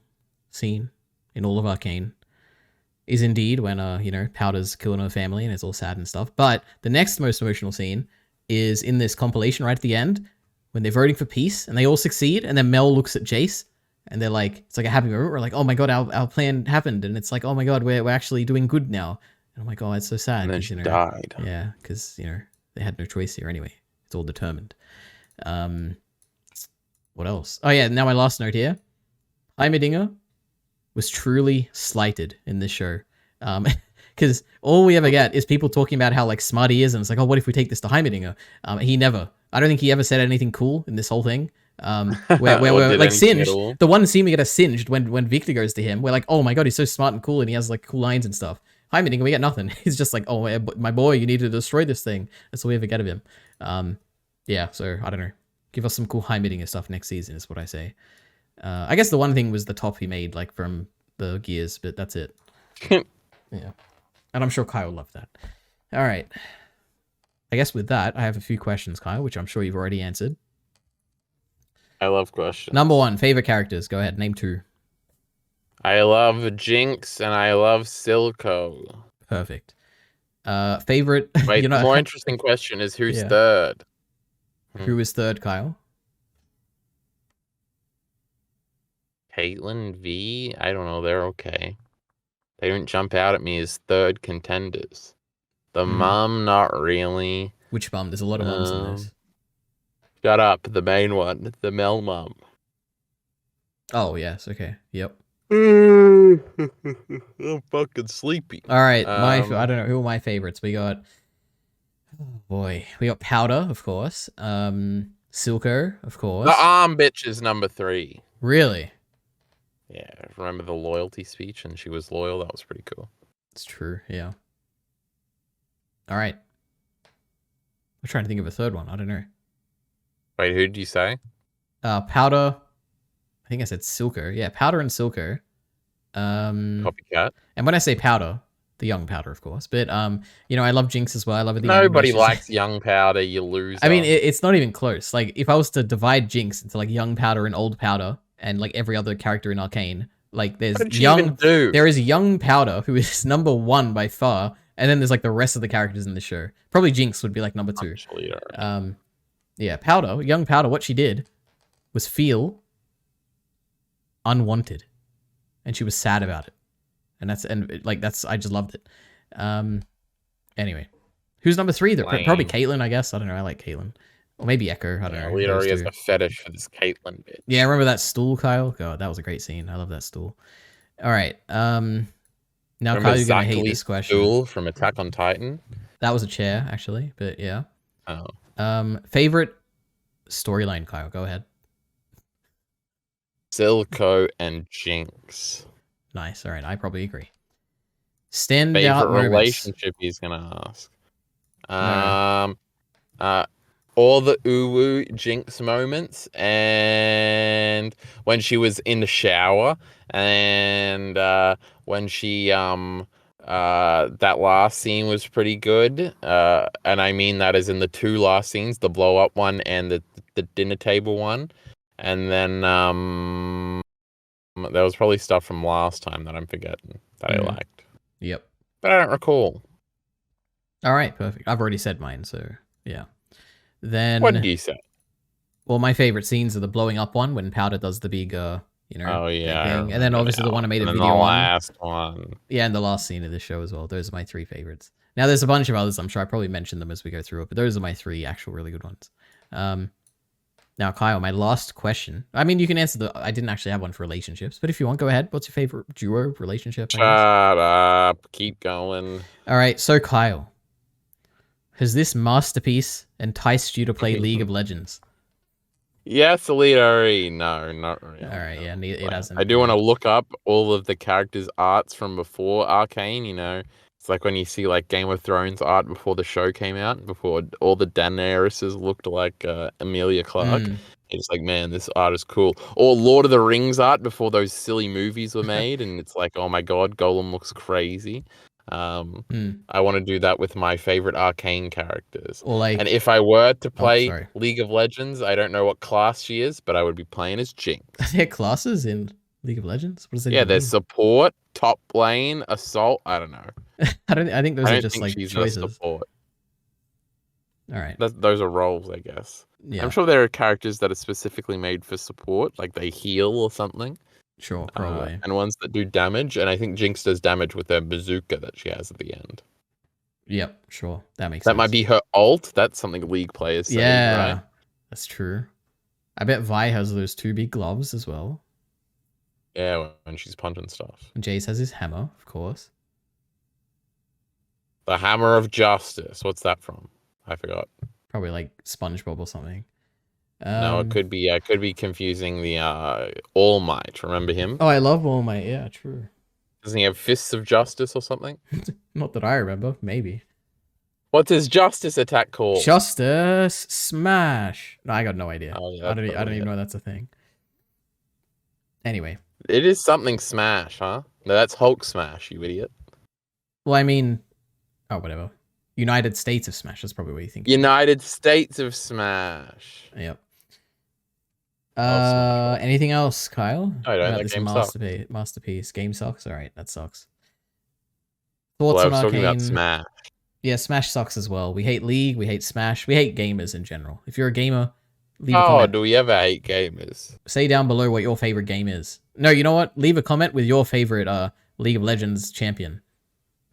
scene in all of Arcane is indeed when Powder's killing her family and it's all sad and stuff. But the next most emotional scene is in this compilation right at the end when they're voting for peace and they all succeed, and then Mel looks at Jace and they're like, it's like a happy moment. We're like, oh my god, our plan happened, and it's like, oh my god, we're actually doing good now. And I'm like, oh, it's so sad. And then she died. Yeah, because they had no choice here anyway. It's all determined. What else? Oh yeah, now my last note here. Heimerdinger was truly slighted in this show. Because all we ever get is people talking about how like smart he is, and it's like, oh, what if we take this to Heimerdinger? I don't think he ever said anything cool in this whole thing. Where we're like singed. The one scene we get us singed when Victor goes to him, we're like, oh my god, he's so smart and cool, and he has like cool lines and stuff. Heimerdinger, we get nothing. He's just like, oh my boy, you need to destroy this thing. That's all we ever get of him. Yeah, so I don't know. Give us some cool Heimerdinger stuff next season is what I say. I guess the one thing was the top he made like from the gears, but that's it. Yeah. And I'm sure Kyle loved that. All right. I guess with that, I have a few questions, Kyle, which I'm sure you've already answered. I love questions. Number 1, favorite characters. Go ahead, name 2. I love Jinx and I love Silco. Perfect. Favorite. Wait, the more interesting question is who's third? Who is third, Kyle? Caitlyn V? I don't know. They're okay. They don't jump out at me as third contenders. The mum, not really. Which mum? There's a lot of mums in this. Shut up. The main one. The Mel mum. Oh, yes. Okay. Yep. I'm fucking sleepy. All right. I don't know. Who are my favorites? We got... Oh, boy. We got Powder, of course. Silco, of course. The arm bitch is number 3. Really? Yeah. Remember the loyalty speech and she was loyal? That was pretty cool. It's true. Yeah. All right. I'm trying to think of a third one. I don't know. Wait, who did you say? Powder. I think I said Silco. Yeah, Powder and Silco. Copycat. And when I say Powder, the young Powder, of course. But I love Jinx as well. I love it. Nobody likes young Powder, you loser. I mean, it's not even close. Like, if I was to divide Jinx into like young Powder and old Powder, and like every other character in Arcane, like there is young Powder who is number 1 by far, and then there's like the rest of the characters in the show. Probably Jinx would be like number 2. Yeah, Powder, young Powder, what she did was feel unwanted, and she was sad about it, and I just loved it. Anyway, who's number 3? Probably Caitlyn, I guess. I don't know. I like Caitlyn, or maybe Echo. I don't know. EliteAri has a fetish for this Caitlyn bitch. Yeah, remember that stool, Kyle? God, that was a great scene. I love that stool. All right. Now, Kyle, you're gonna hate this question. Stool from Attack on Titan. That was a chair, actually, but yeah. Oh. Favorite storyline, Kyle? Go ahead. Silco and Jinx. Nice. All right, I probably agree. Favorite relationship he's gonna ask. All the uwu Jinx moments, and when she was in the shower, and when she that last scene was pretty good. And I mean that as in the 2 last scenes, the blow up one and the dinner table one. And then there was probably stuff from last time that I'm forgetting that I liked. Yep. But I don't recall. All right, perfect. I've already said mine, so yeah. Then what did you say? Well, my favorite scenes are the blowing up one when Powder does the big oh yeah, thing. And then obviously the one I made a video on. The last one. Yeah, and the last scene of this show as well. Those are my 3 favorites. Now there's a bunch of others. I'm sure I probably mentioned them as we go through it, but those are my 3 actual really good ones. Now, Kyle, my last question. I mean, you can answer I didn't actually have one for relationships, but if you want, go ahead. What's your favorite duo relationship? Shut up. Keep going. All right. So, Kyle, has this masterpiece enticed you to play League of Legends? Yes, EliteAri. No, not really. All right. Yeah, it hasn't. I do want to look up all of the characters' arts from before Arcane, It's like when you see like Game of Thrones art before the show came out, before all the Daenerys looked like Emilia Clarke. It's like, man, this art is cool. Or Lord of the Rings art before those silly movies were made, and it's like, oh my god, Gollum looks crazy. I want to do that with my favorite Arcane characters. And if I were to play League of Legends, I don't know what class she is, but I would be playing as Jinx. Are there classes in League of Legends? What does that there's support, top lane, assault. I don't know. I think those are just like she's choices. Support. All right. Those are roles, I guess. Yeah. I'm sure there are characters that are specifically made for support, like they heal or something. Sure, probably. And ones that do damage, and I think Jinx does damage with her bazooka that she has at the end. Yep, sure. That makes sense. That might be her ult. That's something League players say, right? That's true. I bet Vi has those 2 big gloves as well. Yeah, when she's punching stuff. And Jace has his hammer, of course. The Hammer of Justice. What's that from? I forgot. Probably like SpongeBob or something. No, it could be. I could be confusing the All Might. Remember him? Oh, I love All Might. Yeah, true. Doesn't he have Fists of Justice or something? Not that I remember. Maybe. What's his Justice attack called? Justice Smash. No, I got no idea. Oh, yeah, I don't even know that's a thing. Anyway. It is something Smash, huh? No, that's Hulk Smash, you idiot. Well, I mean, oh, whatever. United States of Smash. That's probably what you think. United States of Smash. Yep. Anything else, Kyle? I don't know. Game masterpiece. Game sucks. All right, that sucks. Thoughts on Arcane? Talking about Smash. Yeah, Smash sucks as well. We hate League. We hate Smash. We hate gamers in general. If you're a gamer, leave a comment. Do we ever hate gamers? Say down below what your favorite game is. No, you know what? Leave a comment with your favorite League of Legends champion.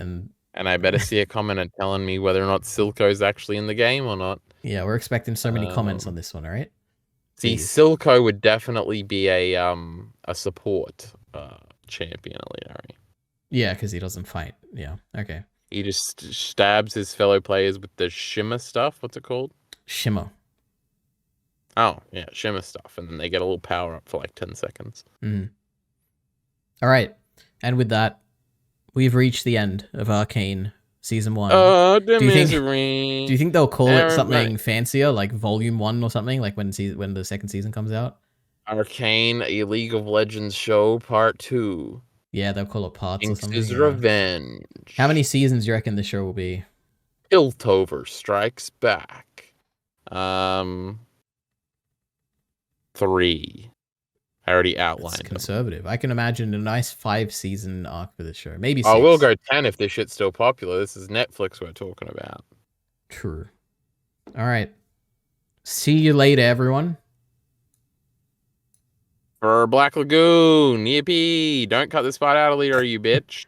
And I better see a comment and telling me whether or not Silco's actually in the game or not. Yeah, we're expecting so many comments on this one. All right. See, Silco would definitely be a support champion, EliteAri. Yeah, because he doesn't fight. Yeah. Okay. He just stabs his fellow players with the shimmer stuff. What's it called? Shimmer. Oh, yeah, shimmer stuff. And then they get a little power up for like 10 seconds. Mm. All right. And with that, we've reached the end of Arcane Season 1. Oh, do you think they'll call it something fancier, like Volume 1 or something, like when the second season comes out? Arcane, a League of Legends show, Part 2. Yeah, they'll call it parts or something. Jinx's Revenge. How many seasons do you reckon the show will be? Piltover Strikes Back. 3. I already outlined. That's conservative. I can imagine a nice 5-season arc for this show. Maybe 6. Oh, we'll go 10 if this shit's still popular. This is Netflix we're talking about. True. All right. See you later, everyone. For Black Lagoon. Yippee. Don't cut this part out, EliteAri, you bitch.